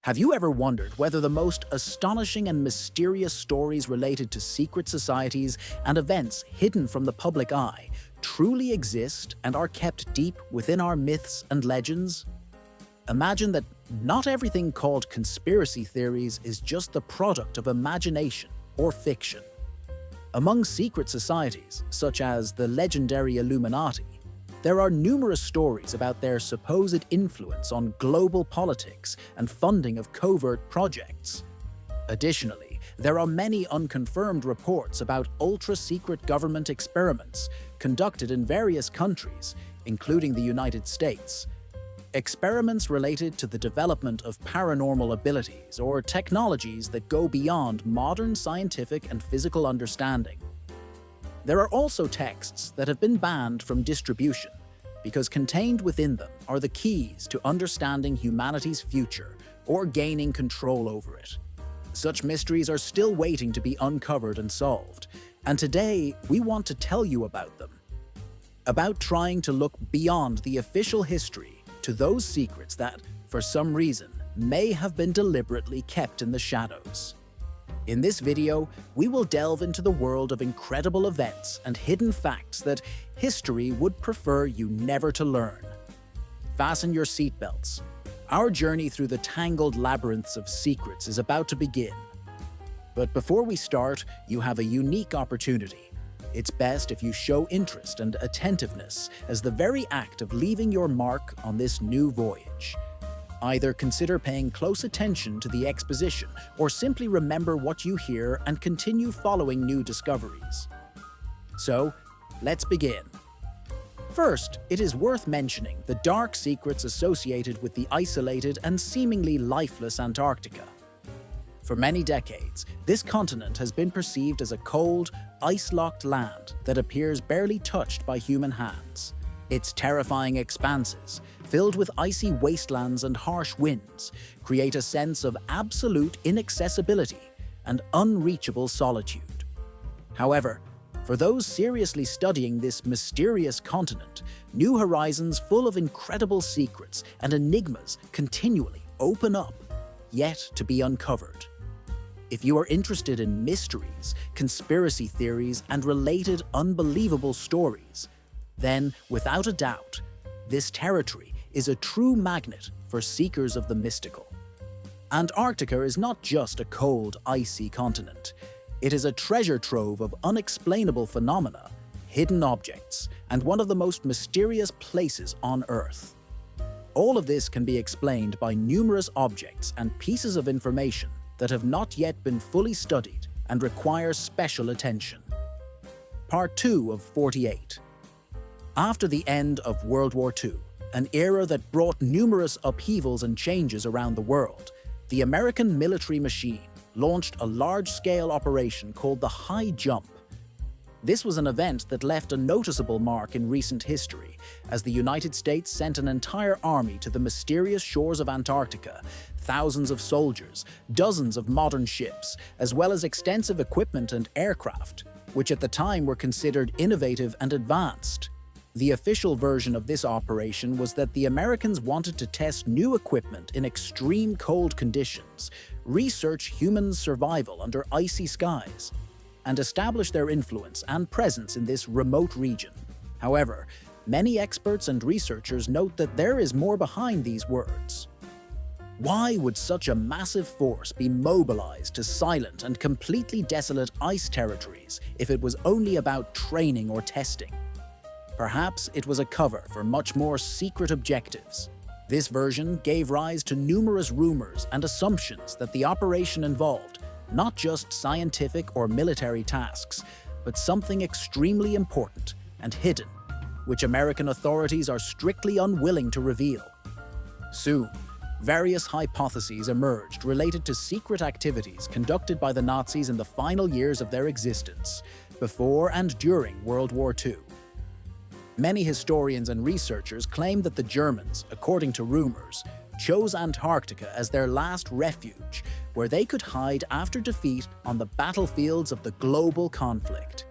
Have you ever wondered whether the most astonishing and mysterious stories related to secret societies and events hidden from the public eye truly exist and are kept deep within our myths and legends? Imagine that not everything called conspiracy theories is just the product of imagination or fiction. Among secret societies, such as the legendary Illuminati, there are numerous stories about their supposed influence on global politics and funding of covert projects. Additionally, there are many unconfirmed reports about ultra-secret government experiments conducted in various countries, including the United States. Experiments related to the development of paranormal abilities or technologies that go beyond modern scientific and physical understanding. There are also texts that have been banned from distribution because contained within them are the keys to understanding humanity's future or gaining control over it. Such mysteries are still waiting to be uncovered and solved, and today we want to tell you about them. About trying to look beyond the official history to those secrets that, for some reason, may have been deliberately kept in the shadows. In this video, we will delve into the world of incredible events and hidden facts that history would prefer you never to learn. Fasten your seatbelts. Our journey through the tangled labyrinths of secrets is about to begin. But before we start, you have a unique opportunity. It's best if you show interest and attentiveness as the very act of leaving your mark on this new voyage. Either consider paying close attention to the exposition or simply remember what you hear and continue following new discoveries. So, let's begin. First, it is worth mentioning the dark secrets associated with the isolated and seemingly lifeless Antarctica. For many decades, this continent has been perceived as a cold, ice-locked land that appears barely touched by human hands. Its terrifying expanses, filled with icy wastelands and harsh winds, create a sense of absolute inaccessibility and unreachable solitude. However, for those seriously studying this mysterious continent, new horizons full of incredible secrets and enigmas continually open up, yet to be uncovered. If you are interested in mysteries, conspiracy theories, and related unbelievable stories, then, without a doubt, this territory is a true magnet for seekers of the mystical. Antarctica is not just a cold, icy continent. It is a treasure trove of unexplainable phenomena, hidden objects, and one of the most mysterious places on Earth. All of this can be explained by numerous objects and pieces of information that have not yet been fully studied and require special attention. Part 2 of 48. After the end of World War II, an era that brought numerous upheavals and changes around the world, the American military machine launched a large-scale operation called the High Jump. This was an event that left a noticeable mark in recent history, as the United States sent an entire army to the mysterious shores of Antarctica, thousands of soldiers, dozens of modern ships, as well as extensive equipment and aircraft, which at the time were considered innovative and advanced. The official version of this operation was that the Americans wanted to test new equipment in extreme cold conditions, research human survival under icy skies, and establish their influence and presence in this remote region. However, many experts and researchers note that there is more behind these words. Why would such a massive force be mobilized to silent and completely desolate ice territories if it was only about training or testing? Perhaps it was a cover for much more secret objectives. This version gave rise to numerous rumors and assumptions that the operation involved not just scientific or military tasks, but something extremely important and hidden, which American authorities are strictly unwilling to reveal. Soon, various hypotheses emerged related to secret activities conducted by the Nazis in the final years of their existence, before and during World War II. Many historians and researchers claim that the Germans, according to rumors, chose Antarctica as their last refuge, where they could hide after defeat on the battlefields of the global conflict.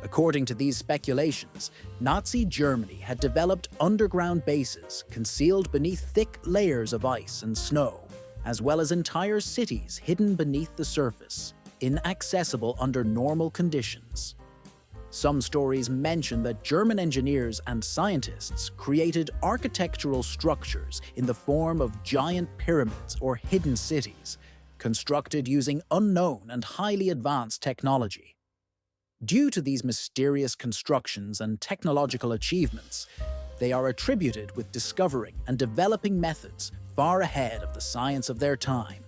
According to these speculations, Nazi Germany had developed underground bases concealed beneath thick layers of ice and snow, as well as entire cities hidden beneath the surface, inaccessible under normal conditions. Some stories mention that German engineers and scientists created architectural structures in the form of giant pyramids or hidden cities, constructed using unknown and highly advanced technology. Due to these mysterious constructions and technological achievements, they are attributed with discovering and developing methods far ahead of the science of their time.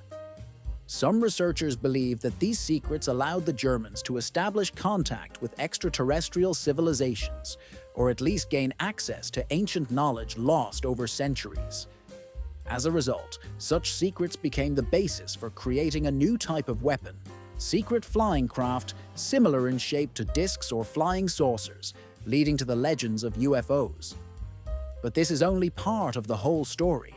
Some researchers believe that these secrets allowed the Germans to establish contact with extraterrestrial civilizations, or at least gain access to ancient knowledge lost over centuries. As a result, such secrets became the basis for creating a new type of weapon, secret flying craft similar in shape to discs or flying saucers, leading to the legends of UFOs. But this is only part of the whole story.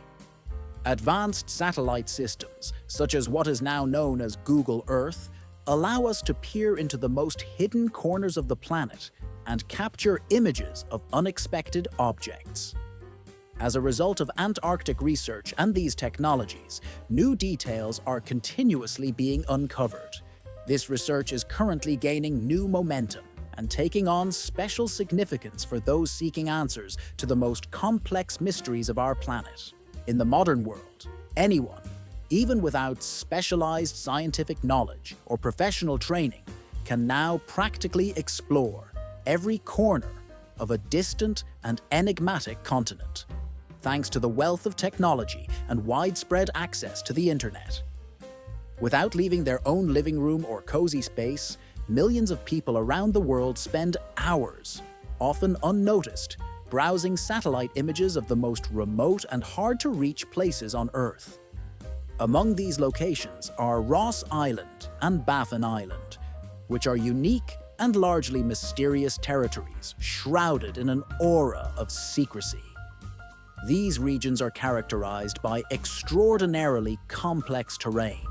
Advanced satellite systems, such as what is now known as Google Earth, allow us to peer into the most hidden corners of the planet and capture images of unexpected objects. As a result of Antarctic research and these technologies, new details are continuously being uncovered. This research is currently gaining new momentum and taking on special significance for those seeking answers to the most complex mysteries of our planet. In the modern world, anyone, even without specialized scientific knowledge or professional training, can now practically explore every corner of a distant and enigmatic continent, thanks to the wealth of technology and widespread access to the internet. Without leaving their own living room or cozy space, millions of people around the world spend hours, often unnoticed, browsing satellite images of the most remote and hard-to-reach places on Earth. Among these locations are Ross Island and Baffin Island, which are unique and largely mysterious territories shrouded in an aura of secrecy. These regions are characterized by extraordinarily complex terrain,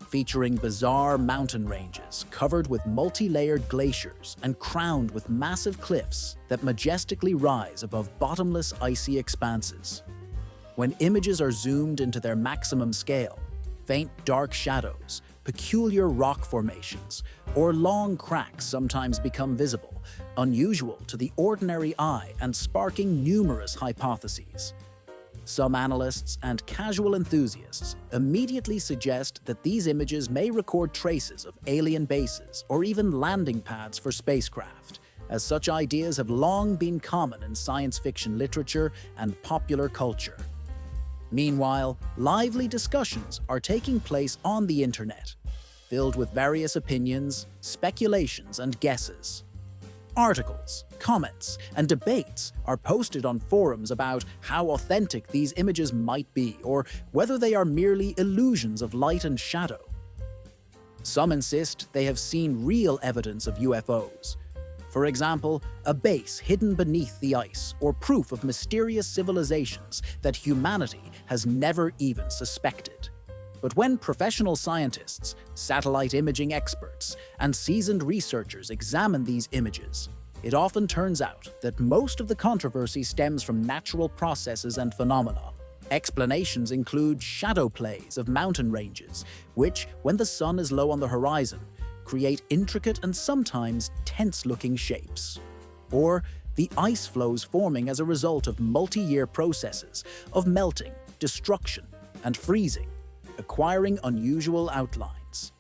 featuring bizarre mountain ranges covered with multi-layered glaciers and crowned with massive cliffs that majestically rise above bottomless icy expanses. When images are zoomed into their maximum scale, faint dark shadows, peculiar rock formations, or long cracks sometimes become visible, unusual to the ordinary eye and sparking numerous hypotheses. Some analysts and casual enthusiasts immediately suggest that these images may record traces of alien bases or even landing pads for spacecraft, as such ideas have long been common in science fiction literature and popular culture. Meanwhile, lively discussions are taking place on the internet, filled with various opinions, speculations, and guesses. Articles, comments, and debates are posted on forums about how authentic these images might be or whether they are merely illusions of light and shadow. Some insist they have seen real evidence of UFOs. For example, a base hidden beneath the ice or proof of mysterious civilizations that humanity has never even suspected. But when professional scientists, satellite imaging experts, and seasoned researchers examine these images, it often turns out that most of the controversy stems from natural processes and phenomena. Explanations include shadow plays of mountain ranges, which, when the sun is low on the horizon, create intricate and sometimes tense-looking shapes. Or the ice floes forming as a result of multi-year processes of melting, destruction, and freezing, acquiring unusual outlines.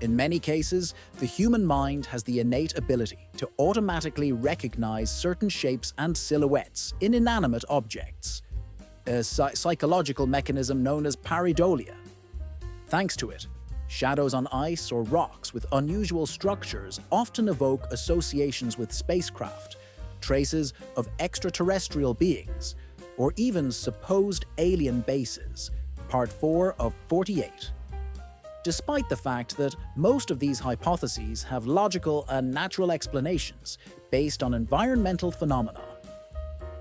In many cases, the human mind has the innate ability to automatically recognize certain shapes and silhouettes in inanimate objects, a psychological mechanism known as pareidolia. Thanks to it, shadows on ice or rocks with unusual structures often evoke associations with spacecraft, traces of extraterrestrial beings, or even supposed alien bases. Part 4 of 48. Despite the fact that most of these hypotheses have logical and natural explanations based on environmental phenomena,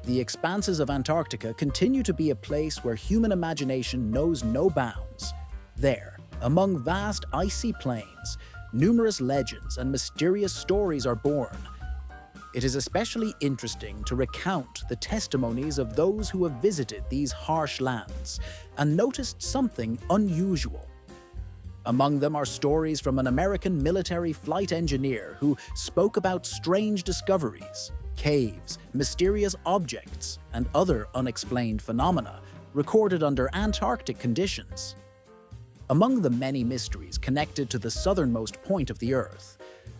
the expanses of Antarctica continue to be a place where human imagination knows no bounds. There, among vast icy plains, numerous legends and mysterious stories are born. It is especially interesting to recount the testimonies of those who have visited these harsh lands and noticed something unusual. Among them are stories from an American military flight engineer who spoke about strange discoveries, caves, mysterious objects, and other unexplained phenomena recorded under Antarctic conditions. Among the many mysteries connected to the southernmost point of the Earth,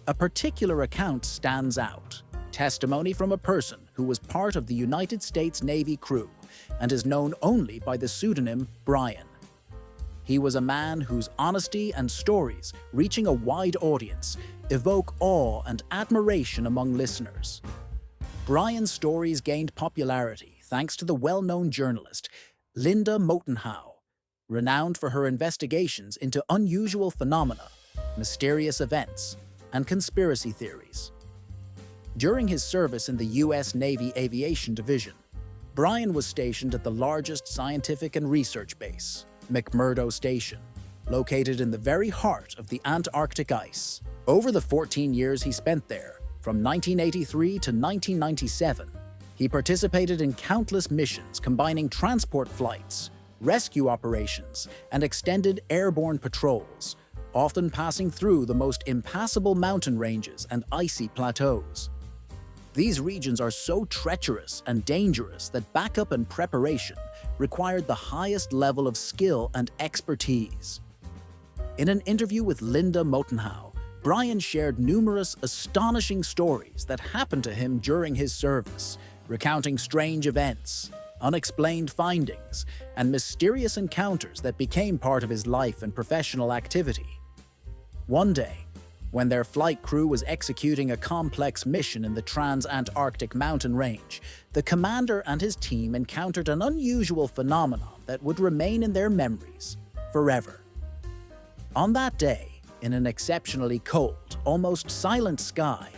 a particular account stands out: testimony from a person who was part of the United States Navy crew and is known only by the pseudonym Brian. He was a man whose honesty and stories, reaching a wide audience, evoke awe and admiration among listeners. Brian's stories gained popularity thanks to the well-known journalist Linda Motenhau, renowned for her investigations into unusual phenomena, mysterious events, and conspiracy theories. During his service in the U.S. Navy Aviation Division, Brian was stationed at the largest scientific and research base, McMurdo Station, located in the very heart of the Antarctic ice. Over the 14 years he spent there, from 1983 to 1997, he participated in countless missions combining transport flights, rescue operations, and extended airborne patrols, often passing through the most impassable mountain ranges and icy plateaus. These regions are so treacherous and dangerous that backup and preparation required the highest level of skill and expertise. In an interview with Linda Motenhau, Brian shared numerous astonishing stories that happened to him during his service, recounting strange events, unexplained findings, and mysterious encounters that became part of his life and professional activity. One day, when their flight crew was executing a complex mission in the Trans-Antarctic mountain range, the commander and his team encountered an unusual phenomenon that would remain in their memories forever. On that day, in an exceptionally cold, almost silent sky,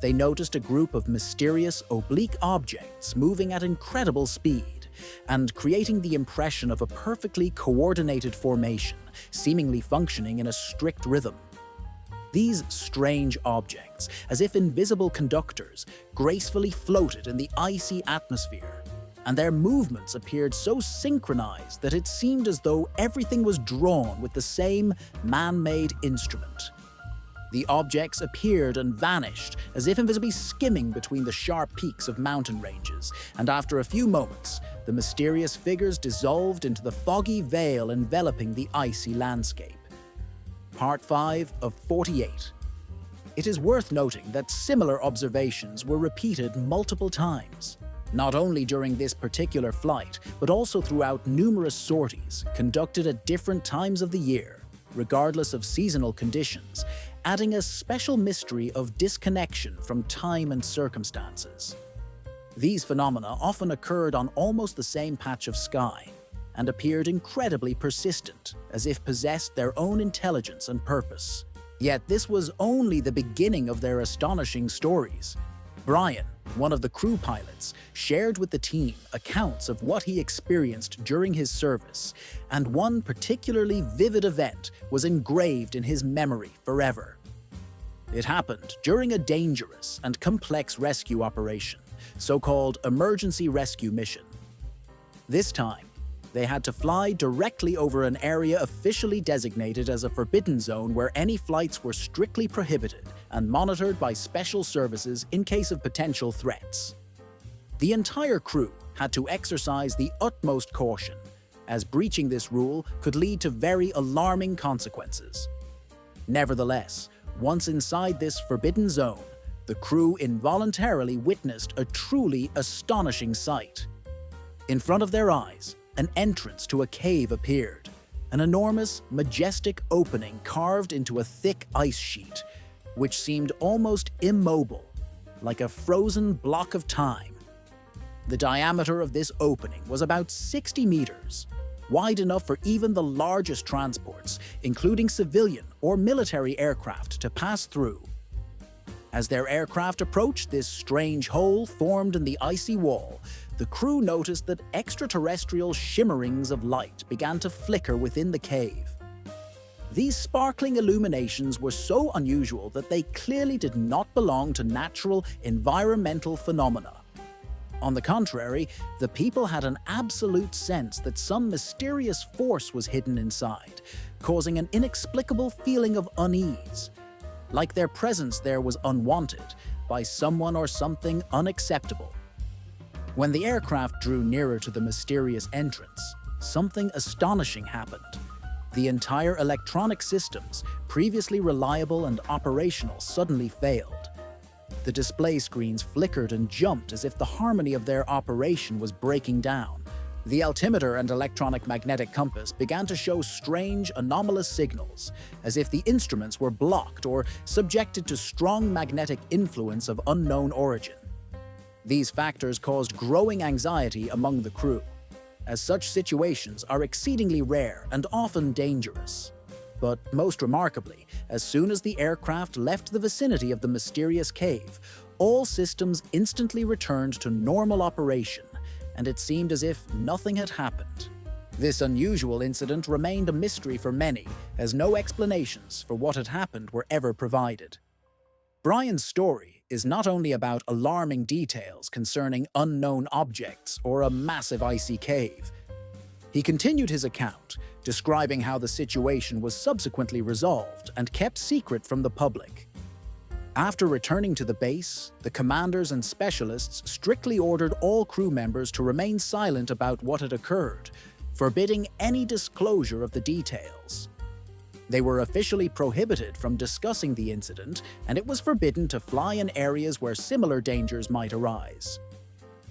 they noticed a group of mysterious oblique objects moving at incredible speed and creating the impression of a perfectly coordinated formation, seemingly functioning in a strict rhythm. These strange objects, as if invisible conductors, gracefully floated in the icy atmosphere, and their movements appeared so synchronized that it seemed as though everything was drawn with the same man-made instrument. The objects appeared and vanished, as if invisibly skimming between the sharp peaks of mountain ranges, and after a few moments, the mysterious figures dissolved into the foggy veil enveloping the icy landscape. Part 5 of 48. It is worth noting that similar observations were repeated multiple times, not only during this particular flight, but also throughout numerous sorties conducted at different times of the year, regardless of seasonal conditions, adding a special mystery of disconnection from time and circumstances. These phenomena often occurred on almost the same patch of sky, and appeared incredibly persistent, as if possessed their own intelligence and purpose. Yet this was only the beginning of their astonishing stories. Brian, one of the crew pilots, shared with the team accounts of what he experienced during his service, and one particularly vivid event was engraved in his memory forever. It happened during a dangerous and complex rescue operation, so-called emergency rescue mission. This time, they had to fly directly over an area officially designated as a forbidden zone where any flights were strictly prohibited and monitored by special services in case of potential threats. The entire crew had to exercise the utmost caution, as breaching this rule could lead to very alarming consequences. Nevertheless, once inside this forbidden zone, the crew involuntarily witnessed a truly astonishing sight. In front of their eyes, an entrance to a cave appeared, an enormous, majestic opening carved into a thick ice sheet, which seemed almost immobile, like a frozen block of time. The diameter of this opening was about 60 meters, wide enough for even the largest transports, including civilian or military aircraft, to pass through. As their aircraft approached this strange hole formed in the icy wall, the crew noticed that extraterrestrial shimmerings of light began to flicker within the cave. These sparkling illuminations were so unusual that they clearly did not belong to natural environmental phenomena. On the contrary, the people had an absolute sense that some mysterious force was hidden inside, causing an inexplicable feeling of unease, like their presence there was unwanted by someone or something unacceptable. When the aircraft drew nearer to the mysterious entrance, something astonishing happened. The entire electronic systems, previously reliable and operational, suddenly failed. The display screens flickered and jumped as if the harmony of their operation was breaking down. The altimeter and electronic magnetic compass began to show strange, anomalous signals, as if the instruments were blocked or subjected to strong magnetic influence of unknown origin. These factors caused growing anxiety among the crew, as such situations are exceedingly rare and often dangerous. But most remarkably, as soon as the aircraft left the vicinity of the mysterious cave, all systems instantly returned to normal operation, and it seemed as if nothing had happened. This unusual incident remained a mystery for many, as no explanations for what had happened were ever provided. Brian's story is not only about alarming details concerning unknown objects or a massive icy cave. He continued his account, describing how the situation was subsequently resolved and kept secret from the public. After returning to the base, the commanders and specialists strictly ordered all crew members to remain silent about what had occurred, forbidding any disclosure of the details. They were officially prohibited from discussing the incident, and it was forbidden to fly in areas where similar dangers might arise.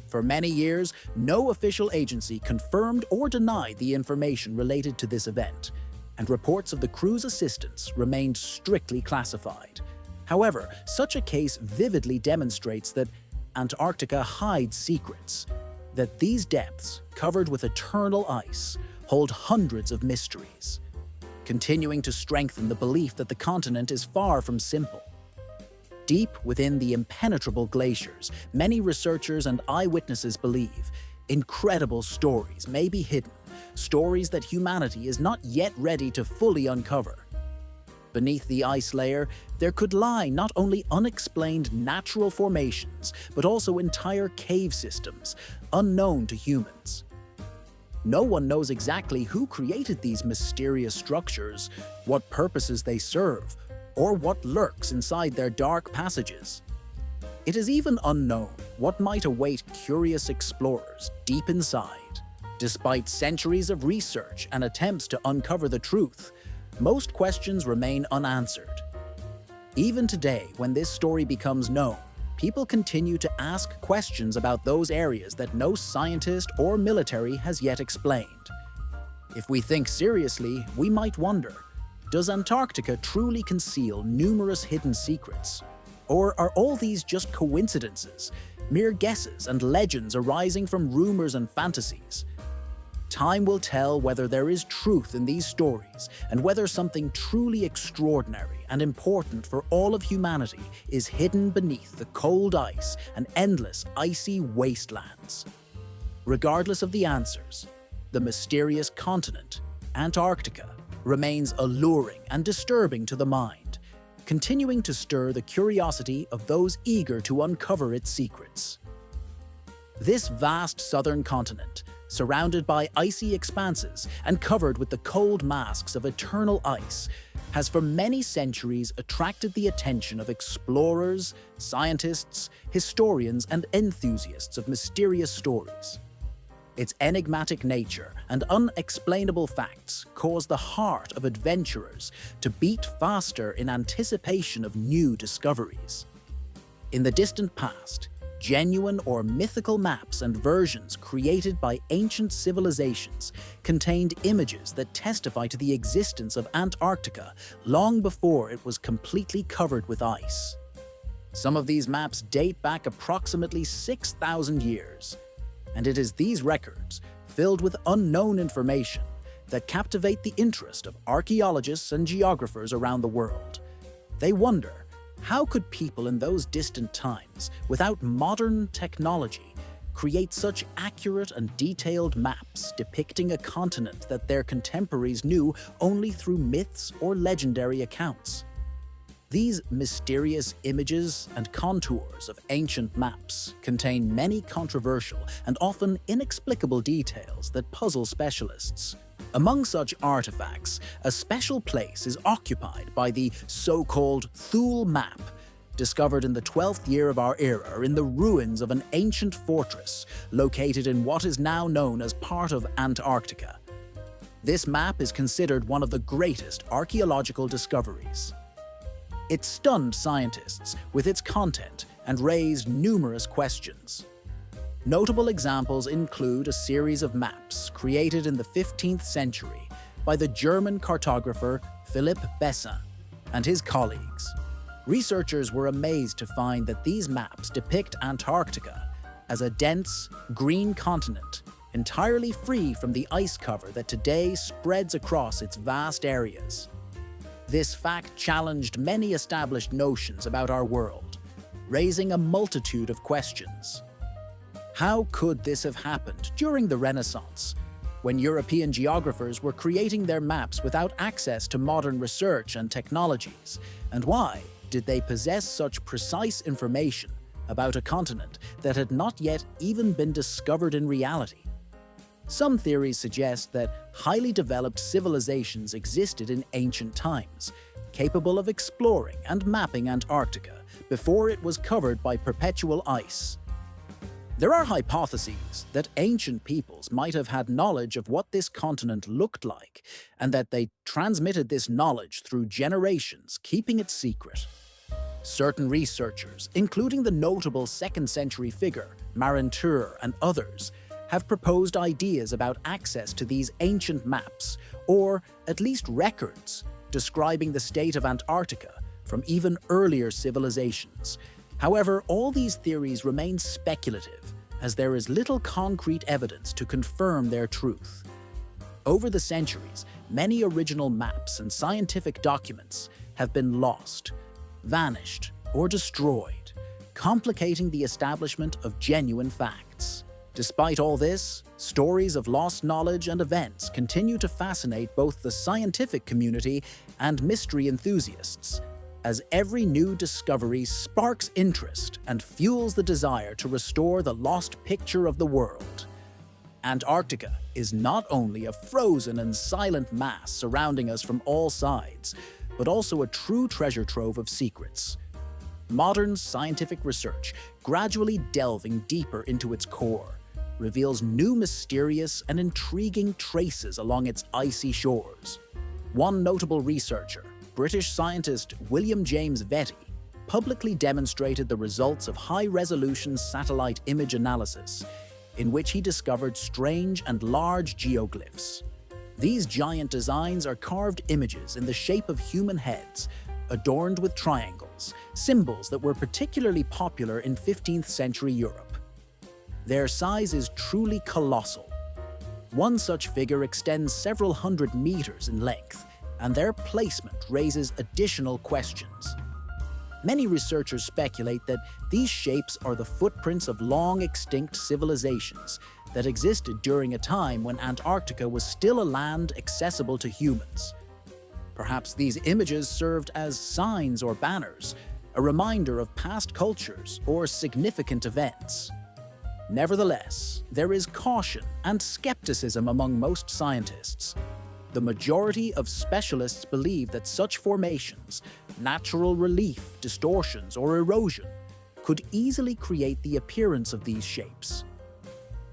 For many years, no official agency confirmed or denied the information related to this event, and reports of the crew's assistance remained strictly classified. However, such a case vividly demonstrates that Antarctica hides secrets, that these depths, covered with eternal ice, hold hundreds of mysteries, continuing to strengthen the belief that the continent is far from simple. Deep within the impenetrable glaciers, many researchers and eyewitnesses believe incredible stories may be hidden, stories that humanity is not yet ready to fully uncover. Beneath the ice layer, there could lie not only unexplained natural formations, but also entire cave systems, unknown to humans. No one knows exactly who created these mysterious structures, what purposes they serve, or what lurks inside their dark passages. It is even unknown what might await curious explorers deep inside. Despite centuries of research and attempts to uncover the truth, most questions remain unanswered. Even today, when this story becomes known, people continue to ask questions about those areas that no scientist or military has yet explained. If we think seriously, we might wonder, does Antarctica truly conceal numerous hidden secrets? Or are all these just coincidences, mere guesses and legends arising from rumors and fantasies? Time will tell whether there is truth in these stories and whether something truly extraordinary and important for all of humanity is hidden beneath the cold ice and endless icy wastelands. Regardless of the answers, the mysterious continent, Antarctica, remains alluring and disturbing to the mind, continuing to stir the curiosity of those eager to uncover its secrets. This vast southern continent, surrounded by icy expanses and covered with the cold masks of eternal ice, has for many centuries attracted the attention of explorers, scientists, historians, and enthusiasts of mysterious stories. Its enigmatic nature and unexplainable facts cause the heart of adventurers to beat faster in anticipation of new discoveries. In the distant past, genuine or mythical maps and versions created by ancient civilizations contained images that testify to the existence of Antarctica long before it was completely covered with ice. Some of these maps date back approximately 6,000 years, and it is these records, filled with unknown information, that captivate the interest of archaeologists and geographers around the world. They wonder, how could people in those distant times, without modern technology, create such accurate and detailed maps depicting a continent that their contemporaries knew only through myths or legendary accounts? These mysterious images and contours of ancient maps contain many controversial and often inexplicable details that puzzle specialists. Among such artifacts, a special place is occupied by the so-called Thule map, discovered in the 12th year of our era in the ruins of an ancient fortress located in what is now known as part of Antarctica. This map is considered one of the greatest archaeological discoveries. It stunned scientists with its content and raised numerous questions. Notable examples include a series of maps created in the 15th century by the German cartographer Philipp Bessin and his colleagues. Researchers were amazed to find that these maps depict Antarctica as a dense, green continent entirely free from the ice cover that today spreads across its vast areas. This fact challenged many established notions about our world, raising a multitude of questions. How could this have happened during the Renaissance, when European geographers were creating their maps without access to modern research and technologies? And why did they possess such precise information about a continent that had not yet even been discovered in reality? Some theories suggest that highly developed civilizations existed in ancient times, capable of exploring and mapping Antarctica before it was covered by perpetual ice. There are hypotheses that ancient peoples might have had knowledge of what this continent looked like, and that they transmitted this knowledge through generations, keeping it secret. Certain researchers, including the notable 2nd century figure Marin Tur and others, have proposed ideas about access to these ancient maps, or at least records, describing the state of Antarctica from even earlier civilizations. However, all these theories remain speculative, as there is little concrete evidence to confirm their truth. Over the centuries, many original maps and scientific documents have been lost, vanished, or destroyed, complicating the establishment of genuine facts. Despite all this, stories of lost knowledge and events continue to fascinate both the scientific community and mystery enthusiasts, as every new discovery sparks interest and fuels the desire to restore the lost picture of the world. Antarctica is not only a frozen and silent mass surrounding us from all sides, but also a true treasure trove of secrets. Modern scientific research, gradually delving deeper into its core, reveals new mysterious and intriguing traces along its icy shores. One notable researcher, British scientist William James Vetty, publicly demonstrated the results of high-resolution satellite image analysis, in which he discovered strange and large geoglyphs. These giant designs are carved images in the shape of human heads, adorned with triangles, symbols that were particularly popular in 15th century Europe. Their size is truly colossal. One such figure extends several hundred meters in length, and their placement raises additional questions. Many researchers speculate that these shapes are the footprints of long-extinct civilizations that existed during a time when Antarctica was still a land accessible to humans. Perhaps these images served as signs or banners, a reminder of past cultures or significant events. Nevertheless, there is caution and skepticism among most scientists. The majority of specialists believe that such formations, natural relief, distortions, or erosion, could easily create the appearance of these shapes.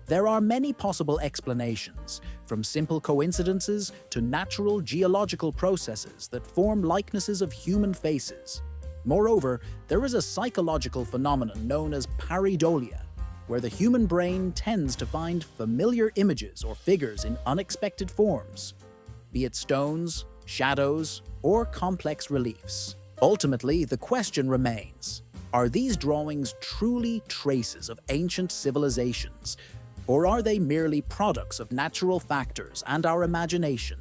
There are many possible explanations, from simple coincidences to natural geological processes that form likenesses of human faces. Moreover, there is a psychological phenomenon known as pareidolia, where the human brain tends to find familiar images or figures in unexpected forms, be it stones, shadows, or complex reliefs. Ultimately, the question remains, are these drawings truly traces of ancient civilizations, or are they merely products of natural factors and our imagination?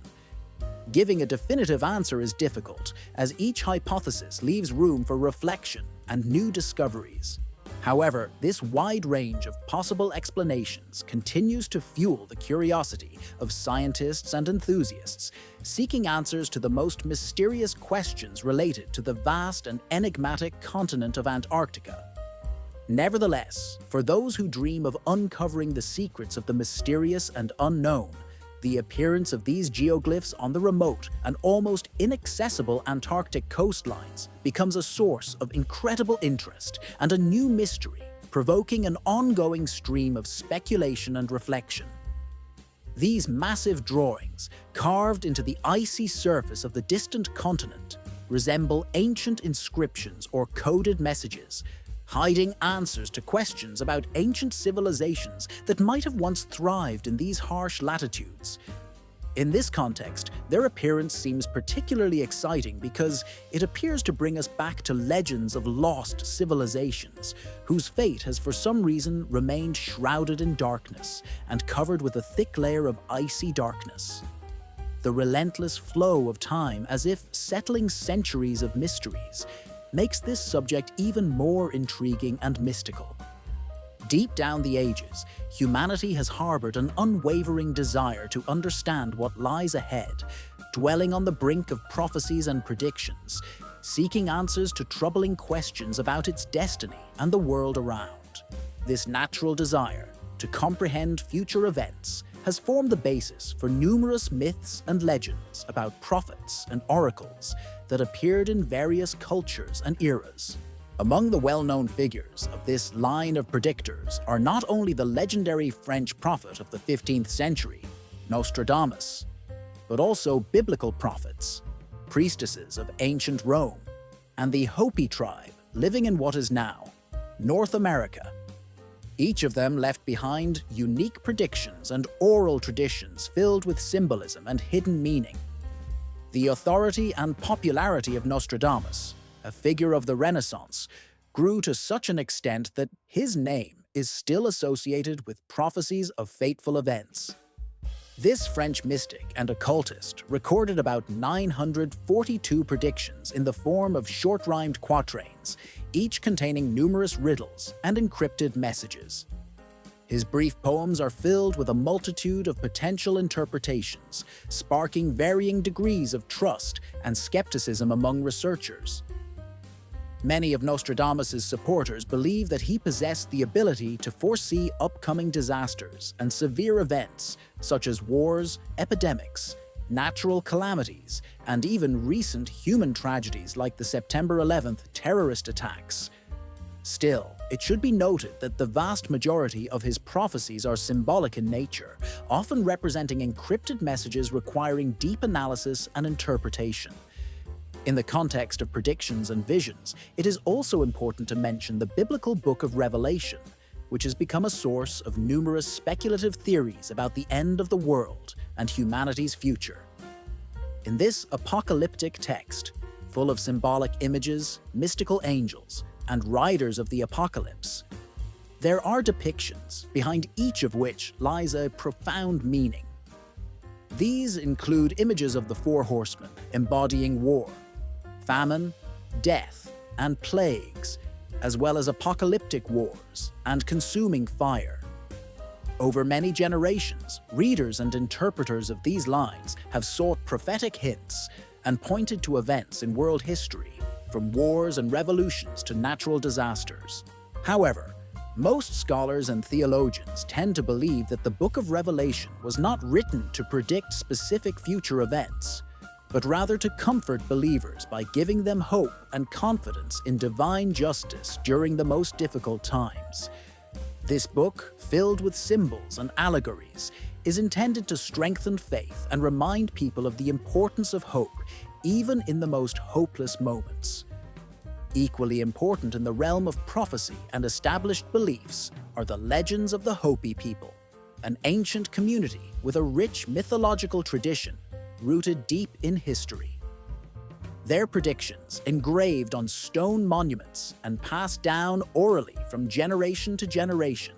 Giving a definitive answer is difficult, as each hypothesis leaves room for reflection and new discoveries. However, this wide range of possible explanations continues to fuel the curiosity of scientists and enthusiasts, seeking answers to the most mysterious questions related to the vast and enigmatic continent of Antarctica. Nevertheless, for those who dream of uncovering the secrets of the mysterious and unknown, the appearance of these geoglyphs on the remote and almost inaccessible Antarctic coastlines becomes a source of incredible interest and a new mystery, provoking an ongoing stream of speculation and reflection. These massive drawings, carved into the icy surface of the distant continent, resemble ancient inscriptions or coded messages, hiding answers to questions about ancient civilizations that might have once thrived in these harsh latitudes. In this context, their appearance seems particularly exciting because it appears to bring us back to legends of lost civilizations, whose fate has for some reason remained shrouded in darkness and covered with a thick layer of icy darkness. The relentless flow of time, as if settling centuries of mysteries, makes this subject even more intriguing and mystical. Deep down the ages, humanity has harbored an unwavering desire to understand what lies ahead, dwelling on the brink of prophecies and predictions, seeking answers to troubling questions about its destiny and the world around. This natural desire to comprehend future events has formed the basis for numerous myths and legends about prophets and oracles that appeared in various cultures and eras. Among the well-known figures of this line of predictors are not only the legendary French prophet of the 15th century, Nostradamus, but also biblical prophets, priestesses of ancient Rome, and the Hopi tribe living in what is now North America. Each of them left behind unique predictions and oral traditions filled with symbolism and hidden meaning. The authority and popularity of Nostradamus, a figure of the Renaissance, grew to such an extent that his name is still associated with prophecies of fateful events. This French mystic and occultist recorded about 942 predictions in the form of short-rhymed quatrains, each containing numerous riddles and encrypted messages. His brief poems are filled with a multitude of potential interpretations, sparking varying degrees of trust and skepticism among researchers. Many of Nostradamus' supporters believe that he possessed the ability to foresee upcoming disasters and severe events such as wars, epidemics, natural calamities, and even recent human tragedies like the September 11th terrorist attacks. Still, it should be noted that the vast majority of his prophecies are symbolic in nature, often representing encrypted messages requiring deep analysis and interpretation. In the context of predictions and visions, it is also important to mention the biblical book of Revelation, which has become a source of numerous speculative theories about the end of the world and humanity's future. In this apocalyptic text, full of symbolic images, mystical angels, and riders of the apocalypse, there are depictions behind each of which lies a profound meaning. These include images of the four horsemen embodying war, famine, death, and plagues, as well as apocalyptic wars and consuming fire. Over many generations, readers and interpreters of these lines have sought prophetic hints and pointed to events in world history, from wars and revolutions to natural disasters. However, most scholars and theologians tend to believe that the Book of Revelation was not written to predict specific future events, but rather to comfort believers by giving them hope and confidence in divine justice during the most difficult times. This book, filled with symbols and allegories, is intended to strengthen faith and remind people of the importance of hope, even in the most hopeless moments. Equally important in the realm of prophecy and established beliefs are the legends of the Hopi people, an ancient community with a rich mythological tradition rooted deep in history. Their predictions, engraved on stone monuments and passed down orally from generation to generation,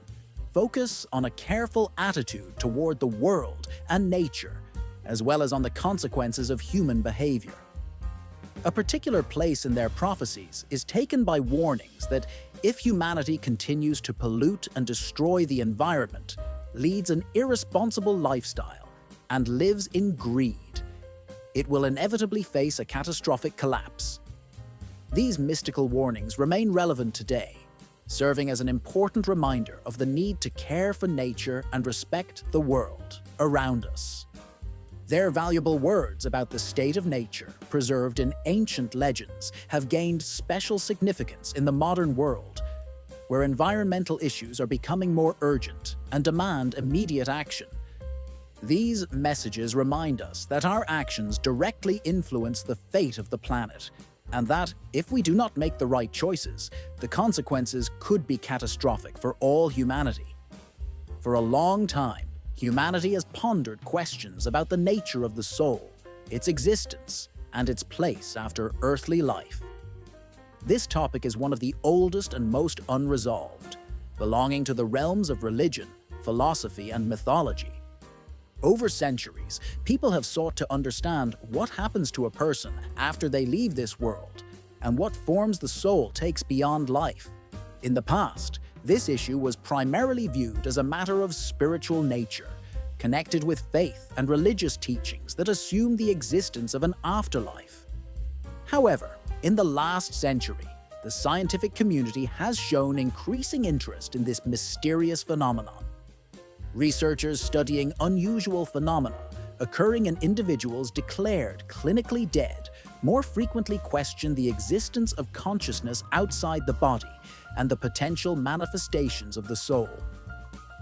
focus on a careful attitude toward the world and nature, as well as on the consequences of human behavior. A particular place in their prophecies is taken by warnings that if humanity continues to pollute and destroy the environment, leads an irresponsible lifestyle, and lives in greed, it will inevitably face a catastrophic collapse. These mystical warnings remain relevant today, serving as an important reminder of the need to care for nature and respect the world around us. Their valuable words about the state of nature, preserved in ancient legends, have gained special significance in the modern world, where environmental issues are becoming more urgent and demand immediate action. These messages remind us that our actions directly influence the fate of the planet, and that, if we do not make the right choices, the consequences could be catastrophic for all humanity. For a long time, humanity has pondered questions about the nature of the soul, its existence, and its place after earthly life. This topic is one of the oldest and most unresolved, belonging to the realms of religion, philosophy, and mythology. Over centuries, people have sought to understand what happens to a person after they leave this world, and what forms the soul takes beyond life. In the past, this issue was primarily viewed as a matter of spiritual nature, connected with faith and religious teachings that assume the existence of an afterlife. However, in the last century, the scientific community has shown increasing interest in this mysterious phenomenon. Researchers studying unusual phenomena occurring in individuals declared clinically dead more frequently question the existence of consciousness outside the body and the potential manifestations of the soul.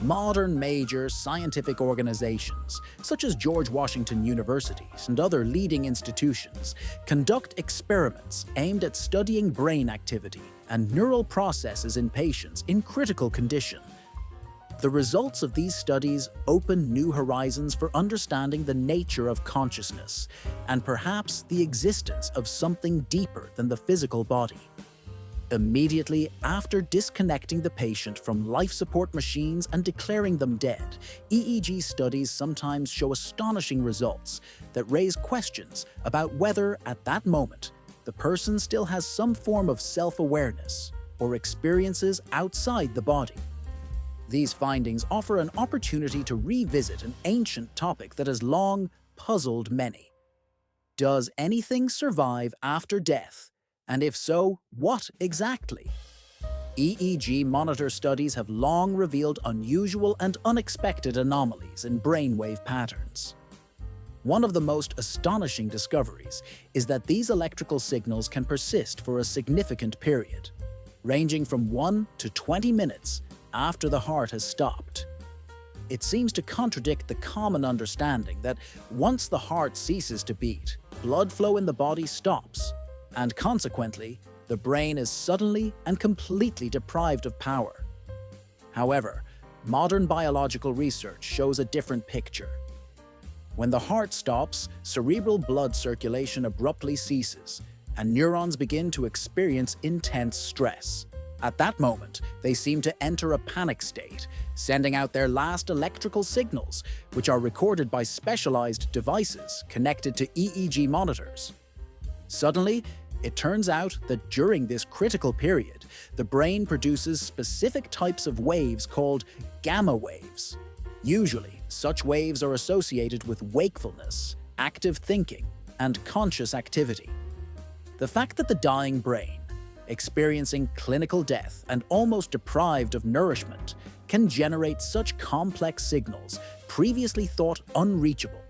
Modern major scientific organizations, such as George Washington University and other leading institutions, conduct experiments aimed at studying brain activity and neural processes in patients in critical condition. The results of these studies open new horizons for understanding the nature of consciousness and perhaps the existence of something deeper than the physical body. Immediately after disconnecting the patient from life support machines and declaring them dead, EEG studies sometimes show astonishing results that raise questions about whether, at that moment, the person still has some form of self-awareness or experiences outside the body. These findings offer an opportunity to revisit an ancient topic that has long puzzled many. Does anything survive after death? And if so, what exactly? EEG monitor studies have long revealed unusual and unexpected anomalies in brainwave patterns. One of the most astonishing discoveries is that these electrical signals can persist for a significant period, ranging from 1 to 20 minutes after the heart has stopped. It seems to contradict the common understanding that once the heart ceases to beat, blood flow in the body stops, and consequently, the brain is suddenly and completely deprived of power. However, modern biological research shows a different picture. When the heart stops, cerebral blood circulation abruptly ceases, and neurons begin to experience intense stress. At that moment, they seem to enter a panic state, sending out their last electrical signals, which are recorded by specialized devices connected to EEG monitors. Suddenly, it turns out that during this critical period, the brain produces specific types of waves called gamma waves. Usually, such waves are associated with wakefulness, active thinking, and conscious activity. The fact that the dying brain, experiencing clinical death and almost deprived of nourishment, can generate such complex signals previously thought unreachable,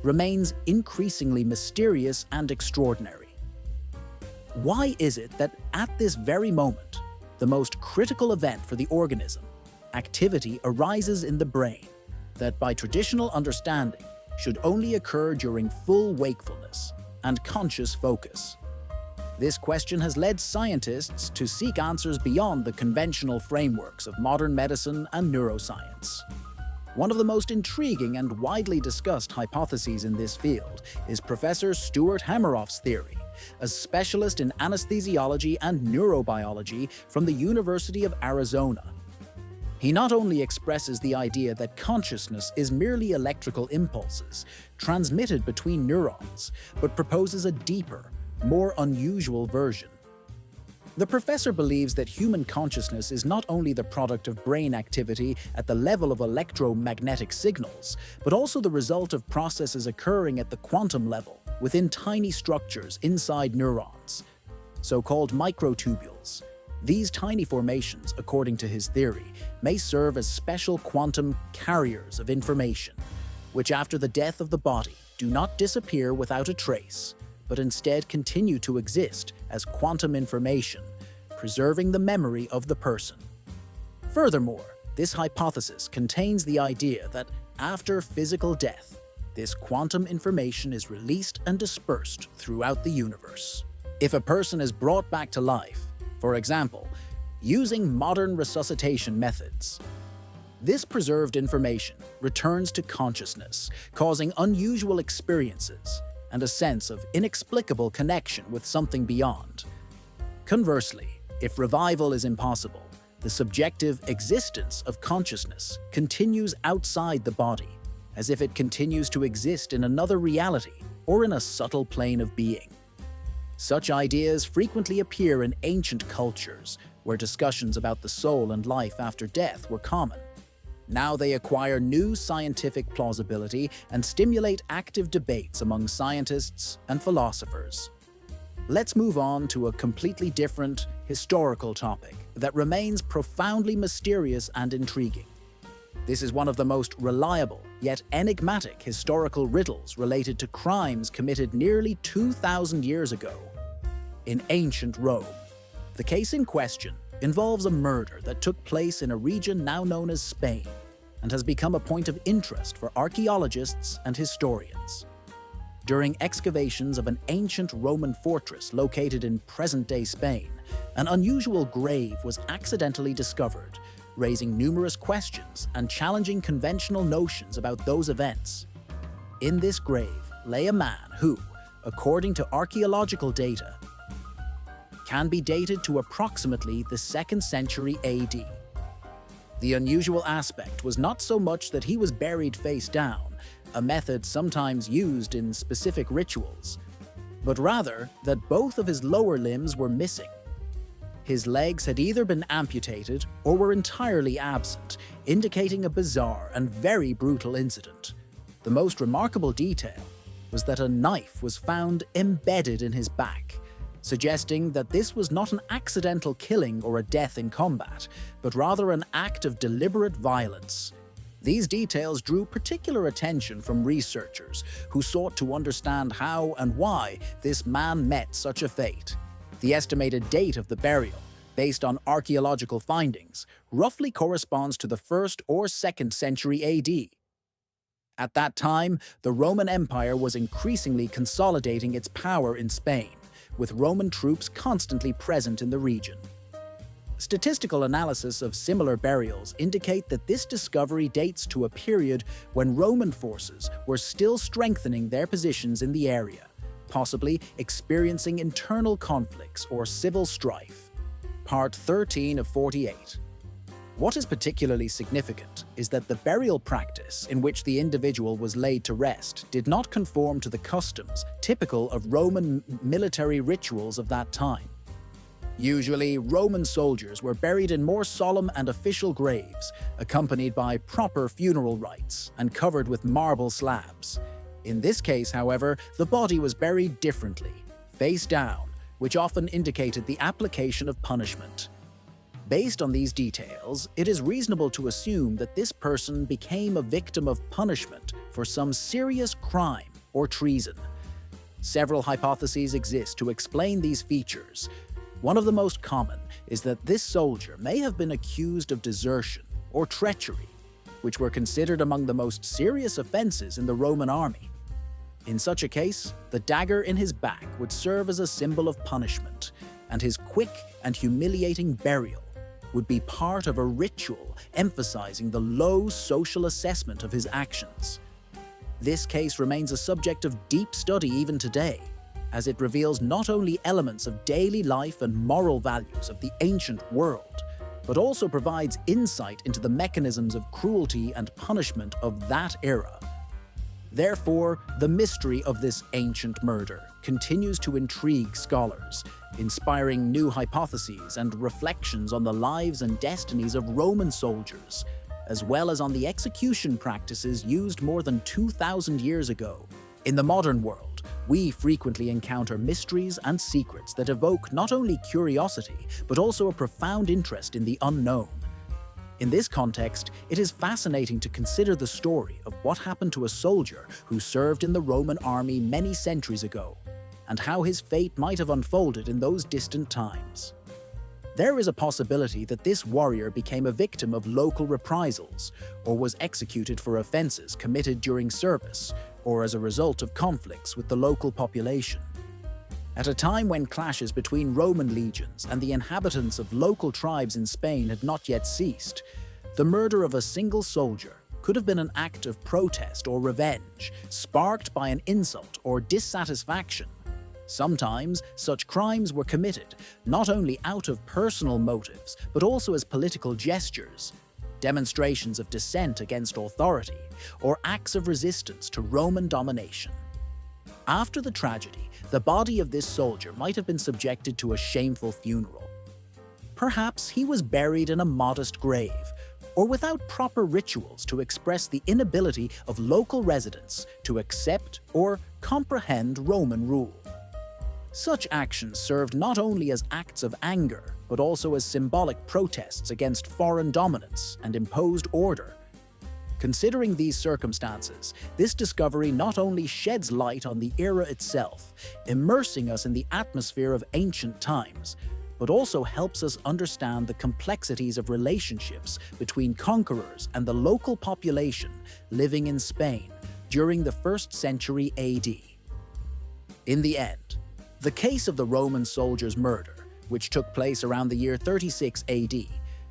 remains increasingly mysterious and extraordinary. Why is it that at this very moment, the most critical event for the organism, activity arises in the brain that by traditional understanding should only occur during full wakefulness and conscious focus? This question has led scientists to seek answers beyond the conventional frameworks of modern medicine and neuroscience. One of the most intriguing and widely discussed hypotheses in this field is Professor Stuart Hameroff's theory, a specialist in anesthesiology and neurobiology from the University of Arizona. He not only expresses the idea that consciousness is merely electrical impulses transmitted between neurons, but proposes a deeper, more unusual version. The professor believes that human consciousness is not only the product of brain activity at the level of electromagnetic signals, but also the result of processes occurring at the quantum level within tiny structures inside neurons, so-called microtubules. These tiny formations, according to his theory, may serve as special quantum carriers of information, which after the death of the body do not disappear without a trace, but instead continue to exist as quantum information, preserving the memory of the person. Furthermore, this hypothesis contains the idea that after physical death, this quantum information is released and dispersed throughout the universe. If a person is brought back to life, for example, using modern resuscitation methods, this preserved information returns to consciousness, causing unusual experiences and a sense of inexplicable connection with something beyond. Conversely, if revival is impossible, the subjective existence of consciousness continues outside the body, as if it continues to exist in another reality or in a subtle plane of being. Such ideas frequently appear in ancient cultures, where discussions about the soul and life after death were common. Now they acquire new scientific plausibility and stimulate active debates among scientists and philosophers. Let's move on to a completely different historical topic that remains profoundly mysterious and intriguing. This is one of the most reliable yet enigmatic historical riddles related to crimes committed nearly 2,000 years ago in ancient Rome. The case in question involves a murder that took place in a region now known as Spain and has become a point of interest for archaeologists and historians. During excavations of an ancient Roman fortress located in present-day Spain, an unusual grave was accidentally discovered, raising numerous questions and challenging conventional notions about those events. In this grave lay a man who, according to archaeological data, can be dated to approximately the 2nd century AD. The unusual aspect was not so much that he was buried face down, a method sometimes used in specific rituals, but rather that both of his lower limbs were missing. His legs had either been amputated or were entirely absent, indicating a bizarre and very brutal incident. The most remarkable detail was that a knife was found embedded in his back, suggesting that this was not an accidental killing or a death in combat, but rather an act of deliberate violence. These details drew particular attention from researchers who sought to understand how and why this man met such a fate. The estimated date of the burial, based on archaeological findings, roughly corresponds to the 1st or 2nd century AD. At that time, the Roman Empire was increasingly consolidating its power in Spain, with Roman troops constantly present in the region. Statistical analysis of similar burials indicate that this discovery dates to a period when Roman forces were still strengthening their positions in the area, possibly experiencing internal conflicts or civil strife. Part 13 of 48. What is particularly significant is that the burial practice in which the individual was laid to rest did not conform to the customs typical of Roman military rituals of that time. Usually, Roman soldiers were buried in more solemn and official graves, accompanied by proper funeral rites and covered with marble slabs. In this case, however, the body was buried differently, face down, which often indicated the application of punishment. Based on these details, it is reasonable to assume that this person became a victim of punishment for some serious crime or treason. Several hypotheses exist to explain these features. One of the most common is that this soldier may have been accused of desertion or treachery, which were considered among the most serious offenses in the Roman army. In such a case, the dagger in his back would serve as a symbol of punishment, and his quick and humiliating burial would be part of a ritual emphasizing the low social assessment of his actions. This case remains a subject of deep study even today, as it reveals not only elements of daily life and moral values of the ancient world, but also provides insight into the mechanisms of cruelty and punishment of that era. Therefore, the mystery of this ancient murder continues to intrigue scholars, inspiring new hypotheses and reflections on the lives and destinies of Roman soldiers, as well as on the execution practices used more than 2,000 years ago. In the modern world, we frequently encounter mysteries and secrets that evoke not only curiosity, but also a profound interest in the unknown. In this context, it is fascinating to consider the story of what happened to a soldier who served in the Roman army many centuries ago, and how his fate might have unfolded in those distant times. There is a possibility that this warrior became a victim of local reprisals, or was executed for offenses committed during service, or as a result of conflicts with the local population. At a time when clashes between Roman legions and the inhabitants of local tribes in Spain had not yet ceased, the murder of a single soldier could have been an act of protest or revenge, sparked by an insult or dissatisfaction. Sometimes, such crimes were committed not only out of personal motives, but also as political gestures, demonstrations of dissent against authority, or acts of resistance to Roman domination. After the tragedy, the body of this soldier might have been subjected to a shameful funeral. Perhaps he was buried in a modest grave, or without proper rituals to express the inability of local residents to accept or comprehend Roman rule. Such actions served not only as acts of anger, but also as symbolic protests against foreign dominance and imposed order. Considering these circumstances, this discovery not only sheds light on the era itself, immersing us in the atmosphere of ancient times, but also helps us understand the complexities of relationships between conquerors and the local population living in Spain during the 1st century AD. In the end, the case of the Roman soldier's murder, which took place around the year 36 AD,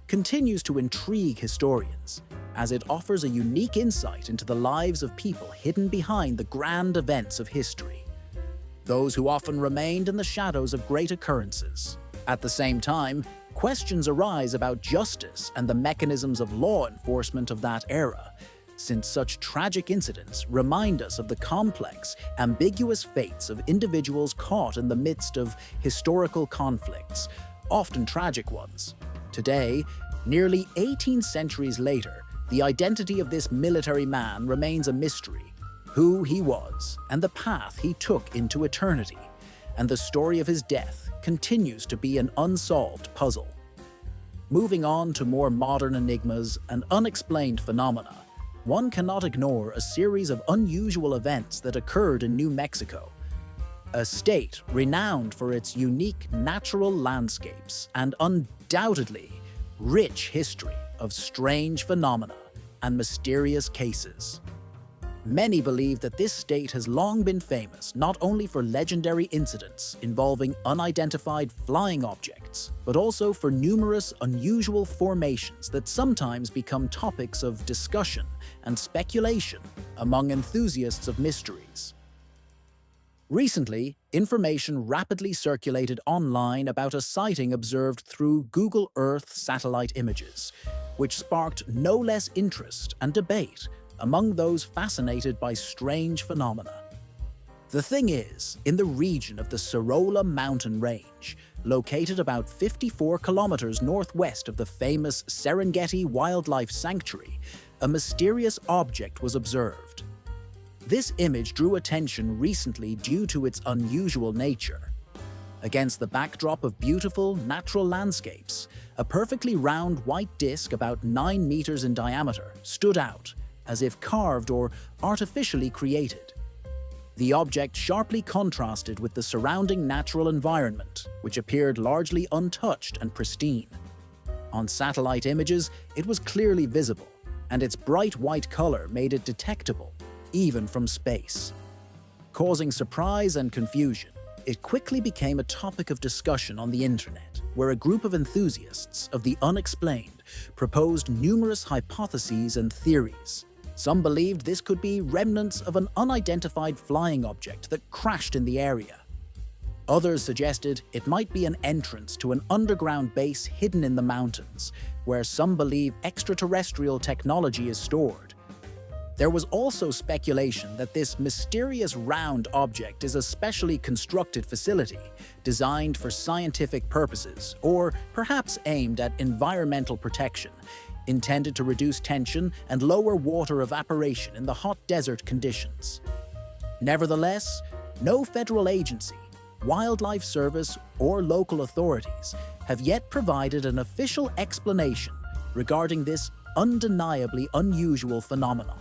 continues to intrigue historians, as it offers a unique insight into the lives of people hidden behind the grand events of history, those who often remained in the shadows of great occurrences. At the same time, questions arise about justice and the mechanisms of law enforcement of that era, since such tragic incidents remind us of the complex, ambiguous fates of individuals caught in the midst of historical conflicts, often tragic ones. Today, nearly 18 centuries later, the identity of this military man remains a mystery. Who he was and the path he took into eternity, and the story of his death continues to be an unsolved puzzle. Moving on to more modern enigmas and unexplained phenomena, one cannot ignore a series of unusual events that occurred in New Mexico, a state renowned for its unique natural landscapes and undoubtedly rich history of strange phenomena and mysterious cases. Many believe that this state has long been famous not only for legendary incidents involving unidentified flying objects, but also for numerous unusual formations that sometimes become topics of discussion and speculation among enthusiasts of mysteries. Recently, information rapidly circulated online about a sighting observed through Google Earth satellite images, which sparked no less interest and debate among those fascinated by strange phenomena. The thing is, in the region of the Sorolla mountain range, located about 54 kilometers northwest of the famous Serengeti Wildlife Sanctuary, a mysterious object was observed. This image drew attention recently due to its unusual nature. Against the backdrop of beautiful, natural landscapes, a perfectly round white disc about 9 meters in diameter stood out, as if carved or artificially created. The object sharply contrasted with the surrounding natural environment, which appeared largely untouched and pristine. On satellite images, it was clearly visible, and its bright white color made it detectable, even from space. Causing surprise and confusion, it quickly became a topic of discussion on the internet, where a group of enthusiasts of the unexplained proposed numerous hypotheses and theories. Some believed this could be remnants of an unidentified flying object that crashed in the area. Others suggested it might be an entrance to an underground base hidden in the mountains, where some believe extraterrestrial technology is stored. There was also speculation that this mysterious round object is a specially constructed facility designed for scientific purposes or perhaps aimed at environmental protection, intended to reduce tension and lower water evaporation in the hot desert conditions. Nevertheless, no federal agency, wildlife service, or local authorities have yet provided an official explanation regarding this undeniably unusual phenomenon.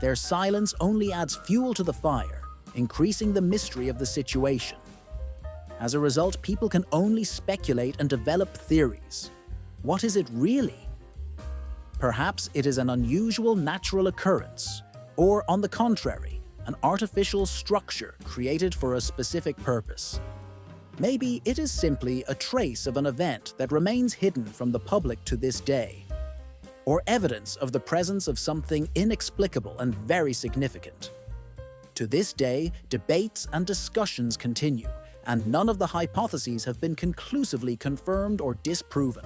Their silence only adds fuel to the fire, increasing the mystery of the situation. As a result, people can only speculate and develop theories. What is it really? Perhaps it is an unusual natural occurrence, or on the contrary, an artificial structure created for a specific purpose. Maybe it is simply a trace of an event that remains hidden from the public to this day, or evidence of the presence of something inexplicable and very significant. To this day, debates and discussions continue, and none of the hypotheses have been conclusively confirmed or disproven.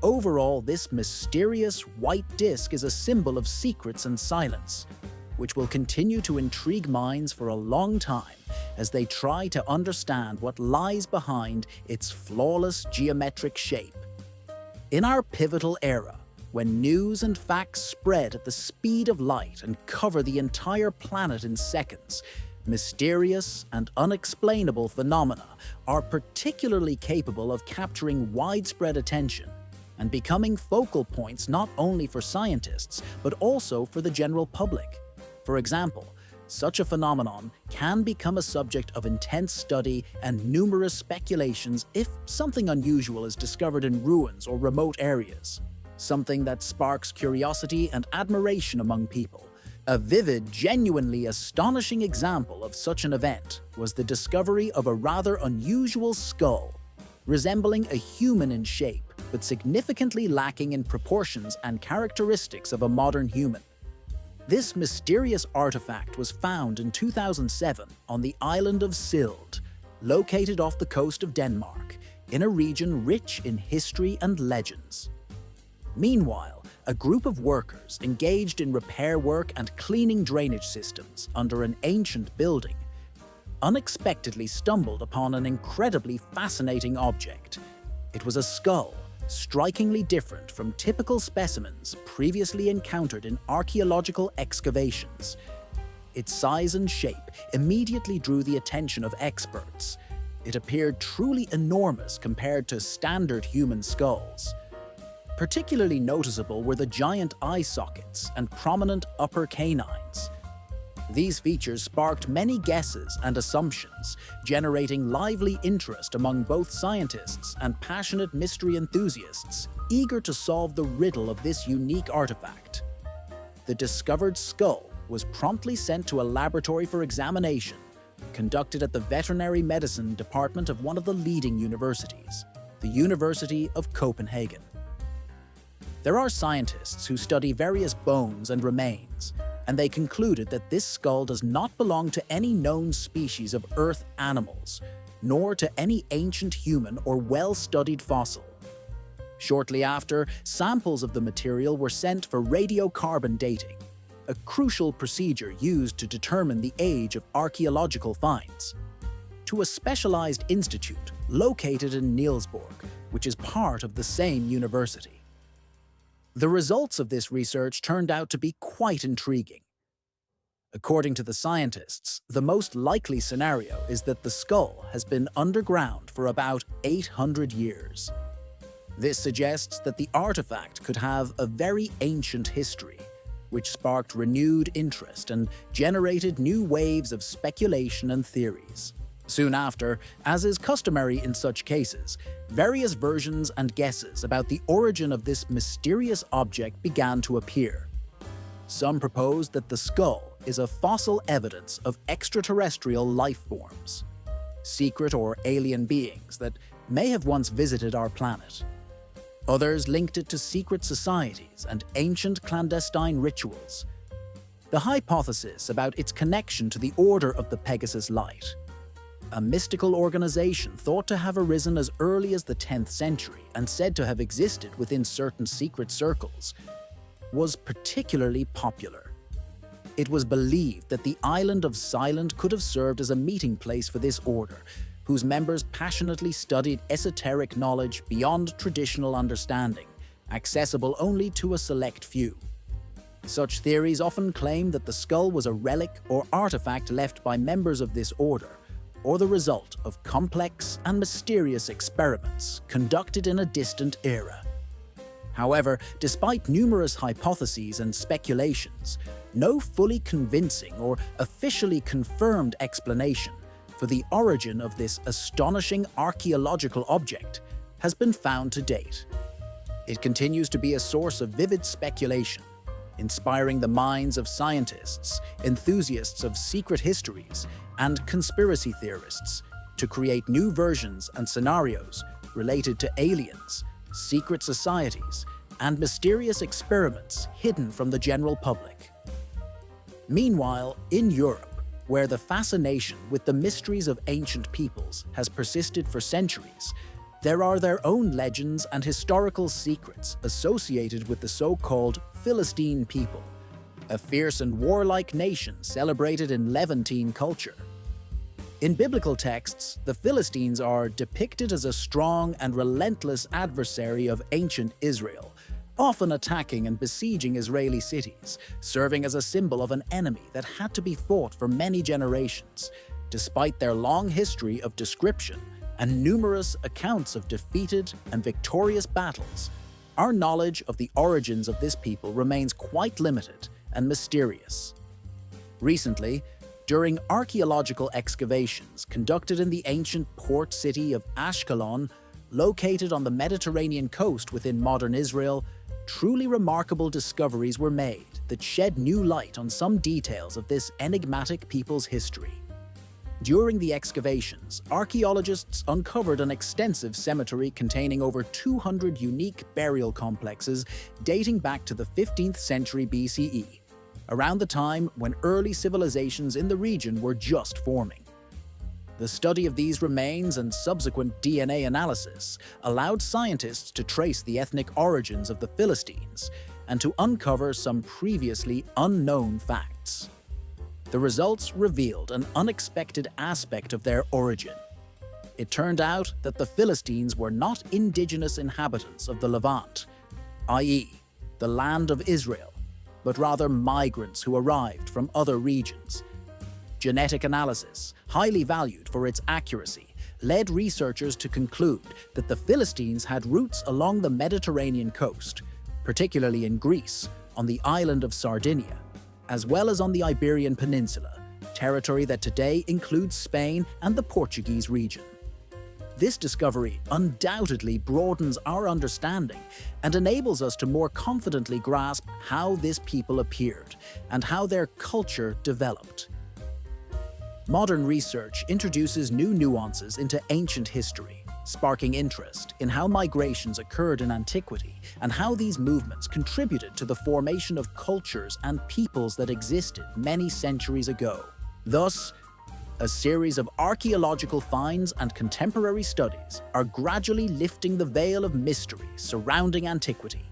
Overall, this mysterious white disk is a symbol of secrets and silence, which will continue to intrigue minds for a long time as they try to understand what lies behind its flawless geometric shape. In our pivotal era, when news and facts spread at the speed of light and cover the entire planet in seconds, mysterious and unexplainable phenomena are particularly capable of capturing widespread attention and becoming focal points not only for scientists, but also for the general public. For example, such a phenomenon can become a subject of intense study and numerous speculations if something unusual is discovered in ruins or remote areas, something that sparks curiosity and admiration among people. A vivid, genuinely astonishing example of such an event was the discovery of a rather unusual skull, resembling a human in shape, but significantly lacking in proportions and characteristics of a modern human. This mysterious artifact was found in 2007 on the island of Sylt, located off the coast of Denmark, in a region rich in history and legends. Meanwhile, a group of workers engaged in repair work and cleaning drainage systems under an ancient building unexpectedly stumbled upon an incredibly fascinating object. It was a skull, strikingly different from typical specimens previously encountered in archaeological excavations. Its size and shape immediately drew the attention of experts. It appeared truly enormous compared to standard human skulls. Particularly noticeable were the giant eye sockets and prominent upper canines. These features sparked many guesses and assumptions, generating lively interest among both scientists and passionate mystery enthusiasts, eager to solve the riddle of this unique artifact. The discovered skull was promptly sent to a laboratory for examination, conducted at the veterinary medicine department of one of the leading universities, the University of Copenhagen. There are scientists who study various bones and remains, and they concluded that this skull does not belong to any known species of Earth animals, nor to any ancient human or well-studied fossil. Shortly after, samples of the material were sent for radiocarbon dating, a crucial procedure used to determine the age of archaeological finds, to a specialized institute located in Nielsborg, which is part of the same university. The results of this research turned out to be quite intriguing. According to the scientists, the most likely scenario is that the skull has been underground for about 800 years. This suggests that the artifact could have a very ancient history, which sparked renewed interest and generated new waves of speculation and theories. Soon after, as is customary in such cases, various versions and guesses about the origin of this mysterious object began to appear. Some proposed that the skull is a fossil evidence of extraterrestrial life forms, secret or alien beings that may have once visited our planet. Others linked it to secret societies and ancient clandestine rituals. The hypothesis about its connection to the Order of the Pegasus Light, a mystical organization thought to have arisen as early as the 10th century and said to have existed within certain secret circles, was particularly popular. It was believed that the island of Silent could have served as a meeting place for this order, whose members passionately studied esoteric knowledge beyond traditional understanding, accessible only to a select few. Such theories often claim that the skull was a relic or artifact left by members of this order, or the result of complex and mysterious experiments conducted in a distant era. However, despite numerous hypotheses and speculations, no fully convincing or officially confirmed explanation for the origin of this astonishing archaeological object has been found to date. It continues to be a source of vivid speculation, inspiring the minds of scientists, enthusiasts of secret histories, and conspiracy theorists to create new versions and scenarios related to aliens, secret societies, and mysterious experiments hidden from the general public. Meanwhile, in Europe, where the fascination with the mysteries of ancient peoples has persisted for centuries, there are their own legends and historical secrets associated with the so-called Philistine people, a fierce and warlike nation celebrated in Levantine culture. In biblical texts, the Philistines are depicted as a strong and relentless adversary of ancient Israel, often attacking and besieging Israeli cities, serving as a symbol of an enemy that had to be fought for many generations. Despite their long history of description and numerous accounts of defeated and victorious battles, our knowledge of the origins of this people remains quite limited and mysterious. Recently, during archaeological excavations conducted in the ancient port city of Ashkelon, located on the Mediterranean coast within modern Israel, truly remarkable discoveries were made that shed new light on some details of this enigmatic people's history. During the excavations, archaeologists uncovered an extensive cemetery containing over 200 unique burial complexes dating back to the 15th century BCE, around the time when early civilizations in the region were just forming. The study of these remains and subsequent DNA analysis allowed scientists to trace the ethnic origins of the Philistines and to uncover some previously unknown facts. The results revealed an unexpected aspect of their origin. It turned out that the Philistines were not indigenous inhabitants of the Levant, i.e., the land of Israel, but rather migrants who arrived from other regions. Genetic analysis, highly valued for its accuracy, led researchers to conclude that the Philistines had roots along the Mediterranean coast, particularly in Greece, on the island of Sardinia, as well as on the Iberian Peninsula, territory that today includes Spain and the Portuguese region. This discovery undoubtedly broadens our understanding and enables us to more confidently grasp how this people appeared and how their culture developed. Modern research introduces new nuances into ancient history, sparking interest in how migrations occurred in antiquity and how these movements contributed to the formation of cultures and peoples that existed many centuries ago. Thus, a series of archaeological finds and contemporary studies are gradually lifting the veil of mystery surrounding antiquity,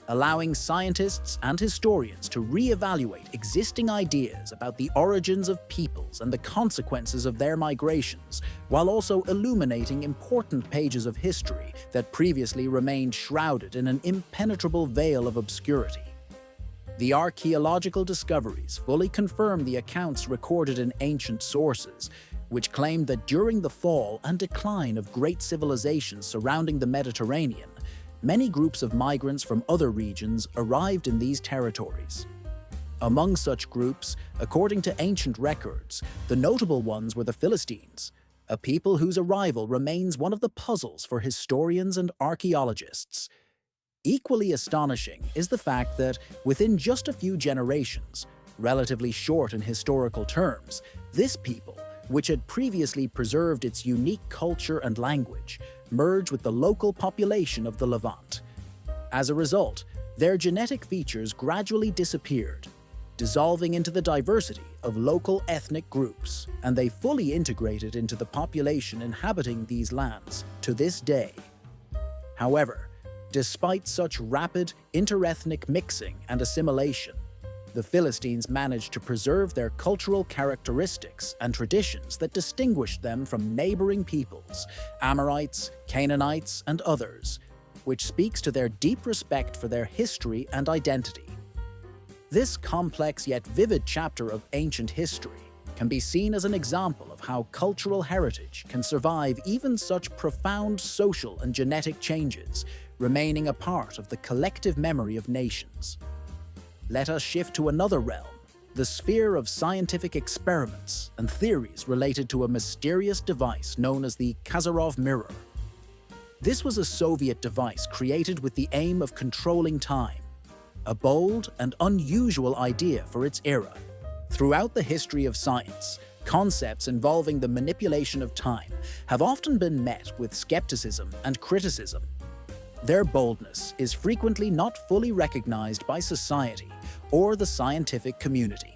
allowing scientists and historians to re-evaluate existing ideas about the origins of peoples and the consequences of their migrations, while also illuminating important pages of history that previously remained shrouded in an impenetrable veil of obscurity. The archaeological discoveries fully confirm the accounts recorded in ancient sources, which claimed that during the fall and decline of great civilizations surrounding the Mediterranean, many groups of migrants from other regions arrived in these territories. Among such groups, according to ancient records, the notable ones were the Philistines, a people whose arrival remains one of the puzzles for historians and archaeologists. Equally astonishing is the fact that, within just a few generations, relatively short in historical terms, this people, which had previously preserved its unique culture and language, merged with the local population of the Levant. As a result, their genetic features gradually disappeared, dissolving into the diversity of local ethnic groups, and they fully integrated into the population inhabiting these lands to this day. However, despite such rapid interethnic mixing and assimilation, the Philistines managed to preserve their cultural characteristics and traditions that distinguished them from neighboring peoples, Amorites, Canaanites, and others, which speaks to their deep respect for their history and identity. This complex yet vivid chapter of ancient history can be seen as an example of how cultural heritage can survive even such profound social and genetic changes, remaining a part of the collective memory of nations. Let us shift to another realm, the sphere of scientific experiments and theories related to a mysterious device known as the Kazarov mirror. This was a Soviet device created with the aim of controlling time, a bold and unusual idea for its era. Throughout the history of science, concepts involving the manipulation of time have often been met with skepticism and criticism. Their boldness is frequently not fully recognized by society or the scientific community.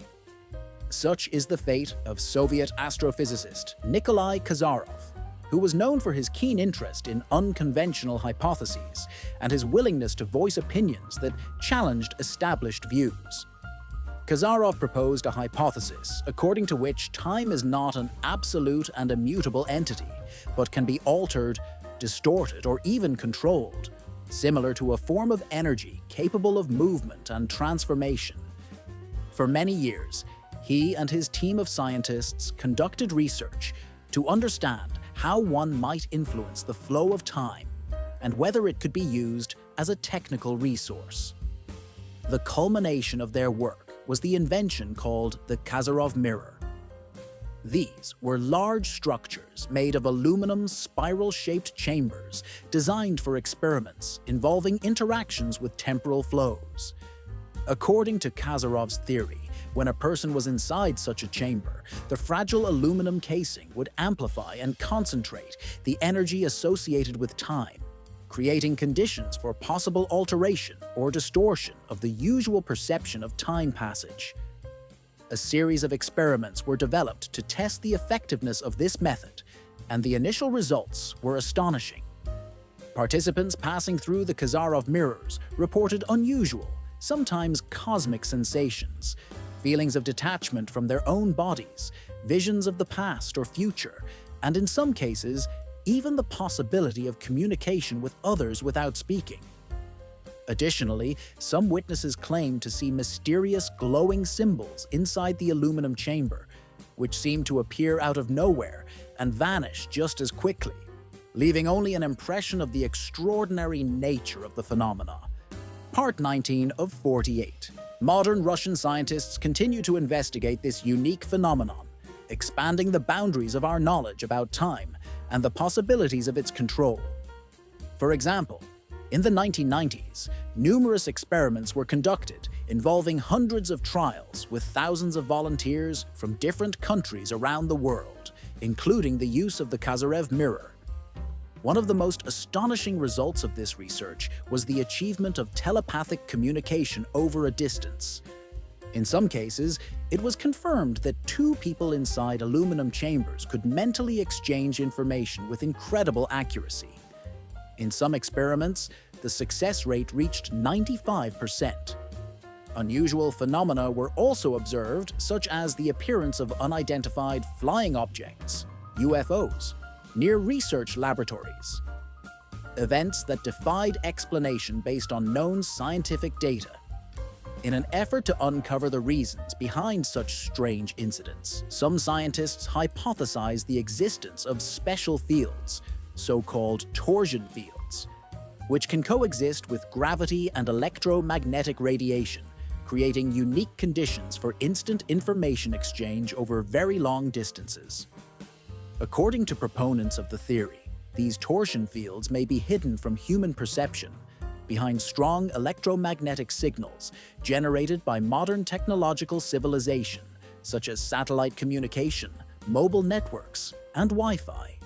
Such is the fate of Soviet astrophysicist Nikolai Kazarov, who was known for his keen interest in unconventional hypotheses and his willingness to voice opinions that challenged established views. Kazarov proposed a hypothesis according to which time is not an absolute and immutable entity, but can be altered, distorted, or even controlled, similar to a form of energy capable of movement and transformation. For many years, he and his team of scientists conducted research to understand how one might influence the flow of time and whether it could be used as a technical resource. The culmination of their work was the invention called the Kazarov mirror. These were large structures made of aluminum spiral-shaped chambers designed for experiments involving interactions with temporal flows. According to Kazarov's theory, when a person was inside such a chamber, the fragile aluminum casing would amplify and concentrate the energy associated with time, creating conditions for possible alteration or distortion of the usual perception of time passage. A series of experiments were developed to test the effectiveness of this method, and the initial results were astonishing. Participants passing through the Kazarov mirrors reported unusual, sometimes cosmic sensations, feelings of detachment from their own bodies, visions of the past or future, and in some cases, even the possibility of communication with others without speaking. Additionally, some witnesses claimed to see mysterious glowing symbols inside the aluminum chamber, which seemed to appear out of nowhere and vanish just as quickly, leaving only an impression of the extraordinary nature of the phenomena. Part 19 of 48. Modern Russian scientists continue to investigate this unique phenomenon, expanding the boundaries of our knowledge about time and the possibilities of its control. For example, in the 1990s, numerous experiments were conducted involving hundreds of trials with thousands of volunteers from different countries around the world, including the use of the Kazarov mirror. One of the most astonishing results of this research was the achievement of telepathic communication over a distance. In some cases, it was confirmed that two people inside aluminum chambers could mentally exchange information with incredible accuracy. In some experiments, the success rate reached 95%. Unusual phenomena were also observed, such as the appearance of unidentified flying objects, UFOs, near research laboratories. Events that defied explanation based on known scientific data. In an effort to uncover the reasons behind such strange incidents, some scientists hypothesize the existence of special fields, so-called torsion fields, which can coexist with gravity and electromagnetic radiation, creating unique conditions for instant information exchange over very long distances. According to proponents of the theory, these torsion fields may be hidden from human perception behind strong electromagnetic signals generated by modern technological civilization, such as satellite communication, mobile networks, and Wi-Fi.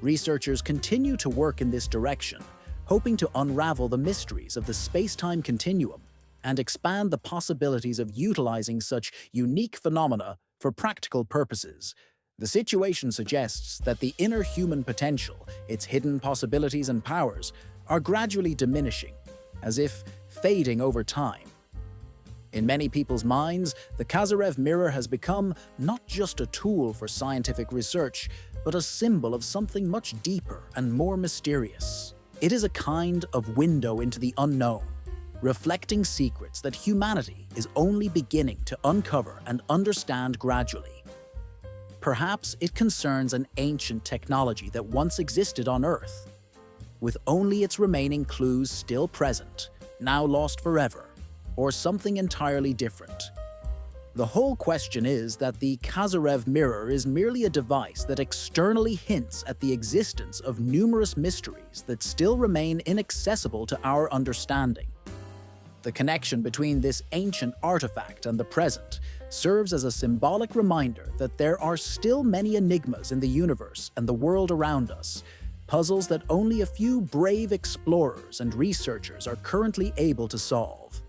Researchers continue to work in this direction, hoping to unravel the mysteries of the space-time continuum and expand the possibilities of utilizing such unique phenomena for practical purposes. The situation suggests that the inner human potential, its hidden possibilities and powers, are gradually diminishing, as if fading over time. In many people's minds, the Kazarev mirror has become not just a tool for scientific research, but a symbol of something much deeper and more mysterious. It is a kind of window into the unknown, reflecting secrets that humanity is only beginning to uncover and understand gradually. Perhaps it concerns an ancient technology that once existed on Earth, with only its remaining clues still present, now lost forever, or something entirely different. The whole question is that the Kazarev mirror is merely a device that externally hints at the existence of numerous mysteries that still remain inaccessible to our understanding. The connection between this ancient artifact and the present serves as a symbolic reminder that there are still many enigmas in the universe and the world around us, puzzles that only a few brave explorers and researchers are currently able to solve.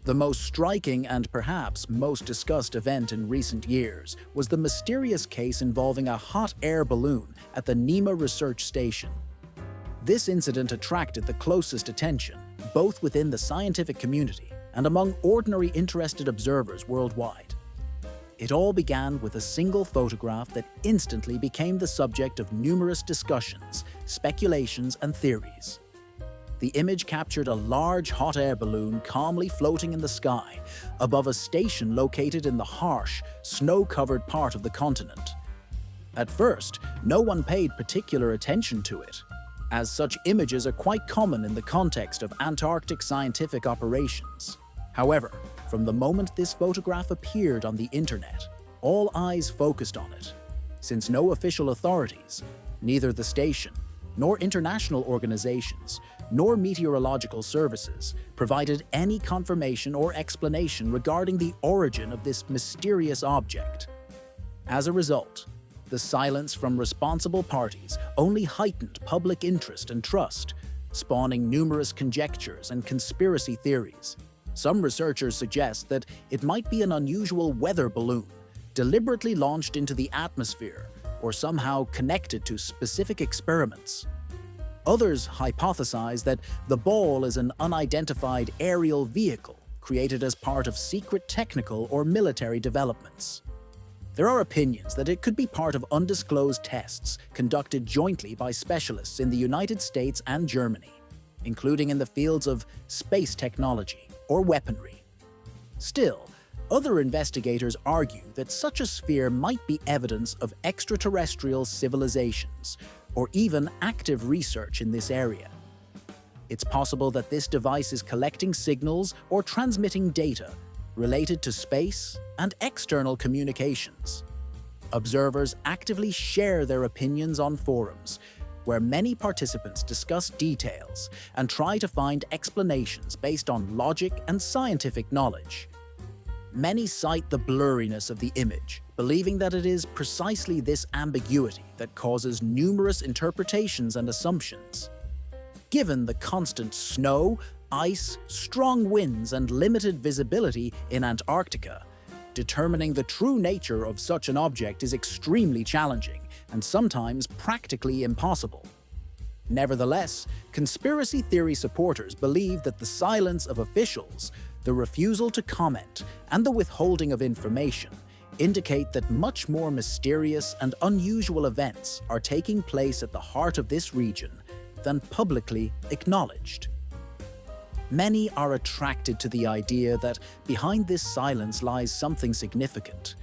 The most striking and perhaps most discussed event in recent years was the mysterious case involving a hot air balloon at the Nema Research Station. This incident attracted the closest attention, both within the scientific community and among ordinary interested observers worldwide. It all began with a single photograph that instantly became the subject of numerous discussions, speculations, and theories. The image captured a large hot air balloon calmly floating in the sky above a station located in the harsh, snow-covered part of the continent. At first, no one paid particular attention to it, as such images are quite common in the context of Antarctic scientific operations. However, from the moment this photograph appeared on the internet, all eyes focused on it, since no official authorities, neither the station, nor international organizations, nor meteorological services, provided any confirmation or explanation regarding the origin of this mysterious object. As a result, the silence from responsible parties only heightened public interest and trust, spawning numerous conjectures and conspiracy theories. Some researchers suggest that it might be an unusual weather balloon, deliberately launched into the atmosphere, or somehow connected to specific experiments. Others hypothesize that the ball is an unidentified aerial vehicle created as part of secret technical or military developments. There are opinions that it could be part of undisclosed tests conducted jointly by specialists in the United States and Germany, including in the fields of space technology or weaponry. Still, other investigators argue that such a sphere might be evidence of extraterrestrial civilizations or even active research in this area. It's possible that this device is collecting signals or transmitting data related to space and external communications. Observers actively share their opinions on forums, where many participants discuss details and try to find explanations based on logic and scientific knowledge. Many cite the blurriness of the image, believing that it is precisely this ambiguity that causes numerous interpretations and assumptions. Given the constant snow, ice, strong winds, and limited visibility in Antarctica, determining the true nature of such an object is extremely challenging and sometimes practically impossible. Nevertheless, conspiracy theory supporters believe that the silence of officials, the refusal to comment, and the withholding of information indicate that much more mysterious and unusual events are taking place at the heart of this region than publicly acknowledged. Many are attracted to the idea that behind this silence lies something significant,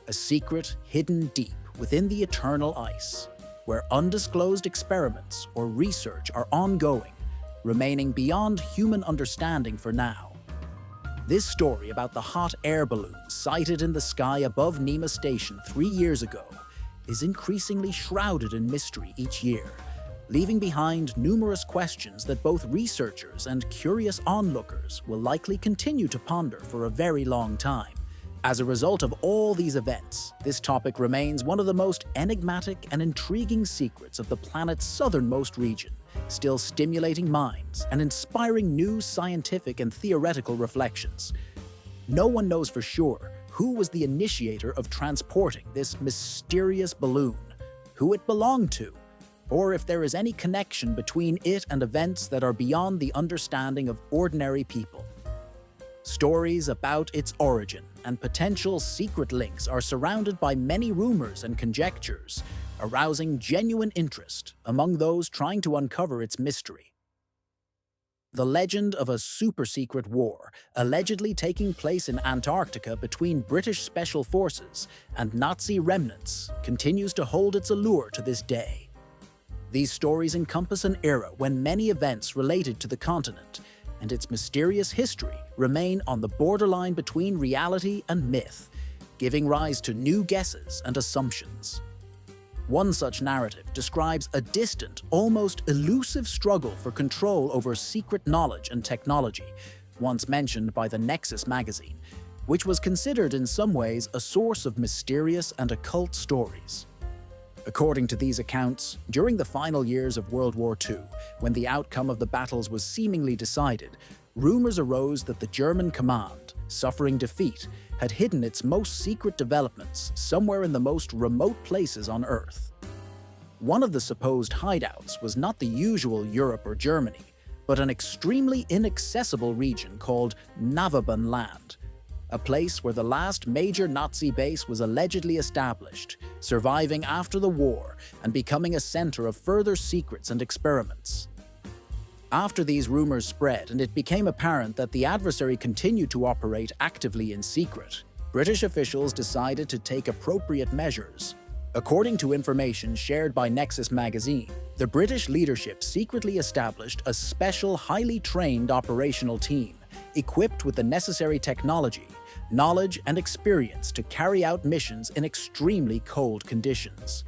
a secret hidden deep within the eternal ice, where undisclosed experiments or research are ongoing, remaining beyond human understanding for now. This story about the hot air balloon sighted in the sky above Nema Station 3 years ago is increasingly shrouded in mystery each year, leaving behind numerous questions that both researchers and curious onlookers will likely continue to ponder for a very long time. As a result of all these events, this topic remains one of the most enigmatic and intriguing secrets of the planet's southernmost region, still stimulating minds and inspiring new scientific and theoretical reflections. No one knows for sure who was the initiator of transporting this mysterious balloon, who it belonged to, or if there is any connection between it and events that are beyond the understanding of ordinary people. Stories about its origin and potential secret links are surrounded by many rumors and conjectures, arousing genuine interest among those trying to uncover its mystery. The legend of a super-secret war, allegedly taking place in Antarctica between British Special Forces and Nazi remnants, continues to hold its allure to this day. These stories encompass an era when many events related to the continent and its mysterious history remain on the borderline between reality and myth, giving rise to new guesses and assumptions. One such narrative describes a distant, almost elusive struggle for control over secret knowledge and technology, once mentioned by the Nexus magazine, which was considered in some ways a source of mysterious and occult stories. According to these accounts, during the final years of World War II, when the outcome of the battles was seemingly decided, rumors arose that the German command, suffering defeat, had hidden its most secret developments somewhere in the most remote places on Earth. One of the supposed hideouts was not the usual Europe or Germany, but an extremely inaccessible region called Navaban Land, a place where the last major Nazi base was allegedly established, surviving after the war and becoming a center of further secrets and experiments. After these rumors spread and it became apparent that the adversary continued to operate actively in secret, British officials decided to take appropriate measures. According to information shared by Nexus magazine, the British leadership secretly established a special, highly trained operational team, equipped with the necessary technology, knowledge, and experience to carry out missions in extremely cold conditions.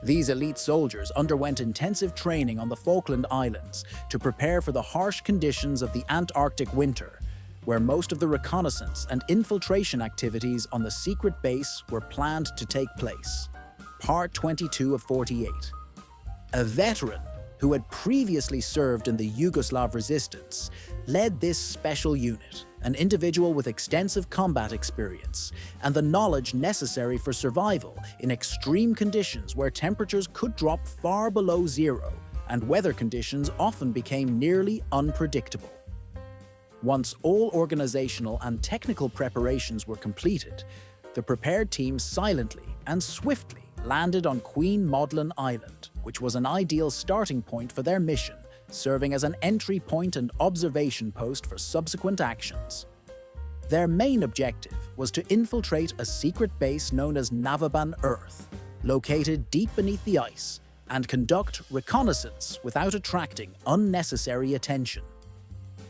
These elite soldiers underwent intensive training on the Falkland Islands to prepare for the harsh conditions of the Antarctic winter, where most of the reconnaissance and infiltration activities on the secret base were planned to take place. Part 22 of 48. A veteran who had previously served in the Yugoslav resistance led this special unit, an individual with extensive combat experience and the knowledge necessary for survival in extreme conditions where temperatures could drop far below zero and weather conditions often became nearly unpredictable. Once all organizational and technical preparations were completed, the prepared team silently and swiftly landed on Queen Maudlin Island, which was an ideal starting point for their mission, serving as an entry point and observation post for subsequent actions. Their main objective was to infiltrate a secret base known as Navaban Earth, located deep beneath the ice, and conduct reconnaissance without attracting unnecessary attention.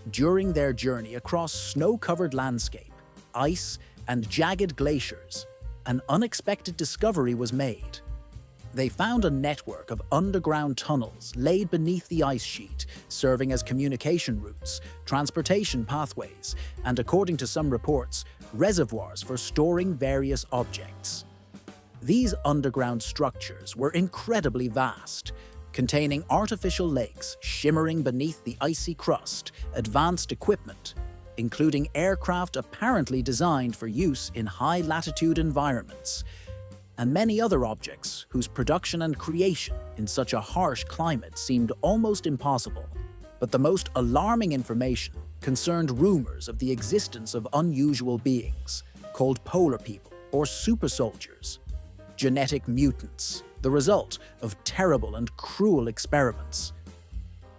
During their journey across snow-covered landscape, ice, and jagged glaciers, an unexpected discovery was made. They found a network of underground tunnels laid beneath the ice sheet, serving as communication routes, transportation pathways, and according to some reports, reservoirs for storing various objects. These underground structures were incredibly vast, containing artificial lakes shimmering beneath the icy crust, advanced equipment, including aircraft apparently designed for use in high-latitude environments, and many other objects whose production and creation in such a harsh climate seemed almost impossible. But the most alarming information concerned rumors of the existence of unusual beings, called polar people or super soldiers, genetic mutants, the result of terrible and cruel experiments.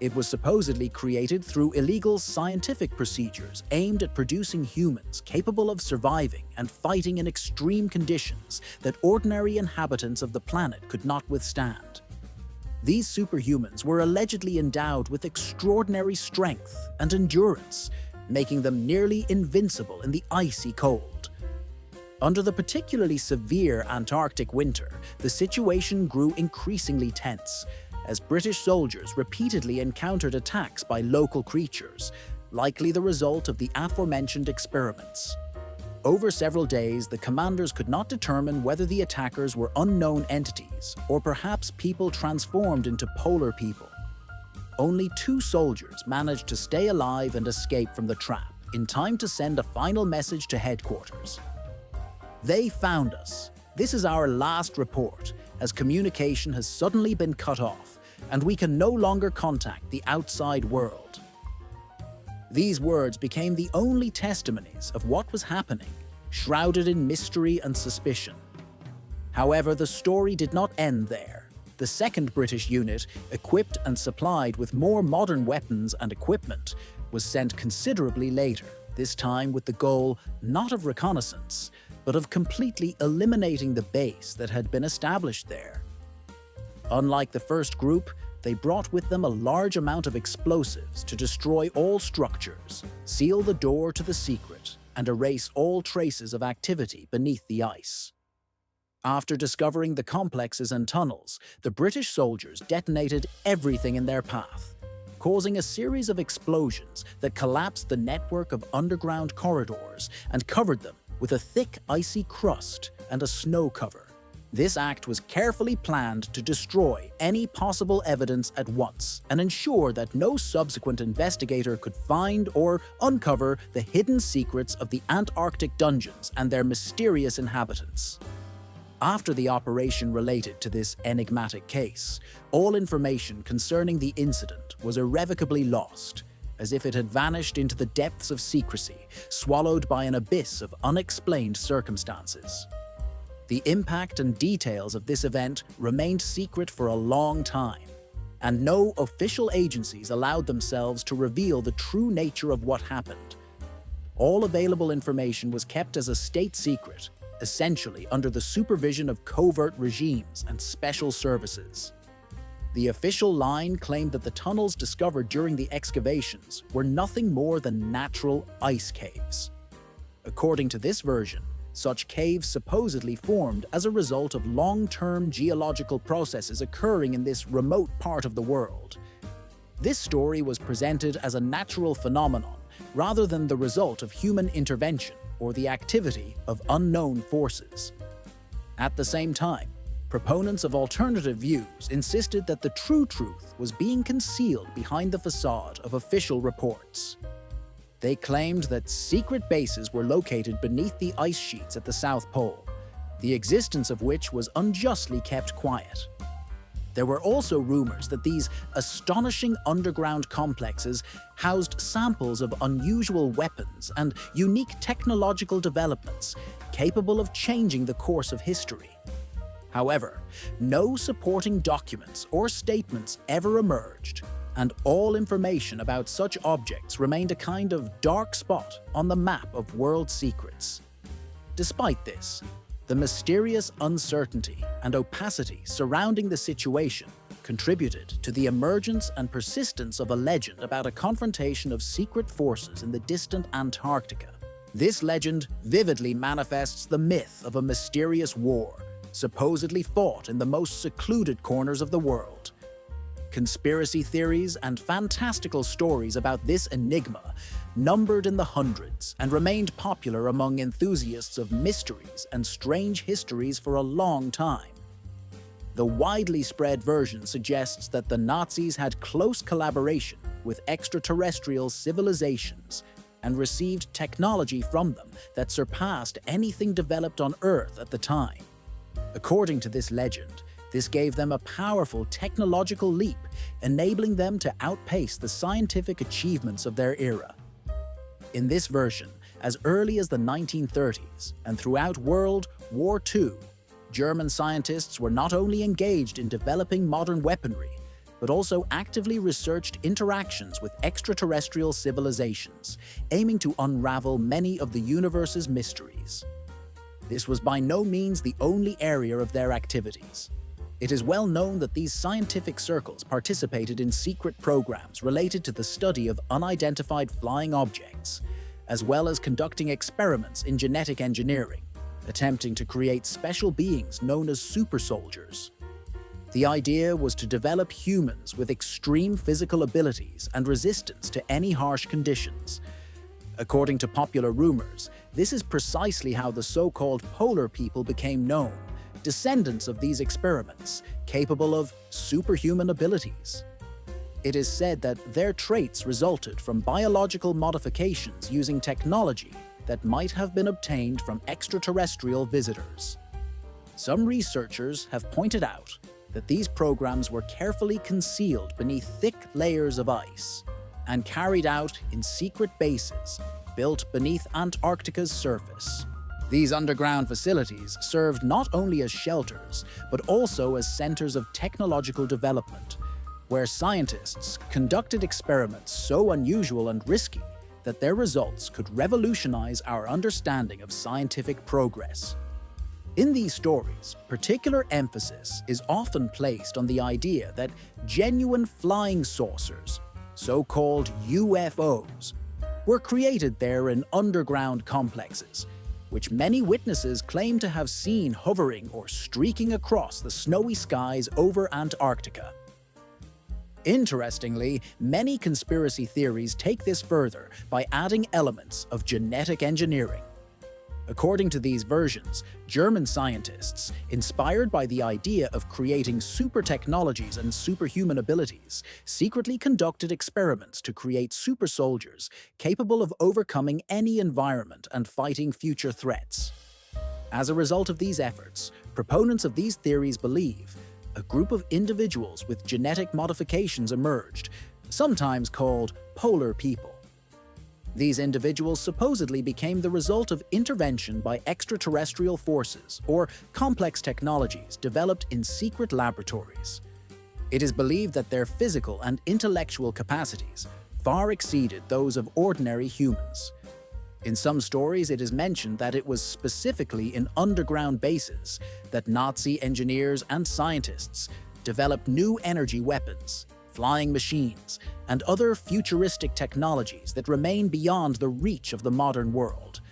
It was supposedly created through illegal scientific procedures aimed at producing humans capable of surviving and fighting in extreme conditions that ordinary inhabitants of the planet could not withstand. These superhumans were allegedly endowed with extraordinary strength and endurance, making them nearly invincible in the icy cold. Under the particularly severe Antarctic winter, the situation grew increasingly tense, as British soldiers repeatedly encountered attacks by local creatures, likely the result of the aforementioned experiments. Over several days, the commanders could not determine whether the attackers were unknown entities or perhaps people transformed into polar people. Only 2 soldiers managed to stay alive and escape from the trap in time to send a final message to headquarters. "They found us. This is our last report, as communication has suddenly been cut off, and we can no longer contact the outside world." These words became the only testimonies of what was happening, shrouded in mystery and suspicion. However, the story did not end there. The second British unit, equipped and supplied with more modern weapons and equipment, was sent considerably later, this time with the goal not of reconnaissance, but of completely eliminating the base that had been established there. Unlike the first group, they brought with them a large amount of explosives to destroy all structures, seal the door to the secret, and erase all traces of activity beneath the ice. After discovering the complexes and tunnels, the British soldiers detonated everything in their path, causing a series of explosions that collapsed the network of underground corridors and covered them with a thick icy crust and a snow cover. This act was carefully planned to destroy any possible evidence at once and ensure that no subsequent investigator could find or uncover the hidden secrets of the Antarctic dungeons and their mysterious inhabitants. After the operation related to this enigmatic case, all information concerning the incident was irrevocably lost, as if it had vanished into the depths of secrecy, swallowed by an abyss of unexplained circumstances. The impact and details of this event remained secret for a long time, and no official agencies allowed themselves to reveal the true nature of what happened. All available information was kept as a state secret, essentially under the supervision of covert regimes and special services. The official line claimed that the tunnels discovered during the excavations were nothing more than natural ice caves. According to this version, such caves supposedly formed as a result of long-term geological processes occurring in this remote part of the world. This story was presented as a natural phenomenon rather than the result of human intervention or the activity of unknown forces. At the same time, proponents of alternative views insisted that the true truth was being concealed behind the facade of official reports. They claimed that secret bases were located beneath the ice sheets at the South Pole, the existence of which was unjustly kept quiet. There were also rumors that these astonishing underground complexes housed samples of unusual weapons and unique technological developments capable of changing the course of history. However, no supporting documents or statements ever emerged, and all information about such objects remained a kind of dark spot on the map of world secrets. Despite this, the mysterious uncertainty and opacity surrounding the situation contributed to the emergence and persistence of a legend about a confrontation of secret forces in the distant Antarctica. This legend vividly manifests the myth of a mysterious war, supposedly fought in the most secluded corners of the world. Conspiracy theories and fantastical stories about this enigma numbered in the hundreds and remained popular among enthusiasts of mysteries and strange histories for a long time. The widely spread version suggests that the Nazis had close collaboration with extraterrestrial civilizations and received technology from them that surpassed anything developed on Earth at the time. According to this legend, this gave them a powerful technological leap, enabling them to outpace the scientific achievements of their era. In this version, as early as the 1930s and throughout World War II, German scientists were not only engaged in developing modern weaponry, but also actively researched interactions with extraterrestrial civilizations, aiming to unravel many of the universe's mysteries. This was by no means the only area of their activities. It is well known that these scientific circles participated in secret programs related to the study of unidentified flying objects, as well as conducting experiments in genetic engineering, attempting to create special beings known as super soldiers. The idea was to develop humans with extreme physical abilities and resistance to any harsh conditions. According to popular rumors, this is precisely how the so-called polar people became known, descendants of these experiments, capable of superhuman abilities. It is said that their traits resulted from biological modifications using technology that might have been obtained from extraterrestrial visitors. Some researchers have pointed out that these programs were carefully concealed beneath thick layers of ice. and carried out in secret bases built beneath Antarctica's surface. These underground facilities served not only as shelters, but also as centers of technological development, where scientists conducted experiments so unusual and risky that their results could revolutionize our understanding of scientific progress. In these stories, particular emphasis is often placed on the idea that genuine flying saucers, so-called UFOs, were created there in underground complexes, which many witnesses claim to have seen hovering or streaking across the snowy skies over Antarctica. Interestingly, many conspiracy theories take this further by adding elements of genetic engineering. According to these versions, German scientists, inspired by the idea of creating super technologies and superhuman abilities, secretly conducted experiments to create super soldiers capable of overcoming any environment and fighting future threats. As a result of these efforts, proponents of these theories believe a group of individuals with genetic modifications emerged, sometimes called polar people. These individuals supposedly became the result of intervention by extraterrestrial forces or complex technologies developed in secret laboratories. It is believed that their physical and intellectual capacities far exceeded those of ordinary humans. In some stories, it is mentioned that it was specifically in underground bases that Nazi engineers and scientists developed new energy weapons, flying machines, and other futuristic technologies that remain beyond the reach of the modern world.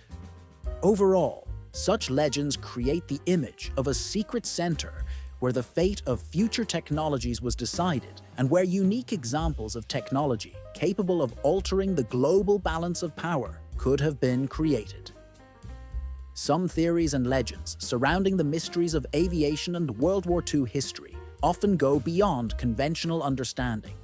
Overall, such legends create the image of a secret center where the fate of future technologies was decided and where unique examples of technology capable of altering the global balance of power could have been created. Some theories and legends surrounding the mysteries of aviation and World War II history often go beyond conventional understanding.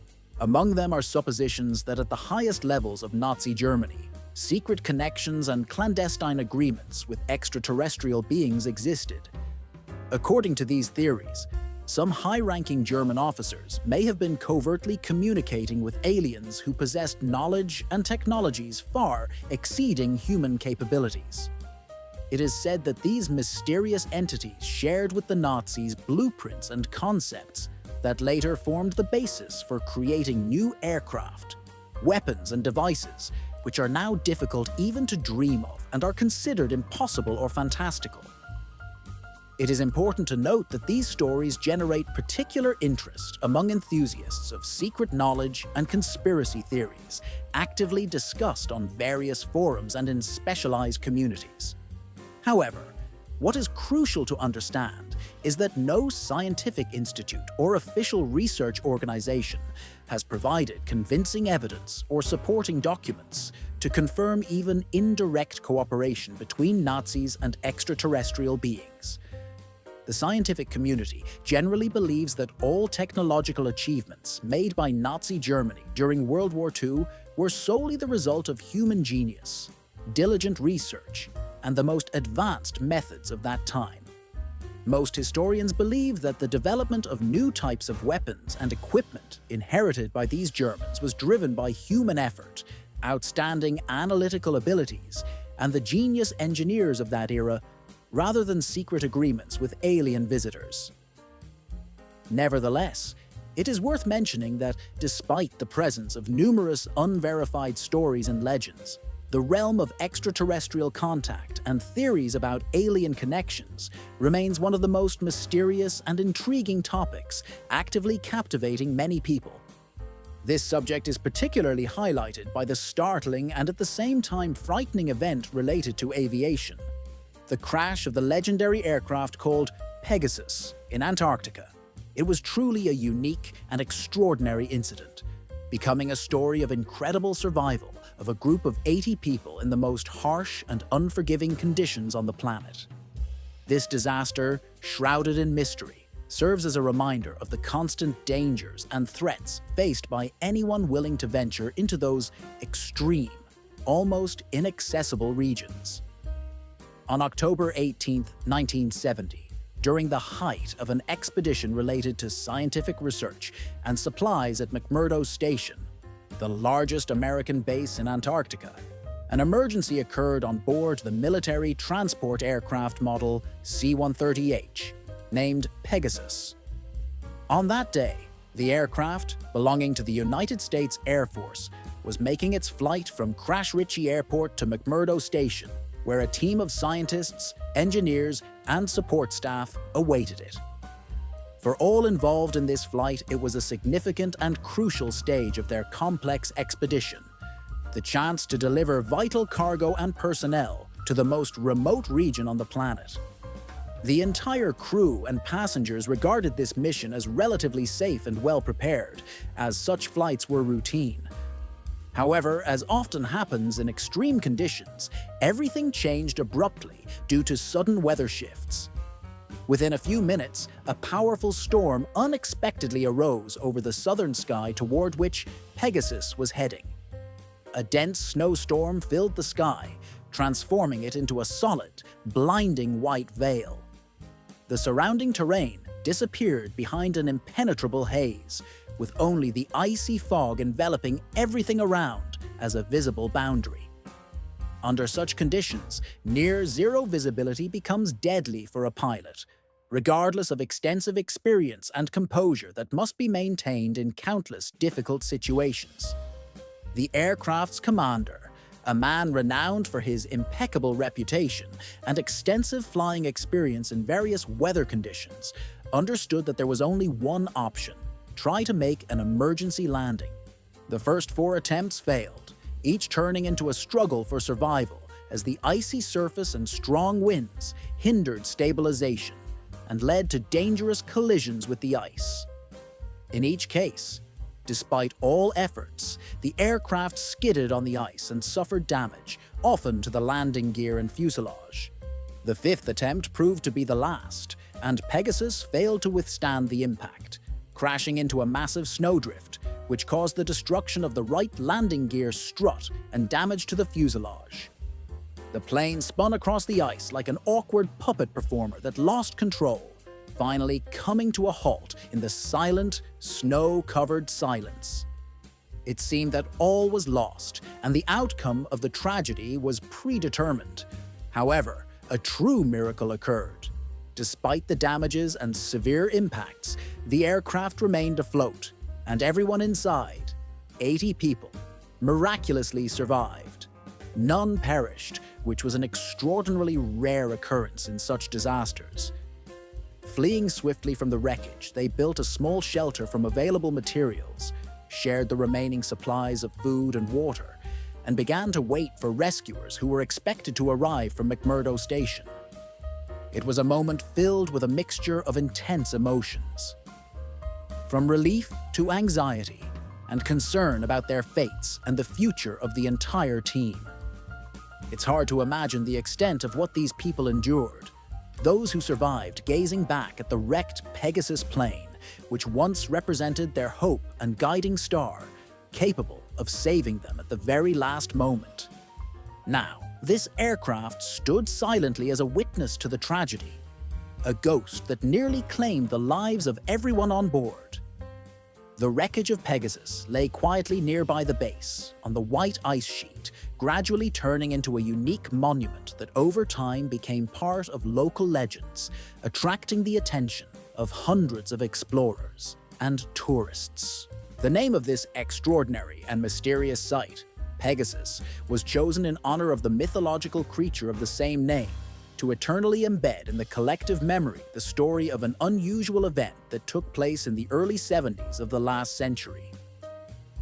Among them are suppositions that at the highest levels of Nazi Germany, secret connections and clandestine agreements with extraterrestrial beings existed. According to these theories, some high-ranking German officers may have been covertly communicating with aliens who possessed knowledge and technologies far exceeding human capabilities. It is said that these mysterious entities shared with the Nazis blueprints and concepts that later formed the basis for creating new aircraft, weapons, and devices which are now difficult even to dream of and are considered impossible or fantastical. It is important to note that these stories generate particular interest among enthusiasts of secret knowledge and conspiracy theories, actively discussed on various forums and in specialized communities. However, what is crucial to understand is that no scientific institute or official research organization has provided convincing evidence or supporting documents to confirm even indirect cooperation between Nazis and extraterrestrial beings. The scientific community generally believes that all technological achievements made by Nazi Germany during World War II were solely the result of human genius, diligent research, and the most advanced methods of that time. Most historians believe that the development of new types of weapons and equipment inherited by these Germans was driven by human effort, outstanding analytical abilities, and the genius engineers of that era, rather than secret agreements with alien visitors. Nevertheless, it is worth mentioning that despite the presence of numerous unverified stories and legends, the realm of extraterrestrial contact and theories about alien connections remains one of the most mysterious and intriguing topics, actively captivating many people. This subject is particularly highlighted by the startling and at the same time frightening event related to aviation: the crash of the legendary aircraft called Pegasus in Antarctica. It was truly a unique and extraordinary incident, becoming a story of incredible survival of a group of 80 people in the most harsh and unforgiving conditions on the planet. This disaster, shrouded in mystery, serves as a reminder of the constant dangers and threats faced by anyone willing to venture into those extreme, almost inaccessible regions. On October 18, 1970, during the height of an expedition related to scientific research and supplies at McMurdo Station, the largest American base in Antarctica. An emergency occurred on board the military transport aircraft model C-130H, named Pegasus. On that day, the aircraft, belonging to the United States Air Force, was making its flight from Crash Ritchie Airport to McMurdo Station, where a team of scientists, engineers, and support staff awaited it. For all involved in this flight, it was a significant and crucial stage of their complex expedition, the chance to deliver vital cargo and personnel to the most remote region on the planet. The entire crew and passengers regarded this mission as relatively safe and well prepared, as such flights were routine. However, as often happens in extreme conditions, everything changed abruptly due to sudden weather shifts. Within a few minutes, a powerful storm unexpectedly arose over the southern sky toward which Pegasus was heading. A dense snowstorm filled the sky, transforming it into a solid, blinding white veil. The surrounding terrain disappeared behind an impenetrable haze, with only the icy fog enveloping everything around as a visible boundary. Under such conditions, near-zero visibility becomes deadly for a pilot, regardless of extensive experience and composure that must be maintained in countless difficult situations. The aircraft's commander, a man renowned for his impeccable reputation and extensive flying experience in various weather conditions, understood that there was only one option: try to make an emergency landing. The first 4 attempts failed, each turning into a struggle for survival as the icy surface and strong winds hindered stabilization and led to dangerous collisions with the ice. In each case, despite all efforts, the aircraft skidded on the ice and suffered damage, often to the landing gear and fuselage. The 5th attempt proved to be the last, and Pegasus failed to withstand the impact, crashing into a massive snowdrift, which caused the destruction of the right landing gear strut and damage to the fuselage. The plane spun across the ice like an awkward puppet performer that lost control, finally coming to a halt in the silent, snow-covered silence. It seemed that all was lost, and the outcome of the tragedy was predetermined. However, a true miracle occurred. Despite the damages and severe impacts, the aircraft remained afloat, and everyone inside, 80 people, miraculously survived. None perished, which was an extraordinarily rare occurrence in such disasters. Fleeing swiftly from the wreckage, they built a small shelter from available materials, shared the remaining supplies of food and water, and began to wait for rescuers who were expected to arrive from McMurdo Station. It was a moment filled with a mixture of intense emotions. From relief to anxiety and concern about their fates and the future of the entire team. It's hard to imagine the extent of what these people endured. Those who survived gazing back at the wrecked Pegasus plane, which once represented their hope and guiding star, capable of saving them at the very last moment. Now, this aircraft stood silently as a witness to the tragedy, a ghost that nearly claimed the lives of everyone on board. The wreckage of Pegasus lay quietly nearby the base, on the white ice sheet, gradually turning into a unique monument that over time became part of local legends, attracting the attention of hundreds of explorers and tourists. The name of this extraordinary and mysterious site, Pegasus, was chosen in honor of the mythological creature of the same name, to eternally embed in the collective memory the story of an unusual event that took place in the early 70s of the last century.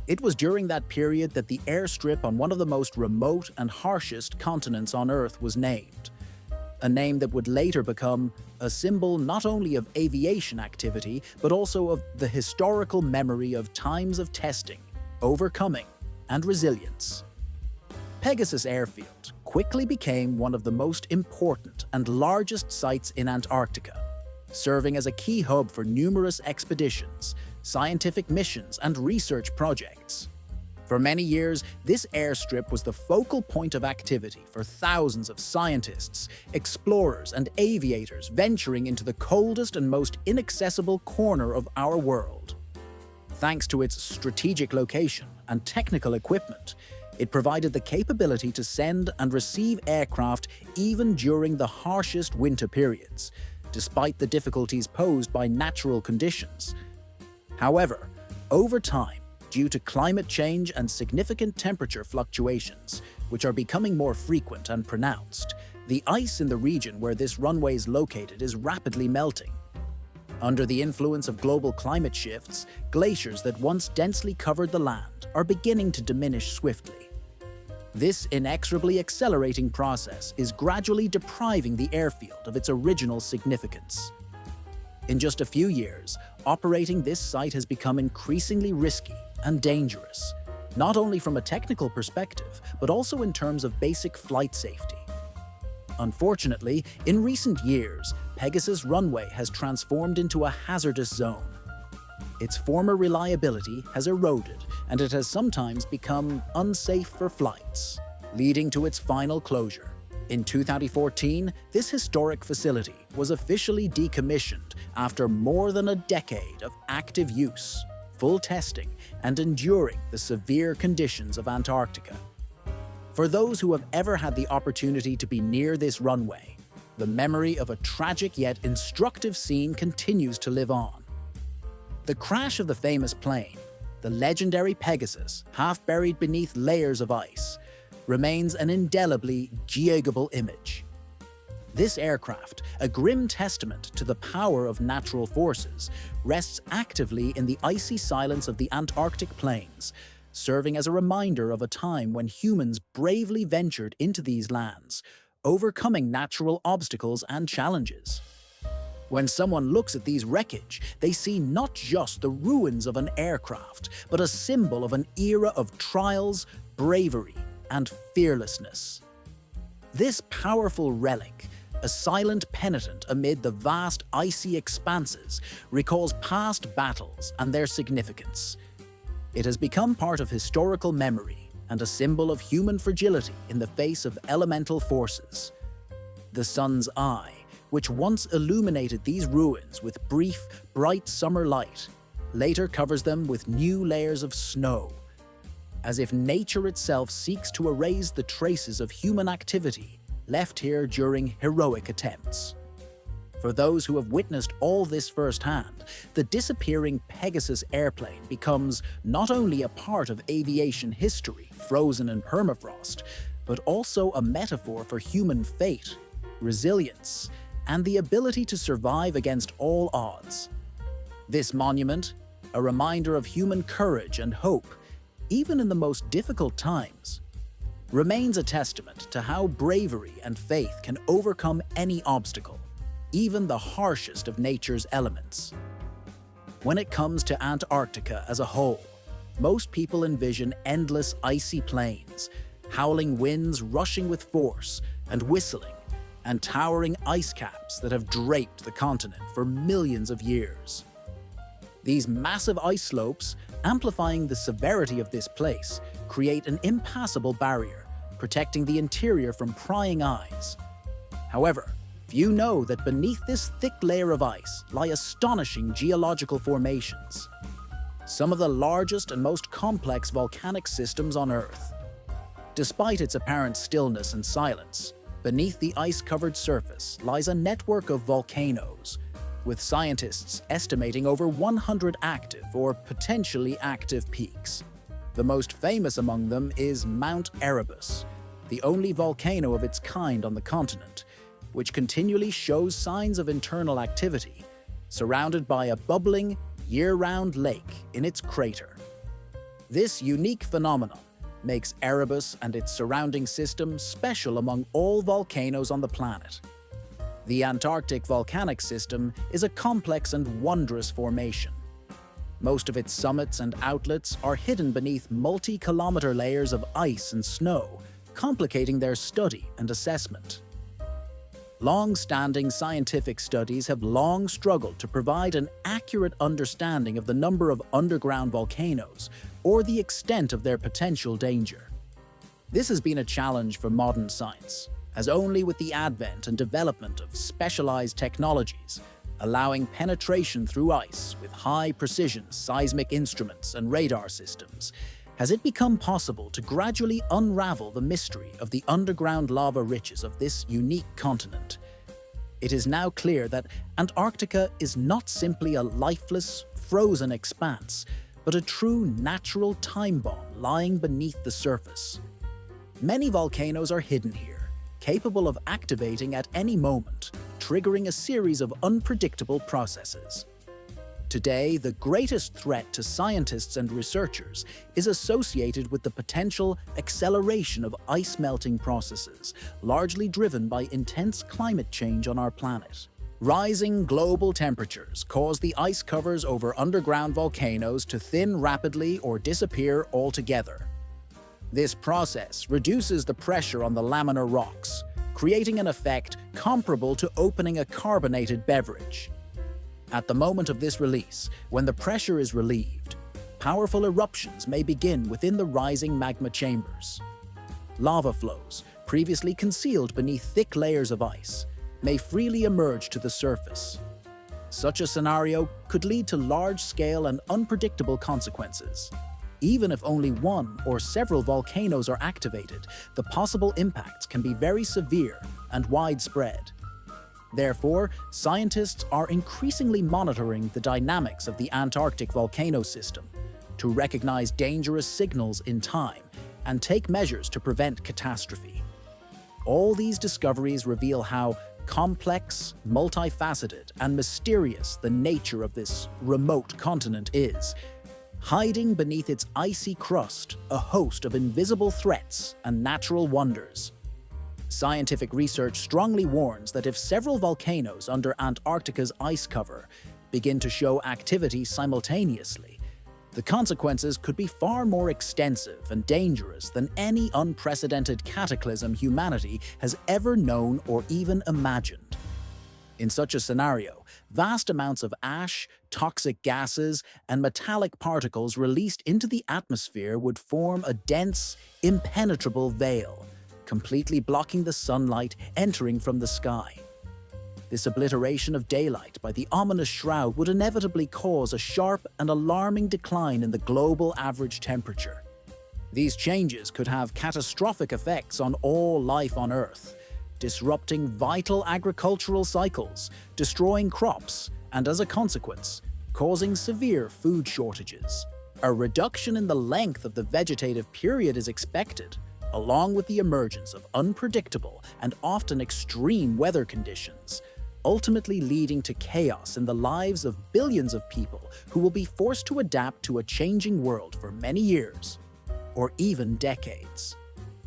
It was during that period that the airstrip on one of the most remote and harshest continents on Earth was named, a name that would later become a symbol not only of aviation activity, but also of the historical memory of times of testing, overcoming, and resilience. Pegasus Airfield quickly became one of the most important and largest sites in Antarctica, serving as a key hub for numerous expeditions, scientific missions, and research projects. For many years, this airstrip was the focal point of activity for thousands of scientists, explorers, and aviators venturing into the coldest and most inaccessible corner of our world. Thanks to its strategic location, and technical equipment. It provided the capability to send and receive aircraft even during the harshest winter periods, despite the difficulties posed by natural conditions. However, over time, due to climate change and significant temperature fluctuations, which are becoming more frequent and pronounced, the ice in the region where this runway is located is rapidly melting. Under the influence of global climate shifts, glaciers that once densely covered the land are beginning to diminish swiftly. This inexorably accelerating process is gradually depriving the airfield of its original significance. In just a few years, operating this site has become increasingly risky and dangerous, not only from a technical perspective, but also in terms of basic flight safety. Unfortunately, in recent years, Pegasus runway has transformed into a hazardous zone. Its former reliability has eroded, and it has sometimes become unsafe for flights, leading to its final closure. In 2014, this historic facility was officially decommissioned after more than a decade of active use, full testing, and enduring the severe conditions of Antarctica. For those who have ever had the opportunity to be near this runway, the memory of a tragic yet instructive scene continues to live on. The crash of the famous plane, the legendary Pegasus, half buried beneath layers of ice, remains an indelibly geogable image. This aircraft, a grim testament to the power of natural forces, rests actively in the icy silence of the Antarctic plains, serving as a reminder of a time when humans bravely ventured into these lands, overcoming natural obstacles and challenges. When someone looks at these wreckage, they see not just the ruins of an aircraft, but a symbol of an era of trials, bravery, and fearlessness. This powerful relic, a silent penitent amid the vast icy expanses, recalls past battles and their significance. It has become part of historical memory and a symbol of human fragility in the face of elemental forces. The sun's eye, which once illuminated these ruins with brief, bright summer light, later covers them with new layers of snow, as if nature itself seeks to erase the traces of human activity left here during heroic attempts. For those who have witnessed all this firsthand, the disappearing Pegasus airplane becomes not only a part of aviation history frozen in permafrost, but also a metaphor for human fate, resilience, and the ability to survive against all odds. This monument, a reminder of human courage and hope, even in the most difficult times, remains a testament to how bravery and faith can overcome any obstacle, even the harshest of nature's elements. When it comes to Antarctica as a whole, most people envision endless icy plains, howling winds rushing with force and whistling, and towering ice caps that have draped the continent for millions of years. These massive ice slopes, amplifying the severity of this place, create an impassable barrier, protecting the interior from prying eyes. However, few know that beneath this thick layer of ice lie astonishing geological formations, some of the largest and most complex volcanic systems on Earth. Despite its apparent stillness and silence, beneath the ice-covered surface lies a network of volcanoes, with scientists estimating over 100 active or potentially active peaks. The most famous among them is Mount Erebus, the only volcano of its kind on the continent, which continually shows signs of internal activity, surrounded by a bubbling, year-round lake in its crater. This unique phenomenon makes Erebus and its surrounding system special among all volcanoes on the planet. The Antarctic volcanic system is a complex and wondrous formation. Most of its summits and outlets are hidden beneath multi-kilometer layers of ice and snow, complicating their study and assessment. Long-standing scientific studies have long struggled to provide an accurate understanding of the number of underground volcanoes or the extent of their potential danger. This has been a challenge for modern science, as only with the advent and development of specialized technologies, allowing penetration through ice with high-precision seismic instruments and radar systems, has it become possible to gradually unravel the mystery of the underground lava riches of this unique continent. It is now clear that Antarctica is not simply a lifeless, frozen expanse, but a true natural time bomb lying beneath the surface. Many volcanoes are hidden here, capable of activating at any moment, triggering a series of unpredictable processes. Today, the greatest threat to scientists and researchers is associated with the potential acceleration of ice melting processes, largely driven by intense climate change on our planet. Rising global temperatures cause the ice covers over underground volcanoes to thin rapidly or disappear altogether. This process reduces the pressure on the laminar rocks, creating an effect comparable to opening a carbonated beverage. At the moment of this release, when the pressure is relieved, powerful eruptions may begin within the rising magma chambers. Lava flows, previously concealed beneath thick layers of ice, may freely emerge to the surface. Such a scenario could lead to large-scale and unpredictable consequences. Even if only one or several volcanoes are activated, the possible impacts can be very severe and widespread. Therefore, scientists are increasingly monitoring the dynamics of the Antarctic volcano system to recognize dangerous signals in time and take measures to prevent catastrophe. All these discoveries reveal how complex, multifaceted, and mysterious the nature of this remote continent is, hiding beneath its icy crust a host of invisible threats and natural wonders. Scientific research strongly warns that if several volcanoes under Antarctica's ice cover begin to show activity simultaneously, the consequences could be far more extensive and dangerous than any unprecedented cataclysm humanity has ever known or even imagined. In such a scenario, vast amounts of ash, toxic gases, and metallic particles released into the atmosphere would form a dense, impenetrable veil, completely blocking the sunlight entering from the sky. This obliteration of daylight by the ominous shroud would inevitably cause a sharp and alarming decline in the global average temperature. These changes could have catastrophic effects on all life on Earth, disrupting vital agricultural cycles, destroying crops, and as a consequence, causing severe food shortages. A reduction in the length of the vegetative period is expected, along with the emergence of unpredictable and often extreme weather conditions, ultimately leading to chaos in the lives of billions of people who will be forced to adapt to a changing world for many years, or even decades.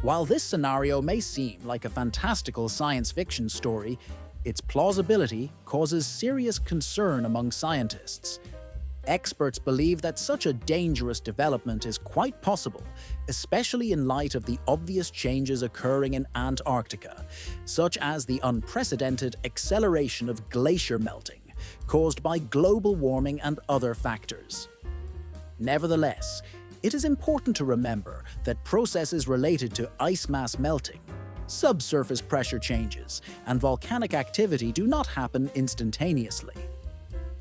While this scenario may seem like a fantastical science fiction story, its plausibility causes serious concern among scientists. Experts believe that such a dangerous development is quite possible, especially in light of the obvious changes occurring in Antarctica, such as the unprecedented acceleration of glacier melting caused by global warming and other factors. Nevertheless, it is important to remember that processes related to ice mass melting, subsurface pressure changes, and volcanic activity do not happen instantaneously.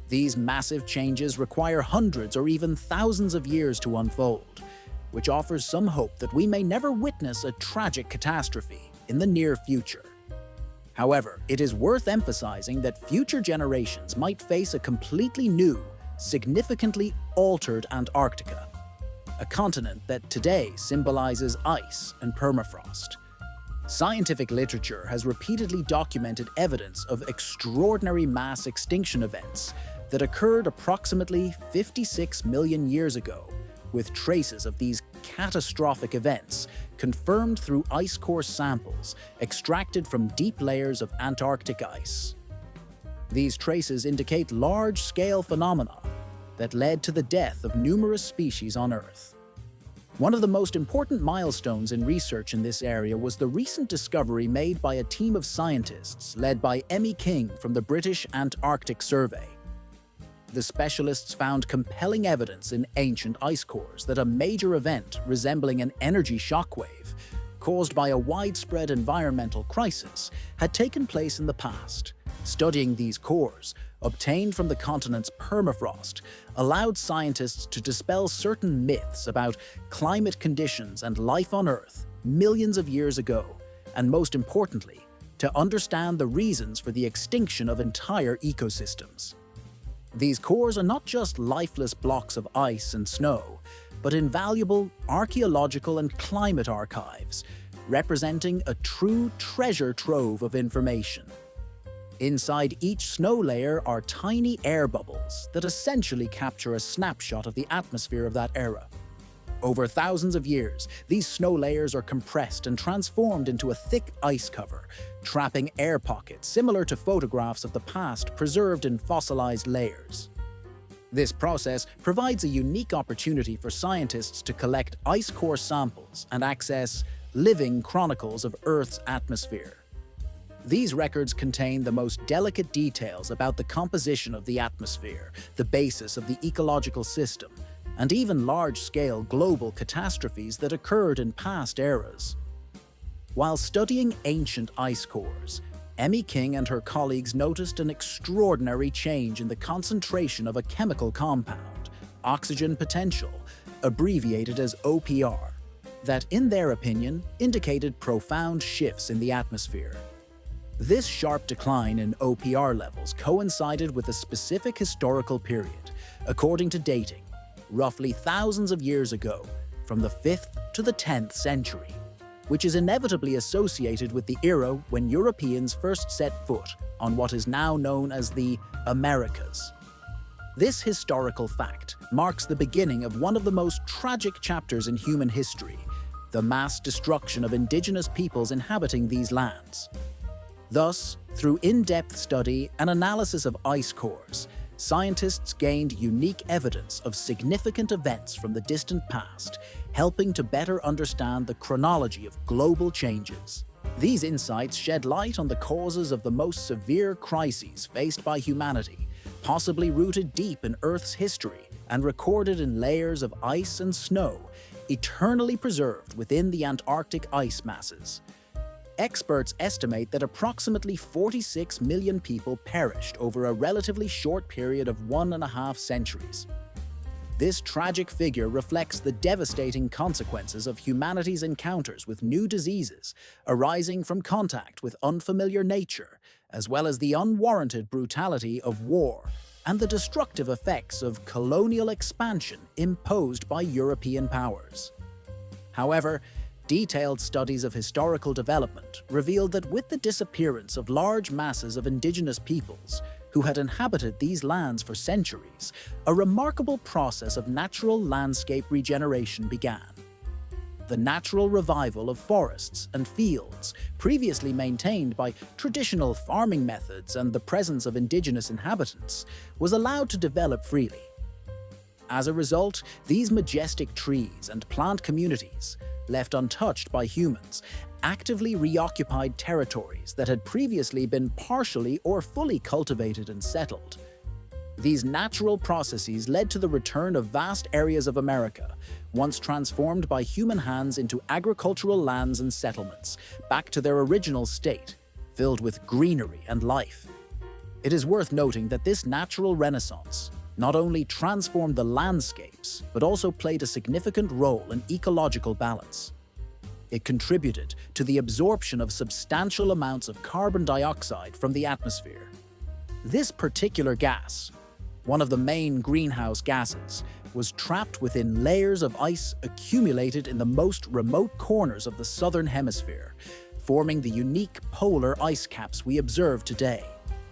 These massive changes require hundreds or even thousands of years to unfold, which offers some hope that we may never witness a tragic catastrophe in the near future. However, it is worth emphasizing that future generations might face a completely new, significantly altered Antarctica, a continent that today symbolizes ice and permafrost. Scientific literature has repeatedly documented evidence of extraordinary mass extinction events that occurred approximately 56 million years ago, with traces of these catastrophic events confirmed through ice core samples extracted from deep layers of Antarctic ice. These traces indicate large-scale phenomena that led to the death of numerous species on Earth. One of the most important milestones in research in this area was the recent discovery made by a team of scientists led by Emmy King from the British Antarctic Survey. The specialists found compelling evidence in ancient ice cores that a major event resembling an energy shockwave, caused by a widespread environmental crisis, had taken place in the past. Studying these cores, obtained from the continent's permafrost, allowed scientists to dispel certain myths about climate conditions and life on Earth millions of years ago, and most importantly, to understand the reasons for the extinction of entire ecosystems. These cores are not just lifeless blocks of ice and snow, but invaluable archaeological and climate archives, representing a true treasure trove of information. Inside each snow layer are tiny air bubbles that essentially capture a snapshot of the atmosphere of that era. Over thousands of years, these snow layers are compressed and transformed into a thick ice cover, trapping air pockets similar to photographs of the past preserved in fossilized layers. This process provides a unique opportunity for scientists to collect ice core samples and access living chronicles of Earth's atmosphere. These records contain the most delicate details about the composition of the atmosphere, the basis of the ecological system, and even large-scale global catastrophes that occurred in past eras. While studying ancient ice cores, Emmy King and her colleagues noticed an extraordinary change in the concentration of a chemical compound, oxygen potential, abbreviated as OPR, that, in their opinion, indicated profound shifts in the atmosphere. This sharp decline in OPR levels coincided with a specific historical period, according to dating, roughly thousands of years ago, from the 5th to the 10th century, which is inevitably associated with the era when Europeans first set foot on what is now known as the Americas. This historical fact marks the beginning of one of the most tragic chapters in human history, the mass destruction of indigenous peoples inhabiting these lands. Thus, through in-depth study and analysis of ice cores, scientists gained unique evidence of significant events from the distant past, helping to better understand the chronology of global changes. These insights shed light on the causes of the most severe crises faced by humanity, possibly rooted deep in Earth's history and recorded in layers of ice and snow, eternally preserved within the Antarctic ice masses. Experts estimate that approximately 46 million people perished over a relatively short period of 1.5 centuries. This tragic figure reflects the devastating consequences of humanity's encounters with new diseases arising from contact with unfamiliar nature, as well as the unwarranted brutality of war and the destructive effects of colonial expansion imposed by European powers. However, detailed studies of historical development revealed that with the disappearance of large masses of indigenous peoples who had inhabited these lands for centuries, a remarkable process of natural landscape regeneration began. The natural revival of forests and fields previously maintained by traditional farming methods and the presence of indigenous inhabitants was allowed to develop freely. As a result, these majestic trees and plant communities, left untouched by humans, actively reoccupied territories that had previously been partially or fully cultivated and settled. These natural processes led to the return of vast areas of America, once transformed by human hands into agricultural lands and settlements, back to their original state, filled with greenery and life. It is worth noting that this natural renaissance not only transformed the landscapes, but also played a significant role in ecological balance. It contributed to the absorption of substantial amounts of carbon dioxide from the atmosphere. This particular gas, one of the main greenhouse gases, was trapped within layers of ice accumulated in the most remote corners of the southern hemisphere, forming the unique polar ice caps we observe today.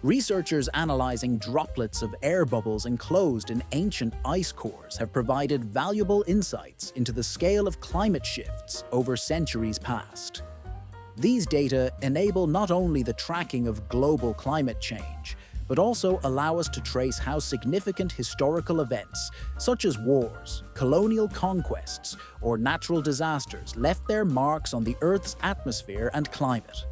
Researchers analyzing droplets of air bubbles enclosed in ancient ice cores have provided valuable insights into the scale of climate shifts over centuries past. These data enable not only the tracking of global climate change, but also allow us to trace how significant historical events, such as wars, colonial conquests, or natural disasters, left their marks on the Earth's atmosphere and climate.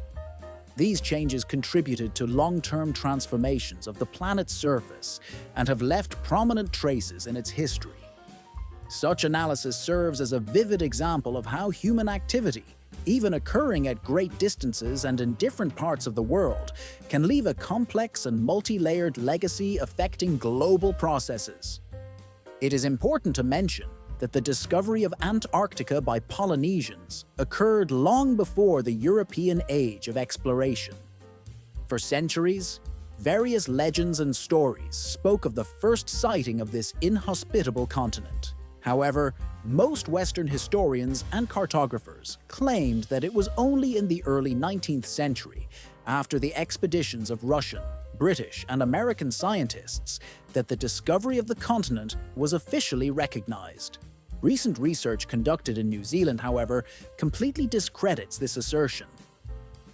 These changes contributed to long-term transformations of the planet's surface and have left prominent traces in its history. Such analysis serves as a vivid example of how human activity, even occurring at great distances and in different parts of the world, can leave a complex and multi-layered legacy affecting global processes. It is important to mention that the discovery of Antarctica by Polynesians occurred long before the European age of exploration. For centuries, various legends and stories spoke of the first sighting of this inhospitable continent. However, most Western historians and cartographers claimed that it was only in the early 19th century, after the expeditions of Russian, British, and American scientists, that the discovery of the continent was officially recognized. Recent research conducted in New Zealand, however, completely discredits this assertion.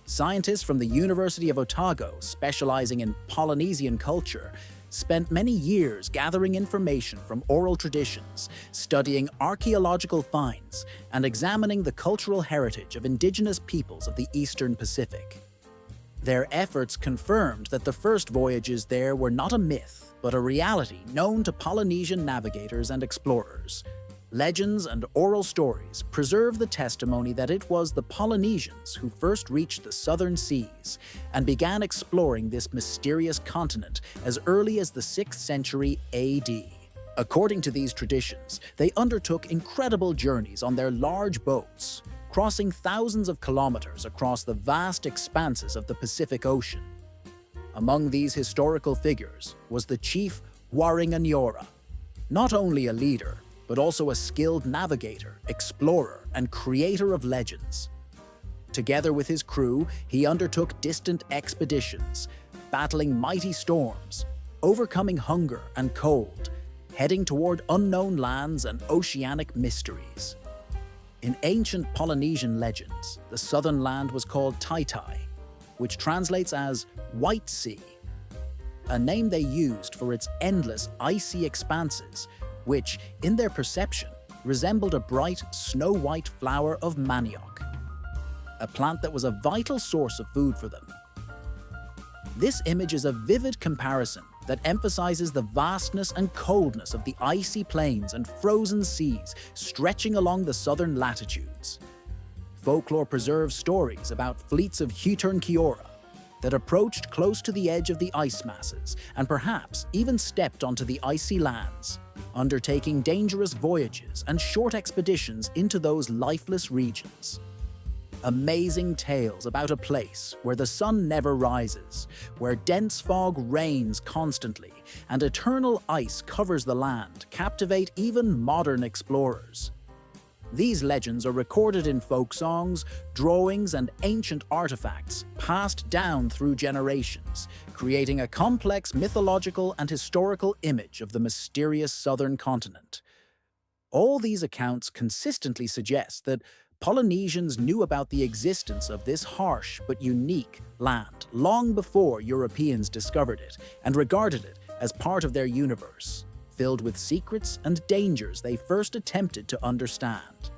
Scientists from the University of Otago, specializing in Polynesian culture, spent many years gathering information from oral traditions, studying archaeological finds, and examining the cultural heritage of indigenous peoples of the Eastern Pacific. Their efforts confirmed that the first voyages there were not a myth, but a reality known to Polynesian navigators and explorers. Legends and oral stories preserve the testimony that it was the Polynesians who first reached the southern seas and began exploring this mysterious continent as early as the 6th century AD. According to these traditions, they undertook incredible journeys on their large boats, crossing thousands of kilometers across the vast expanses of the Pacific Ocean. Among these historical figures was the chief Waringa, not only a leader, but also a skilled navigator, explorer, and creator of legends. Together with his crew, he undertook distant expeditions, battling mighty storms, overcoming hunger and cold, heading toward unknown lands and oceanic mysteries. In ancient Polynesian legends, the southern land was called Taitai, which translates as White Sea, a name they used for its endless icy expanses, which, in their perception, resembled a bright, snow-white flower of manioc, a plant that was a vital source of food for them. This image is a vivid comparison that emphasizes the vastness and coldness of the icy plains and frozen seas stretching along the southern latitudes. Folklore preserves stories about fleets of Hutern Kiora that approached close to the edge of the ice masses and perhaps even stepped onto the icy lands, undertaking dangerous voyages and short expeditions into those lifeless regions. Amazing tales about a place where the sun never rises, where dense fog reigns constantly, and eternal ice covers the land captivate even modern explorers. These legends are recorded in folk songs, drawings, and ancient artifacts passed down through generations, creating a complex mythological and historical image of the mysterious southern continent. All these accounts consistently suggest that Polynesians knew about the existence of this harsh but unique land long before Europeans discovered it and regarded it as part of their universe, filled with secrets and dangers they first attempted to understand.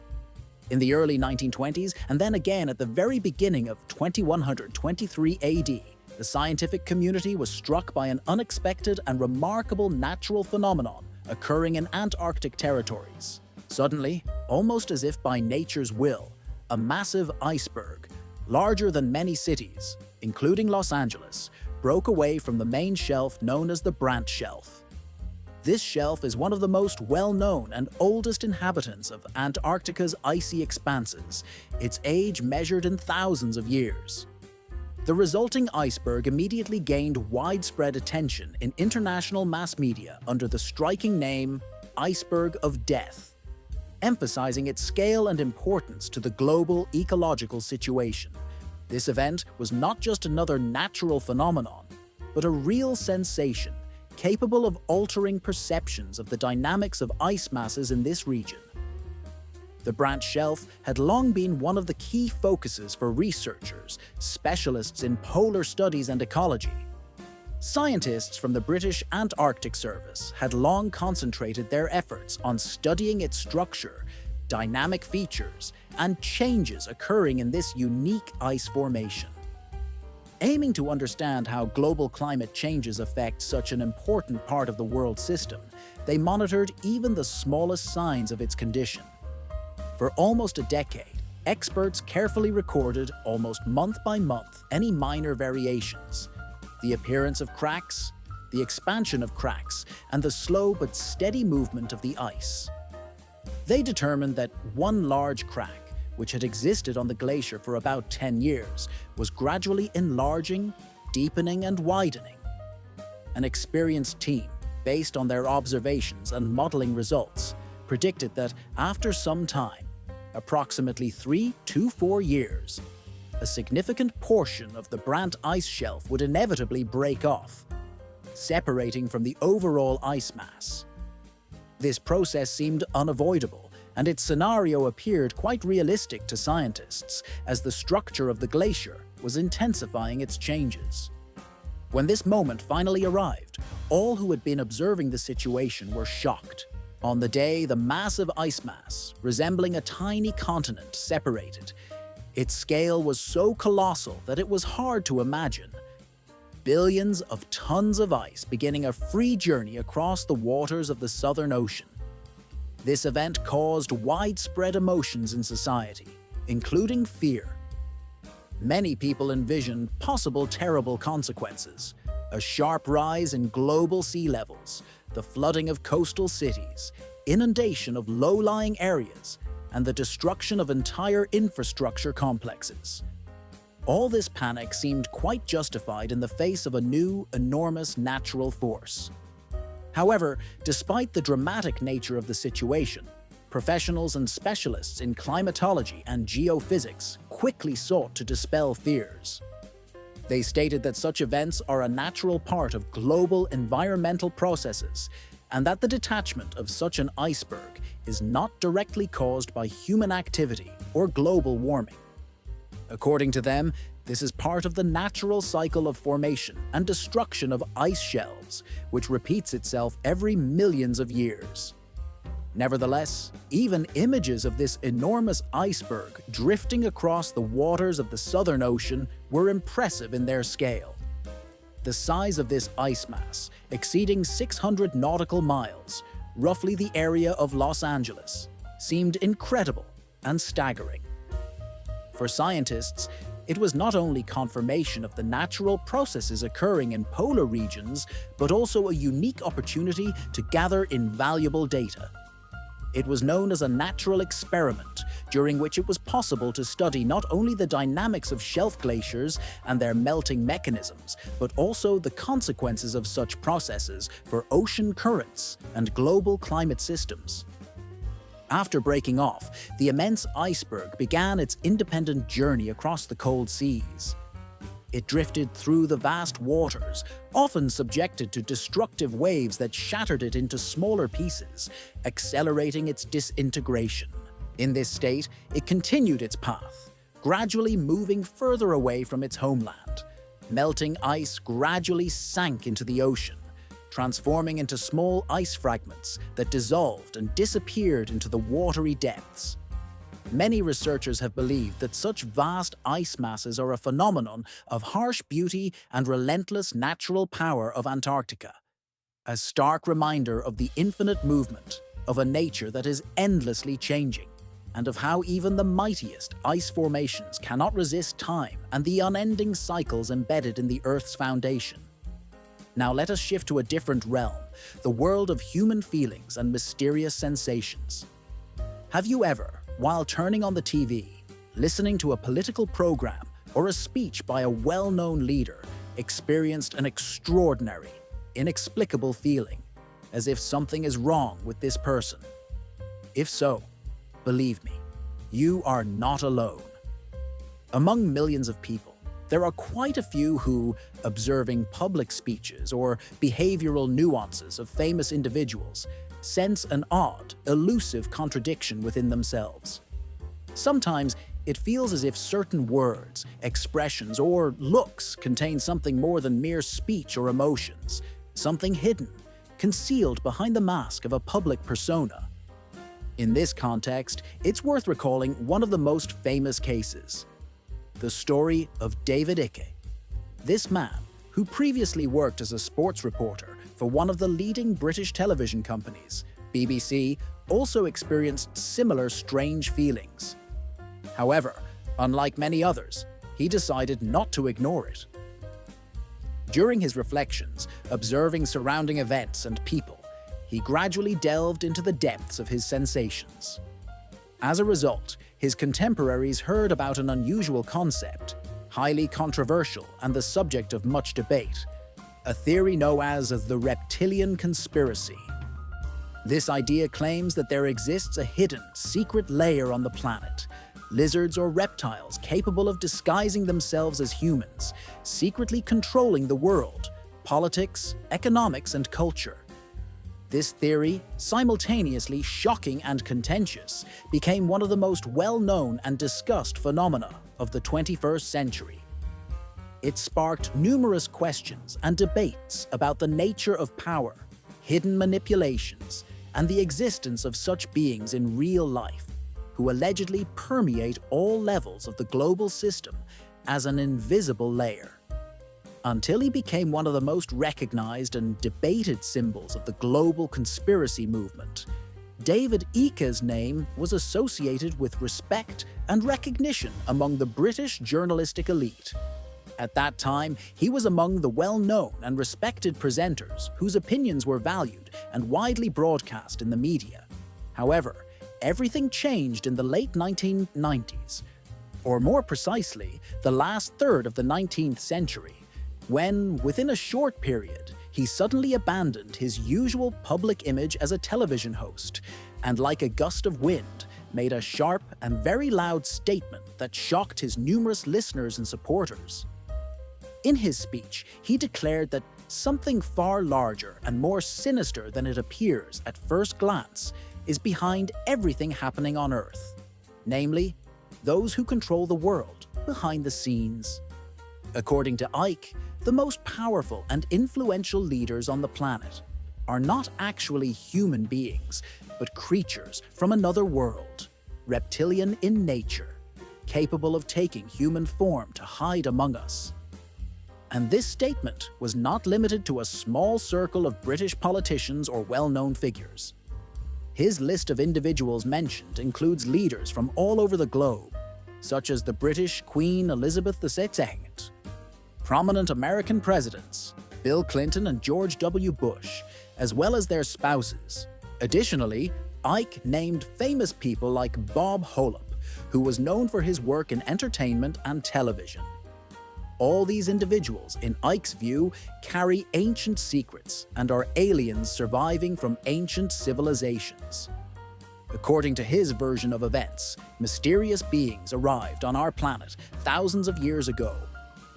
In the early 1920s, and then again at the very beginning of 2123 AD, the scientific community was struck by an unexpected and remarkable natural phenomenon occurring in Antarctic territories. Suddenly, almost as if by nature's will, a massive iceberg, larger than many cities, including Los Angeles, broke away from the main shelf known as the Brandt Shelf. This shelf is one of the most well-known and oldest inhabitants of Antarctica's icy expanses, its age measured in thousands of years. The resulting iceberg immediately gained widespread attention in international mass media under the striking name Iceberg of Death, emphasizing its scale and importance to the global ecological situation. This event was not just another natural phenomenon, but a real sensation capable of altering perceptions of the dynamics of ice masses in this region. The Brandt Shelf had long been one of the key focuses for researchers, specialists in polar studies and ecology. Scientists from the British Antarctic Service had long concentrated their efforts on studying its structure, dynamic features, and changes occurring in this unique ice formation. Aiming to understand how global climate changes affect such an important part of the world system, they monitored even the smallest signs of its condition. For almost a decade, Experts carefully recorded, almost month by month, any minor variations, the appearance of cracks, the expansion of cracks, and the slow but steady movement of the ice. They determined that one large crack, which had existed on the glacier for about 10 years, was gradually enlarging, deepening, and widening. An experienced team, based on their observations and modeling results, predicted that after some time, approximately 3 to 4 years, a significant portion of the Brant ice shelf would inevitably break off, separating from the overall ice mass. This process seemed unavoidable, and its scenario appeared quite realistic to scientists, as the structure of the glacier was intensifying its changes. When this moment finally arrived, all who had been observing the situation were shocked. On the day, the massive ice mass, resembling a tiny continent, separated. Its scale was so colossal that it was hard to imagine. Billions of tons of ice beginning a free journey across the waters of the Southern Ocean. This event caused widespread emotions in society, including fear. Many people envisioned possible terrible consequences: a sharp rise in global sea levels, the flooding of coastal cities, inundation of low-lying areas, and the destruction of entire infrastructure complexes. All this panic seemed quite justified in the face of a new, enormous natural force. However, despite the dramatic nature of the situation, professionals and specialists in climatology and geophysics quickly sought to dispel fears. They stated that such events are a natural part of global environmental processes, and that the detachment of such an iceberg is not directly caused by human activity or global warming. According to them, this is part of the natural cycle of formation and destruction of ice shelves, which repeats itself every millions of years. Nevertheless, even images of this enormous iceberg drifting across the waters of the Southern Ocean were impressive in their scale. The size of this ice mass, exceeding 600 nautical miles, roughly the area of Los Angeles, seemed incredible and staggering. For scientists, it was not only confirmation of the natural processes occurring in polar regions, but also a unique opportunity to gather invaluable data. It was known as a natural experiment, during which it was possible to study not only the dynamics of shelf glaciers and their melting mechanisms, but also the consequences of such processes for ocean currents and global climate systems. After breaking off, the immense iceberg began its independent journey across the cold seas. It drifted through the vast waters, often subjected to destructive waves that shattered it into smaller pieces, accelerating its disintegration. In this state, it continued its path, gradually moving further away from its homeland. Melting ice gradually sank into the ocean, transforming into small ice fragments that dissolved and disappeared into the watery depths. Many researchers have believed that such vast ice masses are a phenomenon of harsh beauty and relentless natural power of Antarctica, a stark reminder of the infinite movement of a nature that is endlessly changing, and of how even the mightiest ice formations cannot resist time and the unending cycles embedded in the Earth's foundation. Now let us shift to a different realm, the world of human feelings and mysterious sensations. Have you ever, while turning on the TV, listening to a political program or a speech by a well-known leader, experienced an extraordinary, inexplicable feeling, as if something is wrong with this person? If so, believe me, you are not alone. Among millions of people, there are quite a few who, observing public speeches or behavioral nuances of famous individuals, sense an odd, elusive contradiction within themselves. Sometimes it feels as if certain words, expressions, or looks contain something more than mere speech or emotions, something hidden, concealed behind the mask of a public persona. In this context, it's worth recalling one of the most famous cases: the story of David Icke. This man, who previously worked as a sports reporter for one of the leading British television companies, BBC, also experienced similar strange feelings. However, unlike many others, he decided not to ignore it. During his reflections, observing surrounding events and people, he gradually delved into the depths of his sensations. As a result, his contemporaries heard about an unusual concept, highly controversial and the subject of much debate, a theory known as the reptilian conspiracy. This idea claims that there exists a hidden, secret layer on the planet, lizards or reptiles capable of disguising themselves as humans, secretly controlling the world, politics, economics, and culture. This theory, simultaneously shocking and contentious, became one of the most well-known and discussed phenomena of the 21st century. It sparked numerous questions and debates about the nature of power, hidden manipulations, and the existence of such beings in real life, who allegedly permeate all levels of the global system as an invisible layer. Until he became one of the most recognized and debated symbols of the global conspiracy movement, David Icke's name was associated with respect and recognition among the British journalistic elite. At that time, he was among the well-known and respected presenters whose opinions were valued and widely broadcast in the media. However, everything changed in the late 1990s, or more precisely, the last third of the 19th century, when, within a short period, he suddenly abandoned his usual public image as a television host and, like a gust of wind, made a sharp and very loud statement that shocked his numerous listeners and supporters. In his speech, he declared that something far larger and more sinister than it appears at first glance is behind everything happening on Earth, namely, those who control the world behind the scenes. According to Icke, the most powerful and influential leaders on the planet are not actually human beings, but creatures from another world, reptilian in nature, capable of taking human form to hide among us. And this statement was not limited to a small circle of British politicians or well-known figures. His list of individuals mentioned includes leaders from all over the globe, such as the British Queen Elizabeth II, prominent American presidents, Bill Clinton and George W. Bush, as well as their spouses. Additionally, Icke named famous people like Bob Hope, who was known for his work in entertainment and television. All these individuals, in Icke's view, carry ancient secrets and are aliens surviving from ancient civilizations. According to his version of events, mysterious beings arrived on our planet thousands of years ago,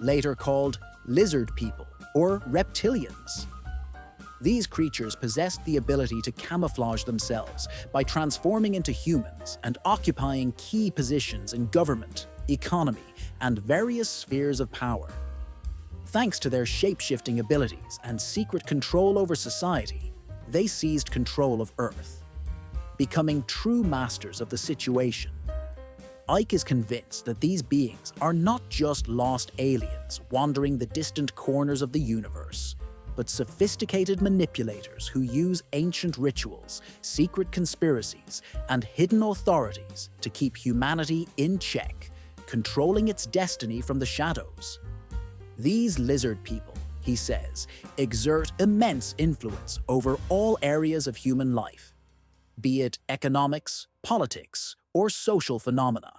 later called lizard people or reptilians. These creatures possessed the ability to camouflage themselves by transforming into humans and occupying key positions in government, economy, and various spheres of power. Thanks to their shape-shifting abilities and secret control over society, they seized control of Earth, becoming true masters of the situation. Icke is convinced that these beings are not just lost aliens wandering the distant corners of the universe, but sophisticated manipulators who use ancient rituals, secret conspiracies, and hidden authorities to keep humanity in check, controlling its destiny from the shadows. These lizard people, he says, exert immense influence over all areas of human life, be it economics, politics, or social phenomena.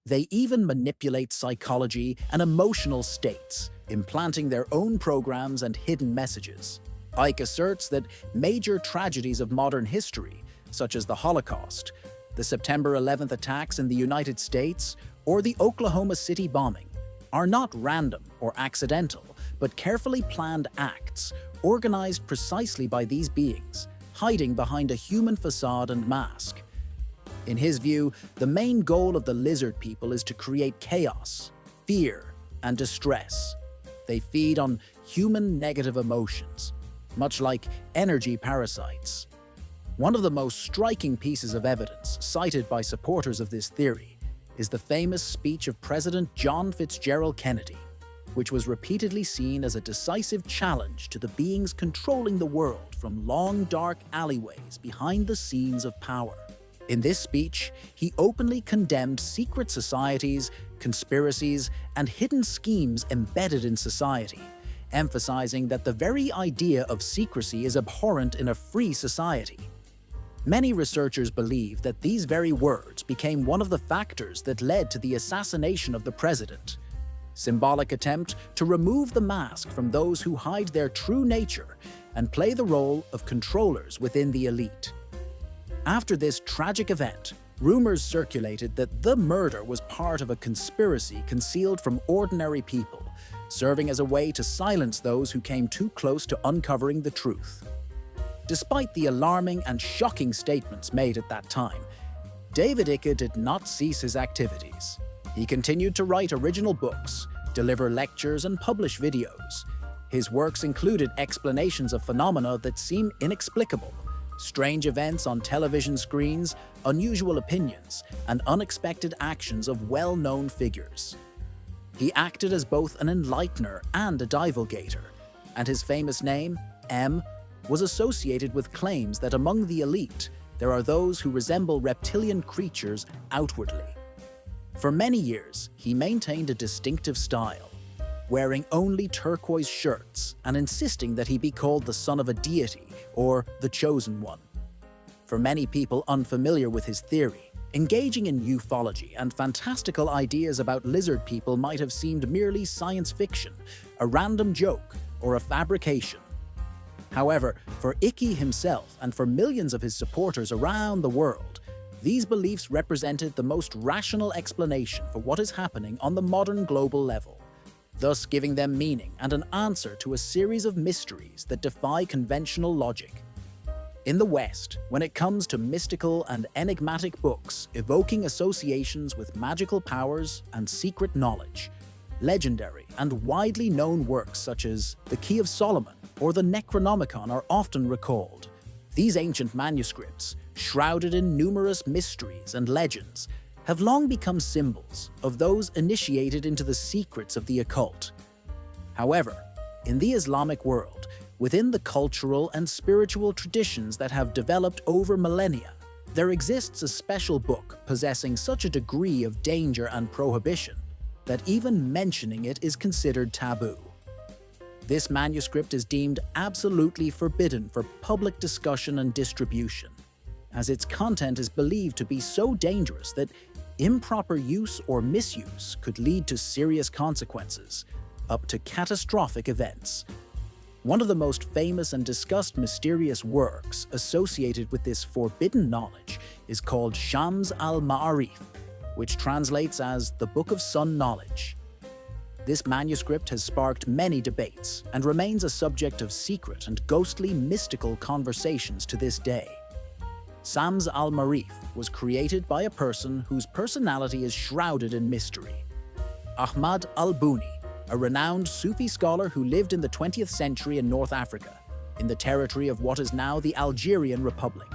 They even manipulate psychology and emotional states, implanting their own programs and hidden messages. Icke asserts that major tragedies of modern history, such as the Holocaust, the September 11th attacks in the United States, or the Oklahoma City bombing, are not random or accidental, but carefully planned acts organized precisely by these beings, hiding behind a human facade and mask. In his view, the main goal of the lizard people is to create chaos, fear, and distress. They feed on human negative emotions, much like energy parasites. One of the most striking pieces of evidence cited by supporters of this theory is the famous speech of President John Fitzgerald Kennedy, which was repeatedly seen as a decisive challenge to the beings controlling the world from long, dark alleyways behind the scenes of power. In this speech, he openly condemned secret societies, conspiracies, and hidden schemes embedded in society, emphasizing that the very idea of secrecy is abhorrent in a free society. Many researchers believe that these very words became one of the factors that led to the assassination of the president. Symbolic attempt to remove the mask from those who hide their true nature and play the role of controllers within the elite. After this tragic event, rumors circulated that the murder was part of a conspiracy concealed from ordinary people, serving as a way to silence those who came too close to uncovering the truth. Despite the alarming and shocking statements made at that time, David Icke did not cease his activities. He continued to write original books, deliver lectures, and publish videos. His works included explanations of phenomena that seem inexplicable, strange events on television screens, unusual opinions, and unexpected actions of well-known figures. He acted as both an enlightener and a divulgator, and his famous name, M, was associated with claims that among the elite, there are those who resemble reptilian creatures outwardly. For many years, he maintained a distinctive style, wearing only turquoise shirts and insisting that he be called the son of a deity or the chosen one. For many people unfamiliar with his theory, engaging in ufology and fantastical ideas about lizard people might have seemed merely science fiction, a random joke, or a fabrication. However, for Icke himself and for millions of his supporters around the world, these beliefs represented the most rational explanation for what is happening on the modern global level, thus giving them meaning and an answer to a series of mysteries that defy conventional logic. In the West, when it comes to mystical and enigmatic books evoking associations with magical powers and secret knowledge, legendary and widely known works such as the Key of Solomon or the Necronomicon are often recalled. These ancient manuscripts, shrouded in numerous mysteries and legends, have long become symbols of those initiated into the secrets of the occult. However, in the Islamic world, within the cultural and spiritual traditions that have developed over millennia, there exists a special book possessing such a degree of danger and prohibition that even mentioning it is considered taboo. This manuscript is deemed absolutely forbidden for public discussion and distribution, as its content is believed to be so dangerous that improper use or misuse could lead to serious consequences, up to catastrophic events. One of the most famous and discussed mysterious works associated with this forbidden knowledge is called Shams al-Ma'arif, which translates as the Book of Sun Knowledge. This manuscript has sparked many debates and remains a subject of secret and ghostly mystical conversations to this day. Shams al-Ma'arif was created by a person whose personality is shrouded in mystery. Ahmad al-Buni, a renowned Sufi scholar who lived in the 20th century in North Africa, in the territory of what is now the Algerian Republic.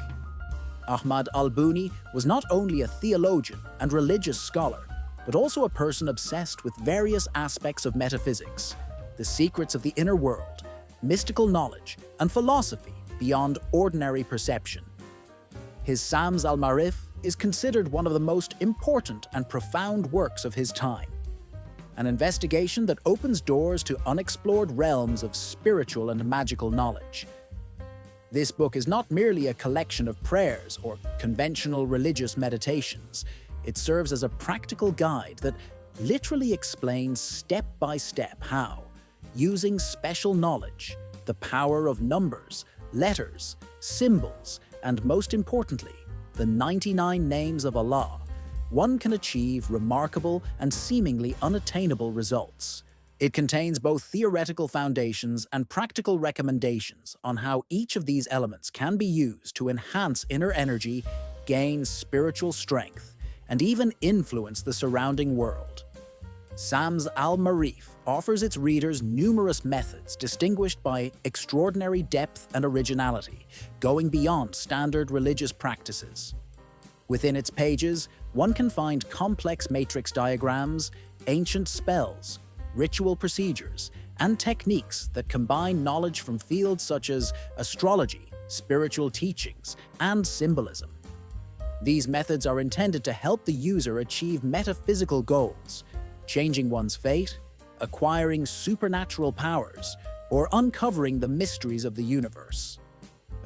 Ahmad al-Buni was not only a theologian and religious scholar, but also a person obsessed with various aspects of metaphysics, the secrets of the inner world, mystical knowledge, and philosophy beyond ordinary perception. His Shams al-Ma'arif is considered one of the most important and profound works of his time, an investigation that opens doors to unexplored realms of spiritual and magical knowledge. This book is not merely a collection of prayers or conventional religious meditations. It serves as a practical guide that literally explains step by step how, using special knowledge, the power of numbers, letters, symbols, and most importantly, the 99 names of Allah, one can achieve remarkable and seemingly unattainable results. It contains both theoretical foundations and practical recommendations on how each of these elements can be used to enhance inner energy, gain spiritual strength, and even influence the surrounding world. Shams al-Ma'arif offers its readers numerous methods distinguished by extraordinary depth and originality, going beyond standard religious practices. Within its pages, one can find complex matrix diagrams, ancient spells, ritual procedures, and techniques that combine knowledge from fields such as astrology, spiritual teachings, and symbolism. These methods are intended to help the user achieve metaphysical goals, changing one's fate, acquiring supernatural powers, or uncovering the mysteries of the universe.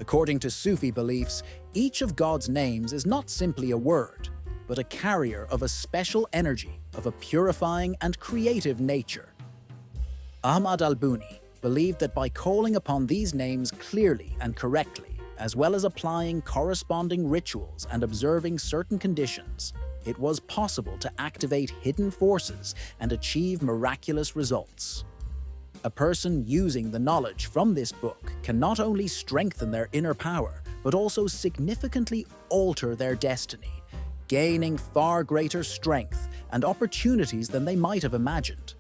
According to Sufi beliefs, each of God's names is not simply a word, but a carrier of a special energy of a purifying and creative nature. Ahmad al-Buni believed that by calling upon these names clearly and correctly, as well as applying corresponding rituals and observing certain conditions, it was possible to activate hidden forces and achieve miraculous results. A person using the knowledge from this book can not only strengthen their inner power, but also significantly alter their destiny, gaining far greater strength and opportunities than they might have imagined.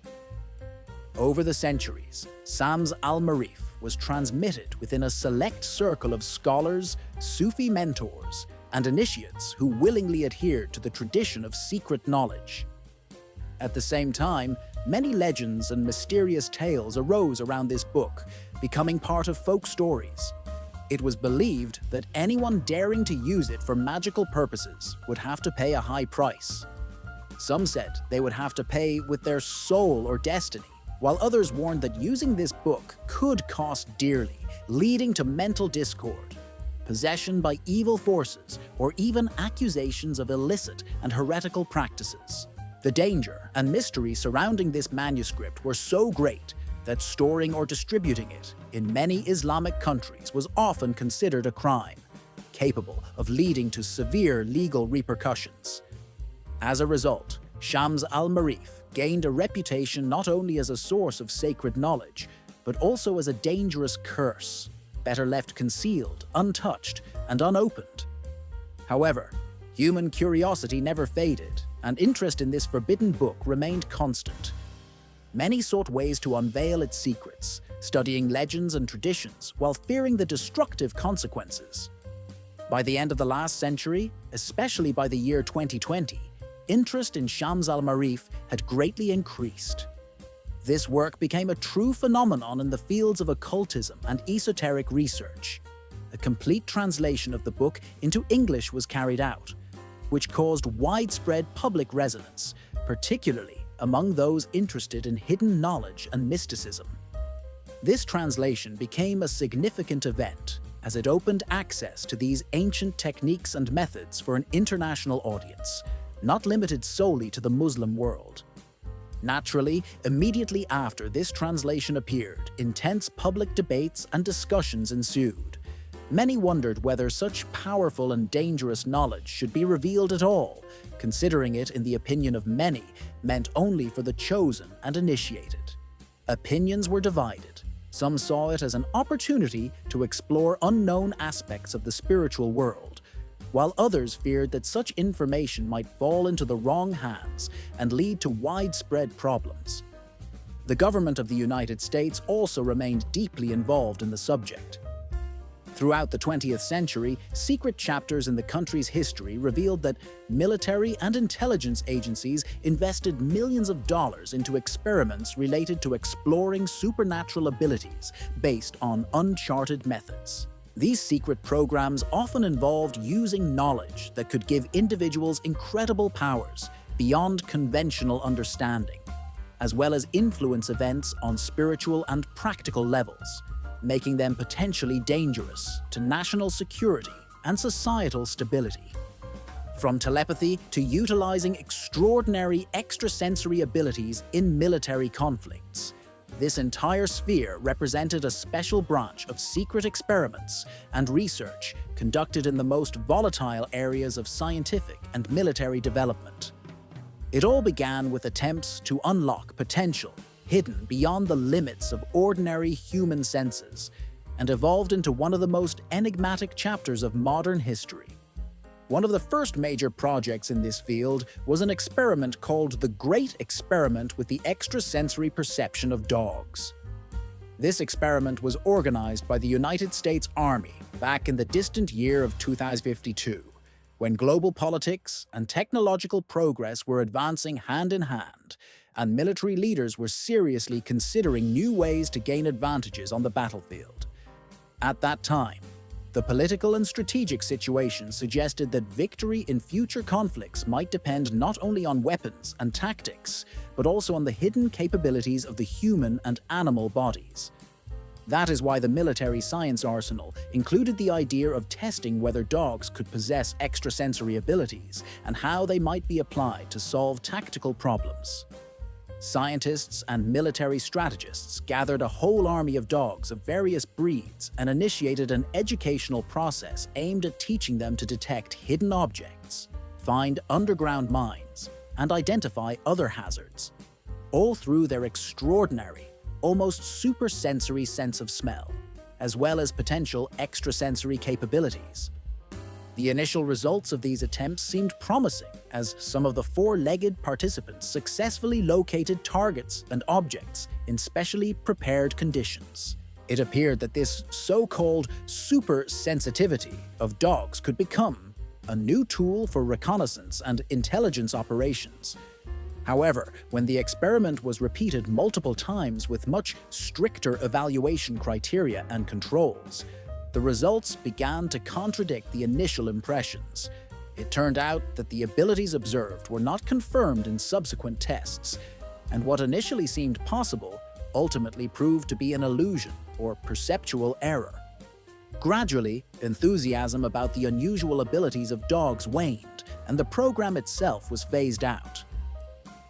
Over the centuries, Shams al-Marif was transmitted within a select circle of scholars, Sufi mentors, and initiates who willingly adhered to the tradition of secret knowledge. At the same time, many legends and mysterious tales arose around this book, becoming part of folk stories. It was believed that anyone daring to use it for magical purposes would have to pay a high price. Some said they would have to pay with their soul or destiny, while others warned that using this book could cost dearly, leading to mental discord, possession by evil forces, or even accusations of illicit and heretical practices. The danger and mystery surrounding this manuscript were so great that storing or distributing it in many Islamic countries was often considered a crime, capable of leading to severe legal repercussions. As a result, Shams al-Marif gained a reputation not only as a source of sacred knowledge, but also as a dangerous curse, better left concealed, untouched, and unopened. However, human curiosity never faded, and interest in this forbidden book remained constant. Many sought ways to unveil its secrets, studying legends and traditions while fearing the destructive consequences. By the end of the last century, especially by the year 2020, interest in Shams al-Marif had greatly increased. This work became a true phenomenon in the fields of occultism and esoteric research. A complete translation of the book into English was carried out, which caused widespread public resonance, particularly among those interested in hidden knowledge and mysticism. This translation became a significant event, as it opened access to these ancient techniques and methods for an international audience, not limited solely to the Muslim world. Naturally, immediately after this translation appeared, intense public debates and discussions ensued. Many wondered whether such powerful and dangerous knowledge should be revealed at all, considering it, in the opinion of many, meant only for the chosen and initiated. Opinions were divided. Some saw it as an opportunity to explore unknown aspects of the spiritual world, while others feared that such information might fall into the wrong hands and lead to widespread problems. The government of the United States also remained deeply involved in the subject. Throughout the 20th century, secret chapters in the country's history revealed that military and intelligence agencies invested millions of dollars into experiments related to exploring supernatural abilities based on uncharted methods. These secret programs often involved using knowledge that could give individuals incredible powers beyond conventional understanding, as well as influence events on spiritual and practical levels, making them potentially dangerous to national security and societal stability. From telepathy to utilizing extraordinary extrasensory abilities in military conflicts, this entire sphere represented a special branch of secret experiments and research conducted in the most volatile areas of scientific and military development. It all began with attempts to unlock potential hidden beyond the limits of ordinary human senses, and evolved into one of the most enigmatic chapters of modern history. One of the first major projects in this field was an experiment called the Great Experiment with the Extrasensory Perception of Dogs. This experiment was organized by the United States Army back in the distant year of 2052, when global politics and technological progress were advancing hand in hand, and military leaders were seriously considering new ways to gain advantages on the battlefield. At that time, The political and strategic situation suggested that victory in future conflicts might depend not only on weapons and tactics, but also on the hidden capabilities of the human and animal bodies. That is why the military science arsenal included the idea of testing whether dogs could possess extrasensory abilities and how they might be applied to solve tactical problems. Scientists and military strategists gathered a whole army of dogs of various breeds and initiated an educational process aimed at teaching them to detect hidden objects, find underground mines, and identify other hazards, all through their extraordinary, almost supersensory sense of smell, as well as potential extrasensory capabilities. The initial results of these attempts seemed promising, as some of the four-legged participants successfully located targets and objects in specially prepared conditions. It appeared that this so-called super-sensitivity of dogs could become a new tool for reconnaissance and intelligence operations. However, when the experiment was repeated multiple times with much stricter evaluation criteria and controls, the results began to contradict the initial impressions. It turned out that the abilities observed were not confirmed in subsequent tests, and what initially seemed possible ultimately proved to be an illusion or perceptual error. Gradually, enthusiasm about the unusual abilities of dogs waned, and the program itself was phased out.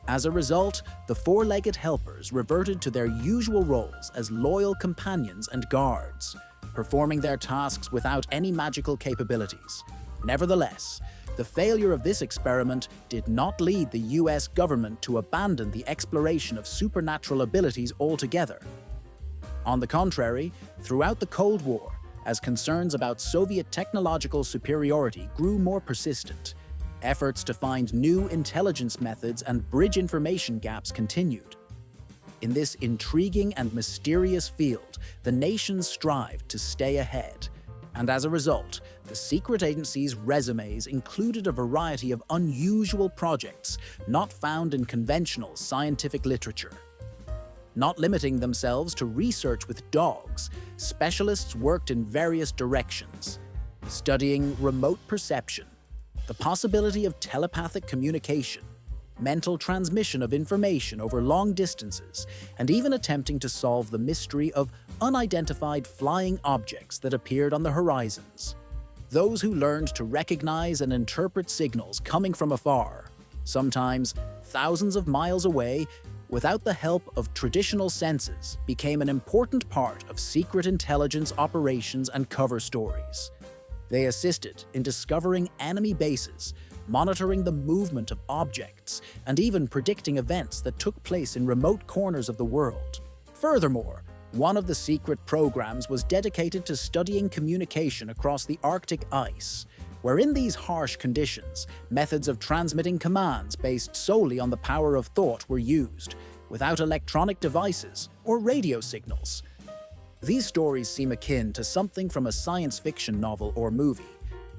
As a result, the four-legged helpers reverted to their usual roles as loyal companions and guards, performing their tasks without any magical capabilities. Nevertheless, the failure of this experiment did not lead the US government to abandon the exploration of supernatural abilities altogether. On the contrary, throughout the Cold War, as concerns about Soviet technological superiority grew more persistent, efforts to find new intelligence methods and bridge information gaps continued. In this intriguing and mysterious field, the nations strived to stay ahead, and as a result, the secret agency's resumes included a variety of unusual projects not found in conventional scientific literature. Not limiting themselves to research with dogs, specialists worked in various directions, studying remote perception, the possibility of telepathic communication, mental transmission of information over long distances, and even attempting to solve the mystery of unidentified flying objects that appeared on the horizons. Those who learned to recognize and interpret signals coming from afar, sometimes thousands of miles away, without the help of traditional senses, became an important part of secret intelligence operations and cover stories. They assisted in discovering enemy bases, monitoring the movement of objects, and even predicting events that took place in remote corners of the world. Furthermore, one of the secret programs was dedicated to studying communication across the Arctic ice, where in these harsh conditions, methods of transmitting commands based solely on the power of thought were used, without electronic devices or radio signals. These stories seem akin to something from a science fiction novel or movie.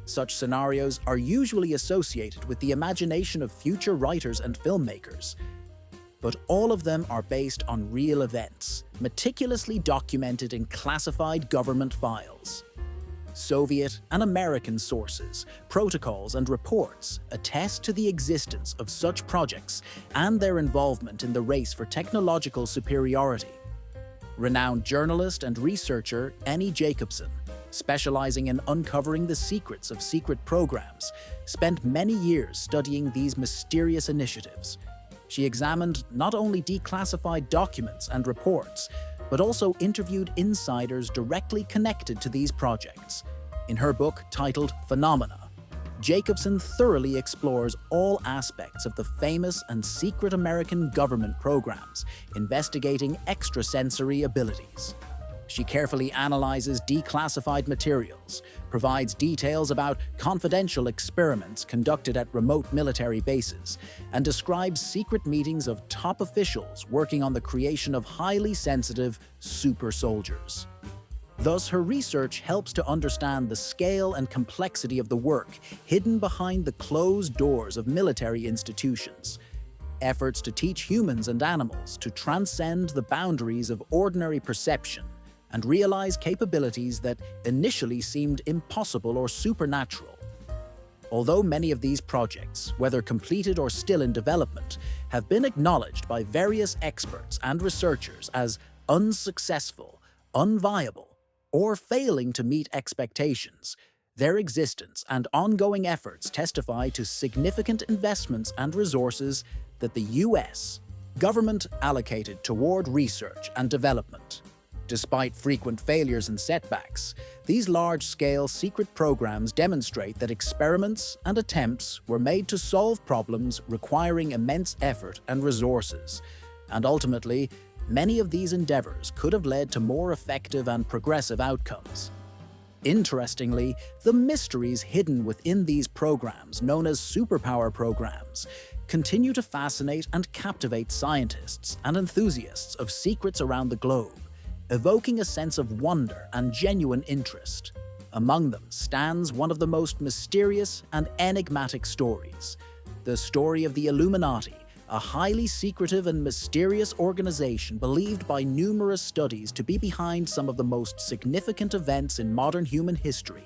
Such scenarios are usually associated with the imagination of future writers and filmmakers. But all of them are based on real events, meticulously documented in classified government files. Soviet and American sources, protocols, and reports attest to the existence of such projects and their involvement in the race for technological superiority. Renowned journalist and researcher Annie Jacobsen, specializing in uncovering the secrets of secret programs, spent many years studying these mysterious initiatives. She examined not only declassified documents and reports, but also interviewed insiders directly connected to these projects. In her book titled Phenomena, Jacobsen thoroughly explores all aspects of the famous and secret American government programs investigating extrasensory abilities. She carefully analyzes declassified materials, provides details about confidential experiments conducted at remote military bases, and describes secret meetings of top officials working on the creation of highly sensitive super soldiers. Thus, her research helps to understand the scale and complexity of the work hidden behind the closed doors of military institutions. Efforts to teach humans and animals to transcend the boundaries of ordinary perception and realize capabilities that initially seemed impossible or supernatural. Although many of these projects, whether completed or still in development, have been acknowledged by various experts and researchers as unsuccessful, unviable, or failing to meet expectations, their existence and ongoing efforts testify to significant investments and resources that the U.S. government allocated toward research and development. Despite frequent failures and setbacks, these large-scale secret programs demonstrate that experiments and attempts were made to solve problems requiring immense effort and resources, and ultimately, many of these endeavors could have led to more effective and progressive outcomes. Interestingly, the mysteries hidden within these programs, known as superpower programs, continue to fascinate and captivate scientists and enthusiasts of secrets around the globe, evoking a sense of wonder and genuine interest. Among them stands one of the most mysterious and enigmatic stories, the story of the Illuminati, a highly secretive and mysterious organization believed by numerous studies to be behind some of the most significant events in modern human history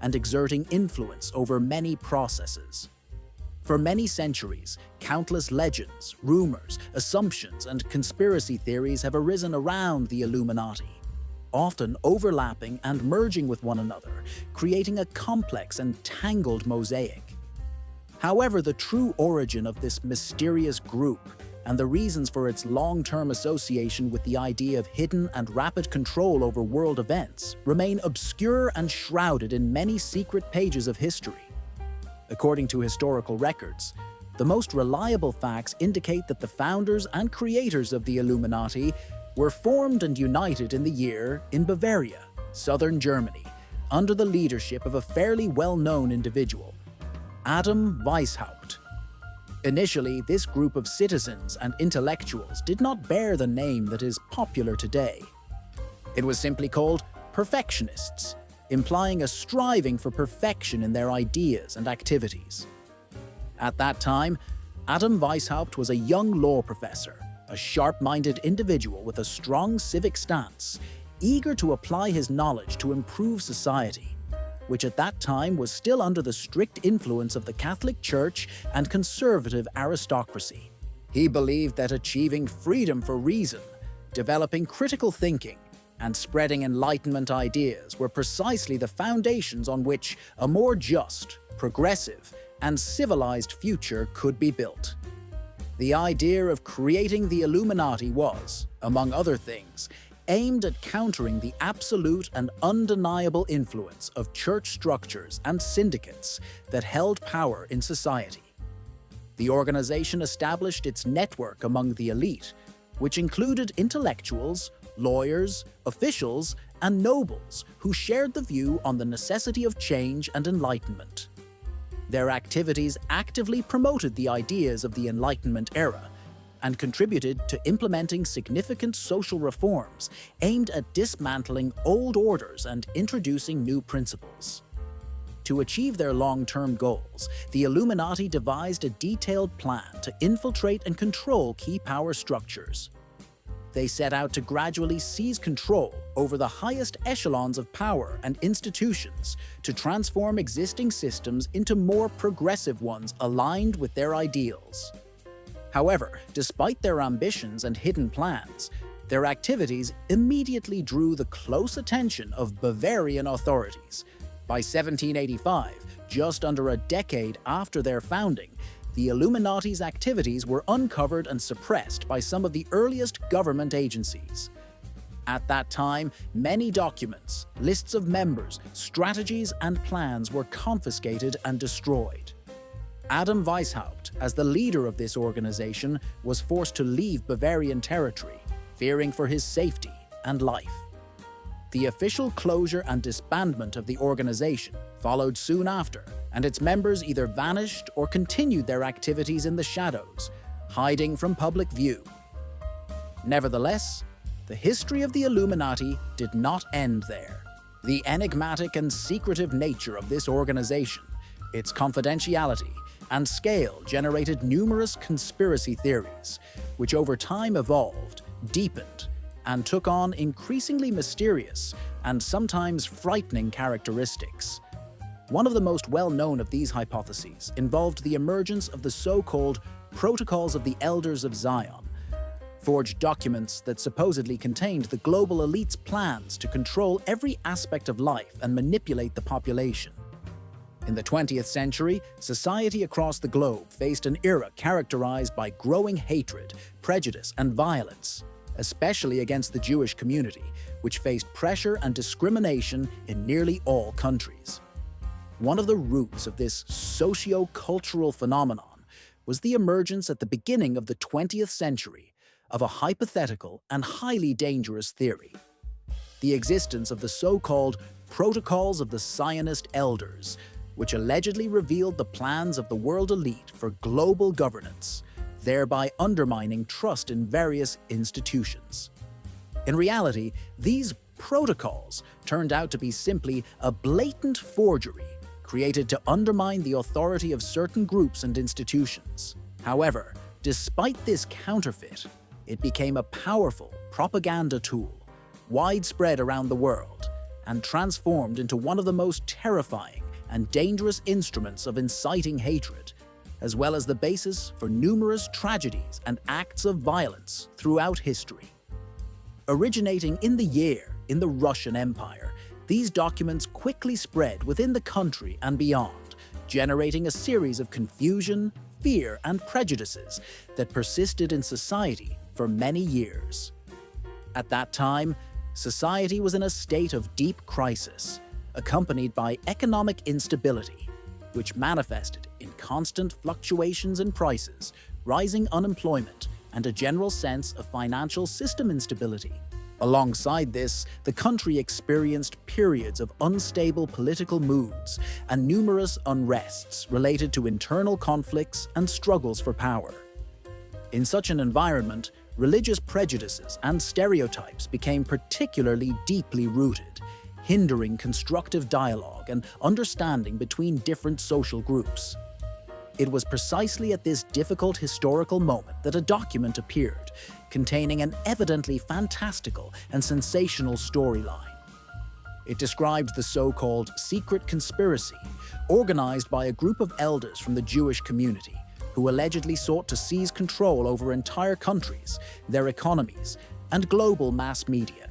and exerting influence over many processes. For many centuries, countless legends, rumors, assumptions, and conspiracy theories have arisen around the Illuminati, often overlapping and merging with one another, creating a complex and tangled mosaic. However, the true origin of this mysterious group and the reasons for its long-term association with the idea of hidden and rapid control over world events remain obscure and shrouded in many secret pages of history. According to historical records, the most reliable facts indicate that the founders and creators of the Illuminati were formed and united in the year in Bavaria, southern Germany, under the leadership of a fairly well-known individual, Adam Weishaupt. Initially, this group of citizens and intellectuals did not bear the name that is popular today. It was simply called perfectionists, implying a striving for perfection in their ideas and activities. At that time, Adam Weishaupt was a young law professor, a sharp-minded individual with a strong civic stance, eager to apply his knowledge to improve society, which at that time was still under the strict influence of the Catholic Church and conservative aristocracy. He believed that achieving freedom for reason, developing critical thinking, and spreading Enlightenment ideas were precisely the foundations on which a more just, progressive, and civilized future could be built. The idea of creating the Illuminati was, among other things, aimed at countering the absolute and undeniable influence of church structures and syndicates that held power in society. The organization established its network among the elite, which included intellectuals, lawyers, officials, and nobles who shared the view on the necessity of change and enlightenment. Their activities actively promoted the ideas of the Enlightenment era and contributed to implementing significant social reforms aimed at dismantling old orders and introducing new principles. To achieve their long-term goals, the Illuminati devised a detailed plan to infiltrate and control key power structures. They set out to gradually seize control over the highest echelons of power and institutions to transform existing systems into more progressive ones aligned with their ideals. However, despite their ambitions and hidden plans, their activities immediately drew the close attention of Bavarian authorities. By 1785, just under a decade after their founding, the Illuminati's activities were uncovered and suppressed by some of the earliest government agencies. At that time, many documents, lists of members, strategies, and plans were confiscated and destroyed. Adam Weishaupt, as the leader of this organization, was forced to leave Bavarian territory, fearing for his safety and life. The official closure and disbandment of the organization followed soon after, and its members either vanished or continued their activities in the shadows, hiding from public view. Nevertheless, the history of the Illuminati did not end there. The enigmatic and secretive nature of this organization, its confidentiality, and scale generated numerous conspiracy theories, which over time evolved, deepened, and took on increasingly mysterious and sometimes frightening characteristics. One of the most well-known of these hypotheses involved the emergence of the so-called Protocols of the Elders of Zion, forged documents that supposedly contained the global elite's plans to control every aspect of life and manipulate the population. In the 20th century, society across the globe faced an era characterized by growing hatred, prejudice, and violence, especially against the Jewish community, which faced pressure and discrimination in nearly all countries. One of the roots of this socio-cultural phenomenon was the emergence at the beginning of the 20th century of a hypothetical and highly dangerous theory: the existence of the so-called Protocols of the Zionist Elders, which allegedly revealed the plans of the world elite for global governance, thereby undermining trust in various institutions. In reality, these protocols turned out to be simply a blatant forgery created to undermine the authority of certain groups and institutions. However, despite this counterfeit, it became a powerful propaganda tool, widespread around the world, and transformed into one of the most terrifying and dangerous instruments of inciting hatred, as well as the basis for numerous tragedies and acts of violence throughout history. Originating in the Russian Empire, these documents quickly spread within the country and beyond, generating a series of confusion, fear, and prejudices that persisted in society for many years. At that time, society was in a state of deep crisis, accompanied by economic instability, which manifested in constant fluctuations in prices, rising unemployment, and a general sense of financial system instability. Alongside this, the country experienced periods of unstable political moods and numerous unrests related to internal conflicts and struggles for power. In such an environment, religious prejudices and stereotypes became particularly deeply rooted, hindering constructive dialogue and understanding between different social groups. It was precisely at this difficult historical moment that a document appeared, containing an evidently fantastical and sensational storyline. It described the so-called secret conspiracy, organized by a group of elders from the Jewish community, who allegedly sought to seize control over entire countries, their economies, and global mass media.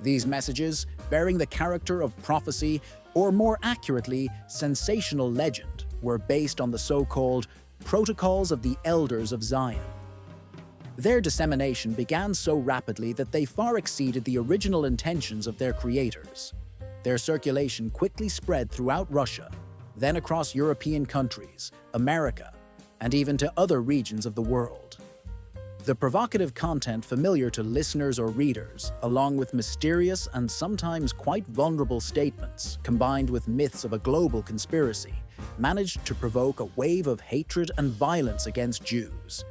These messages, bearing the character of prophecy, or more accurately, sensational legend, were based on the so-called Protocols of the Elders of Zion. Their dissemination began so rapidly that they far exceeded the original intentions of their creators. Their circulation quickly spread throughout Russia, then across European countries, America, and even to other regions of the world. The provocative content familiar to listeners or readers, along with mysterious and sometimes quite vulnerable statements, combined with myths of a global conspiracy, managed to provoke a wave of hatred and violence against Jews.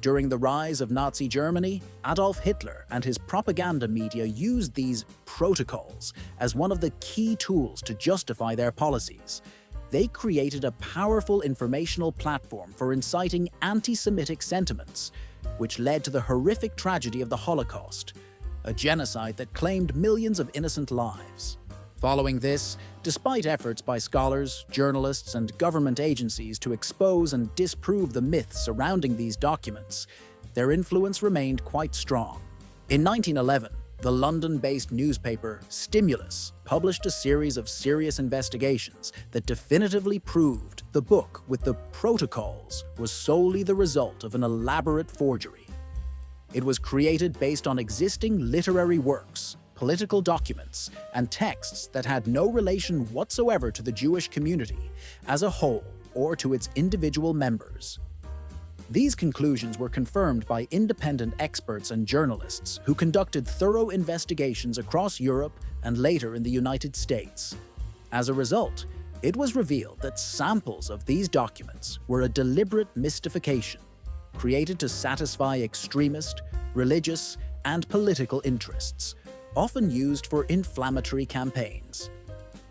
During the rise of Nazi Germany, Adolf Hitler and his propaganda media used these protocols as one of the key tools to justify their policies. They created a powerful informational platform for inciting anti-Semitic sentiments, which led to the horrific tragedy of the Holocaust, a genocide that claimed millions of innocent lives. Following this, despite efforts by scholars, journalists, and government agencies to expose and disprove the myths surrounding these documents, their influence remained quite strong. In 1911, the London-based newspaper Stimulus published a series of serious investigations that definitively proved the book with the protocols was solely the result of an elaborate forgery. It was created based on existing literary works, political documents, and texts that had no relation whatsoever to the Jewish community as a whole or to its individual members. These conclusions were confirmed by independent experts and journalists who conducted thorough investigations across Europe and later in the United States. As a result, it was revealed that samples of these documents were a deliberate mystification, created to satisfy extremist, religious, and political interests, often used for inflammatory campaigns.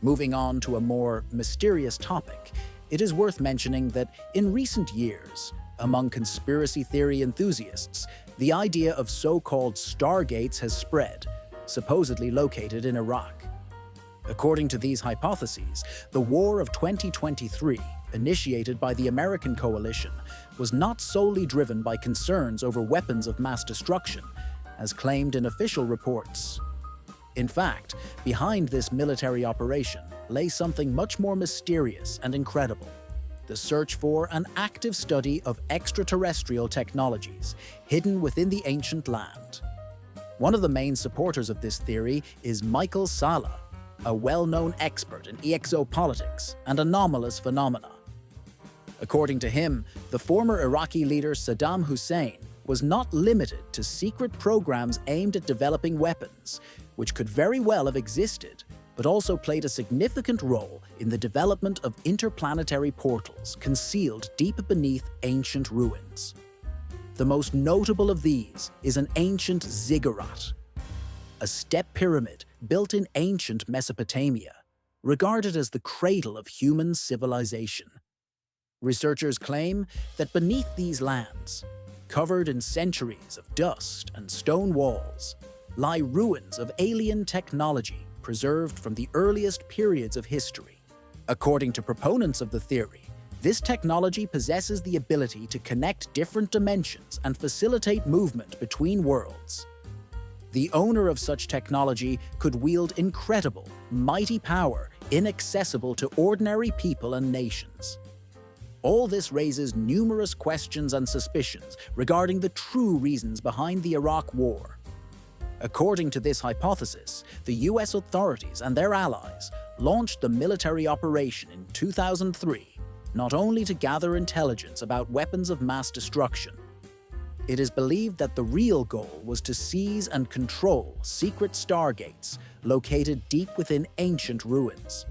Moving on to a more mysterious topic, it is worth mentioning that in recent years, Among conspiracy theory enthusiasts, the idea of so-called stargates has spread, supposedly located in Iraq. According to these hypotheses, the War of 2023, initiated by the American coalition, was not solely driven by concerns over weapons of mass destruction, as claimed in official reports. In fact, behind this military operation lay something much more mysterious and incredible: the search for an active study of extraterrestrial technologies hidden within the ancient land. One of the main supporters of this theory is Michael Salla, a well-known expert in exopolitics and anomalous phenomena. According to him, the former Iraqi leader Saddam Hussein was not limited to secret programs aimed at developing weapons, which could very well have existed, but also played a significant role in the development of interplanetary portals concealed deep beneath ancient ruins. The most notable of these is an ancient ziggurat, a step pyramid built in ancient Mesopotamia, regarded as the cradle of human civilization. Researchers claim that beneath these lands, covered in centuries of dust and stone walls, lie ruins of alien technology preserved from the earliest periods of history. According to proponents of the theory, this technology possesses the ability to connect different dimensions and facilitate movement between worlds. The owner of such technology could wield incredible, mighty power inaccessible to ordinary people and nations. All this raises numerous questions and suspicions regarding the true reasons behind the Iraq War. According to this hypothesis, the US authorities and their allies launched the military operation in 2003, not only to gather intelligence about weapons of mass destruction. It is believed that the real goal was to seize and control secret stargates located deep within ancient ruins,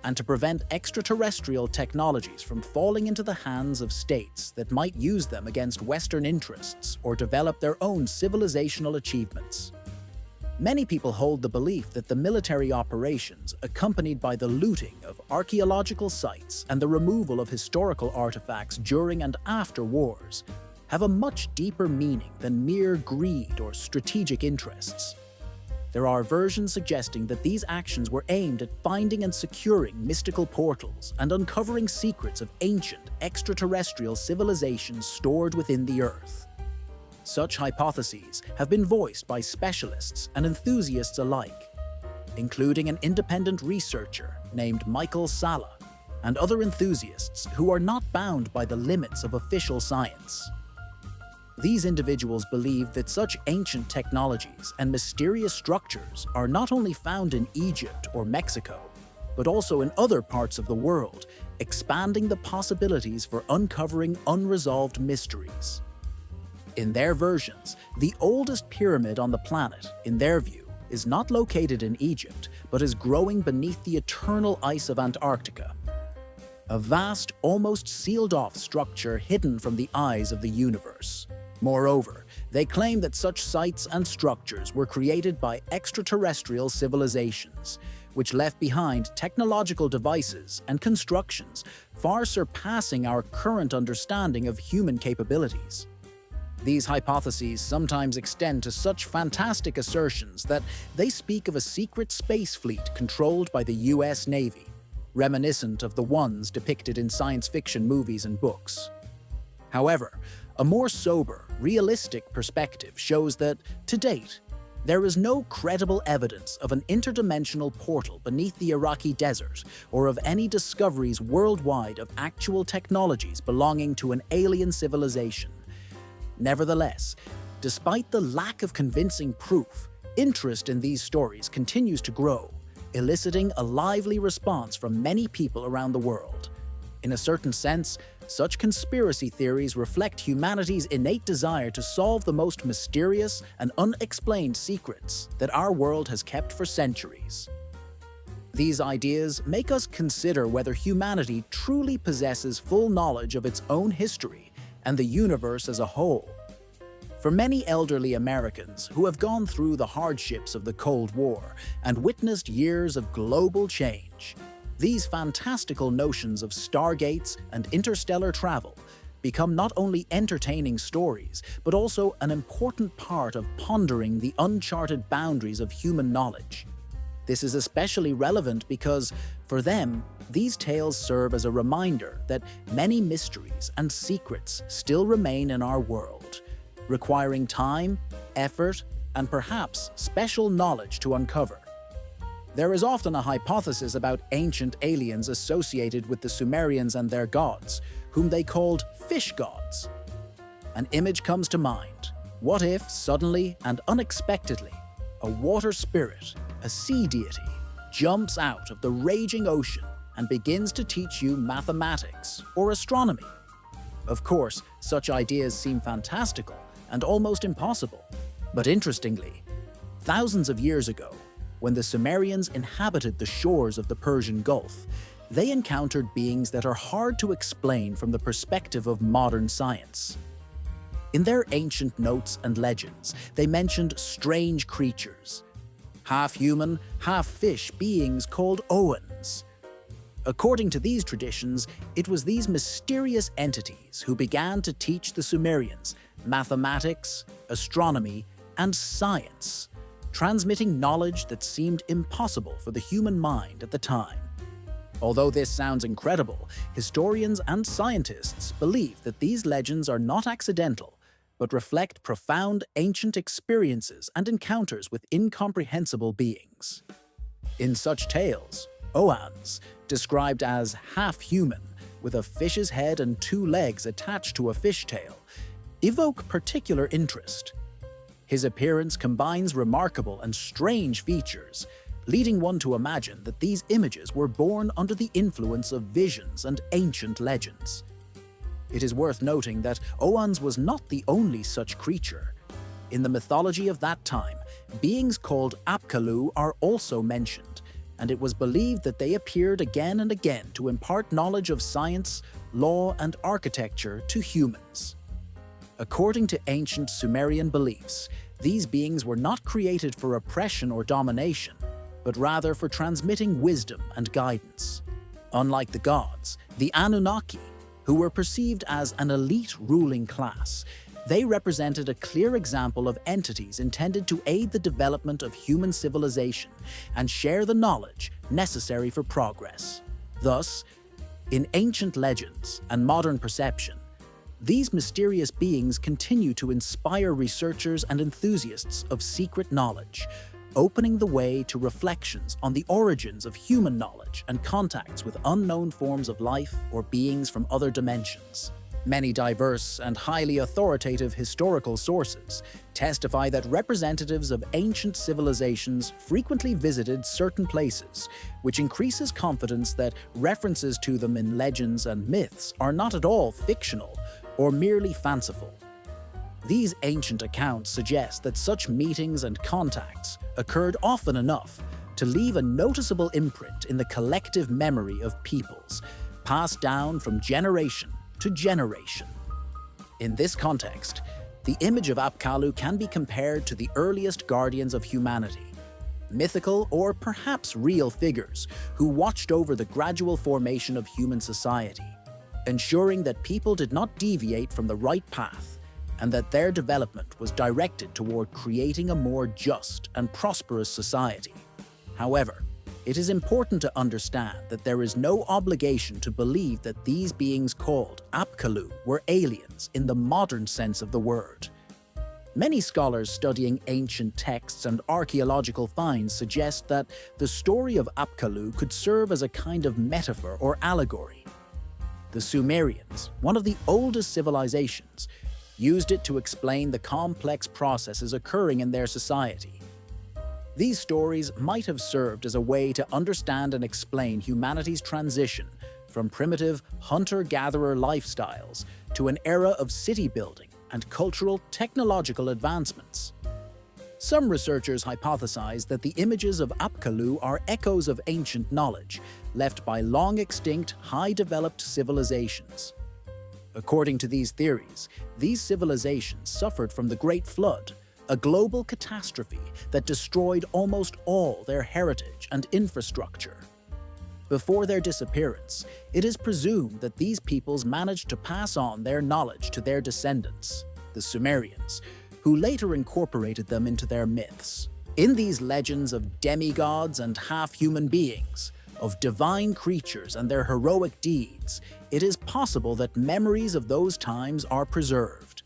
and to prevent extraterrestrial technologies from falling into the hands of states that might use them against Western interests or develop their own civilizational achievements. Many people hold the belief that the military operations, accompanied by the looting of archaeological sites and the removal of historical artifacts during and after wars, have a much deeper meaning than mere greed or strategic interests. There are versions suggesting that these actions were aimed at finding and securing mystical portals and uncovering secrets of ancient extraterrestrial civilizations stored within the Earth. Such hypotheses have been voiced by specialists and enthusiasts alike, including an independent researcher named Michael Salla and other enthusiasts who are not bound by the limits of official science. These individuals believe that such ancient technologies and mysterious structures are not only found in Egypt or Mexico, but also in other parts of the world, expanding the possibilities for uncovering unresolved mysteries. In their versions, the oldest pyramid on the planet, in their view, is not located in Egypt, but is growing beneath the eternal ice of Antarctica. A vast, almost sealed-off structure hidden from the eyes of the universe. Moreover, they claim that such sites and structures were created by extraterrestrial civilizations, which left behind technological devices and constructions far surpassing our current understanding of human capabilities. These hypotheses sometimes extend to such fantastic assertions that they speak of a secret space fleet controlled by the US Navy, reminiscent of the ones depicted in science fiction movies and books. However, a more sober, realistic perspective shows that, to date, there is no credible evidence of an interdimensional portal beneath the Iraqi desert or of any discoveries worldwide of actual technologies belonging to an alien civilization. Nevertheless, despite the lack of convincing proof, interest in these stories continues to grow, eliciting a lively response from many people around the world. In a certain sense, such conspiracy theories reflect humanity's innate desire to solve the most mysterious and unexplained secrets that our world has kept for centuries. These ideas make us consider whether humanity truly possesses full knowledge of its own history and the universe as a whole. For many elderly Americans who have gone through the hardships of the Cold War and witnessed years of global change, these fantastical notions of stargates and interstellar travel become not only entertaining stories, but also an important part of pondering the uncharted boundaries of human knowledge. This is especially relevant because, for them, these tales serve as a reminder that many mysteries and secrets still remain in our world, requiring time, effort, and perhaps special knowledge to uncover. There is often a hypothesis about ancient aliens associated with the Sumerians and their gods, whom they called fish gods. An image comes to mind. What if, suddenly and unexpectedly, a water spirit, a sea deity, jumps out of the raging ocean and begins to teach you mathematics or astronomy? Of course, such ideas seem fantastical and almost impossible. But interestingly, thousands of years ago, when the Sumerians inhabited the shores of the Persian Gulf, they encountered beings that are hard to explain from the perspective of modern science. In their ancient notes and legends, they mentioned strange creatures, half-human, half-fish beings called Oans. According to these traditions, it was these mysterious entities who began to teach the Sumerians mathematics, astronomy, and science, transmitting knowledge that seemed impossible for the human mind at the time. Although this sounds incredible, historians and scientists believe that these legends are not accidental, but reflect profound ancient experiences and encounters with incomprehensible beings. In such tales, Oans, described as half-human, with a fish's head and 2 legs attached to a fishtail, evoke particular interest. His appearance combines remarkable and strange features, leading one to imagine that these images were born under the influence of visions and ancient legends. It is worth noting that Oans was not the only such creature. In the mythology of that time, beings called Apkallu are also mentioned, and it was believed that they appeared again and again to impart knowledge of science, law, and architecture to humans. According to ancient Sumerian beliefs, these beings were not created for oppression or domination, but rather for transmitting wisdom and guidance. Unlike the gods, the Anunnaki, who were perceived as an elite ruling class, they represented a clear example of entities intended to aid the development of human civilization and share the knowledge necessary for progress. Thus, in ancient legends and modern perception, these mysterious beings continue to inspire researchers and enthusiasts of secret knowledge, opening the way to reflections on the origins of human knowledge and contacts with unknown forms of life or beings from other dimensions. Many diverse and highly authoritative historical sources testify that representatives of ancient civilizations frequently visited certain places, which increases confidence that references to them in legends and myths are not at all fictional or merely fanciful. These ancient accounts suggest that such meetings and contacts occurred often enough to leave a noticeable imprint in the collective memory of peoples, passed down from generation to generation. In this context, the image of Apkallu can be compared to the earliest guardians of humanity, mythical or perhaps real figures who watched over the gradual formation of human society, ensuring that people did not deviate from the right path and that their development was directed toward creating a more just and prosperous society. However, it is important to understand that there is no obligation to believe that these beings called Apkallu were aliens in the modern sense of the word. Many scholars studying ancient texts and archaeological finds suggest that the story of Apkallu could serve as a kind of metaphor or allegory. The Sumerians, one of the oldest civilizations, used it to explain the complex processes occurring in their society. These stories might have served as a way to understand and explain humanity's transition from primitive hunter-gatherer lifestyles to an era of city building and cultural technological advancements. Some researchers hypothesize that the images of Apkallu are echoes of ancient knowledge left by long-extinct, high-developed civilizations. According to these theories, these civilizations suffered from the Great Flood, a global catastrophe that destroyed almost all their heritage and infrastructure. Before their disappearance, it is presumed that these peoples managed to pass on their knowledge to their descendants, the Sumerians, who later incorporated them into their myths. In these legends of demigods and half-human beings, of divine creatures and their heroic deeds, it is possible that memories of those times are preserved.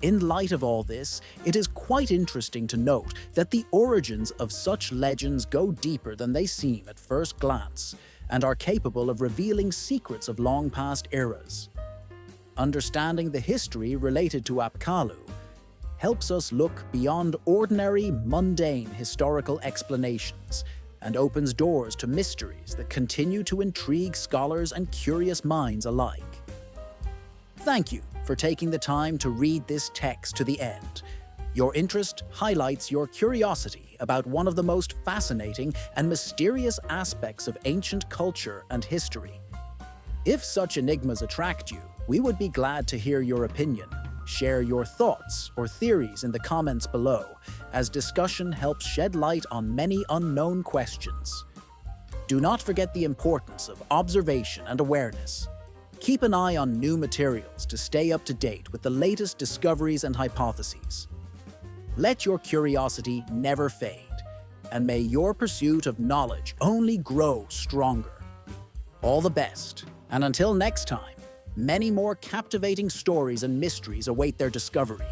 In light of all this, it is quite interesting to note that the origins of such legends go deeper than they seem at first glance, and are capable of revealing secrets of long-past eras. Understanding the history related to Apkallu helps us look beyond ordinary, mundane historical explanations and opens doors to mysteries that continue to intrigue scholars and curious minds alike. Thank you for taking the time to read this text to the end. Your interest highlights your curiosity about one of the most fascinating and mysterious aspects of ancient culture and history. If such enigmas attract you, we would be glad to hear your opinion. Share your thoughts or theories in the comments below, as discussion helps shed light on many unknown questions. Do not forget the importance of observation and awareness. Keep an eye on new materials to stay up to date with the latest discoveries and hypotheses. Let your curiosity never fade, and may your pursuit of knowledge only grow stronger. All the best, and until next time, many more captivating stories and mysteries await their discovery.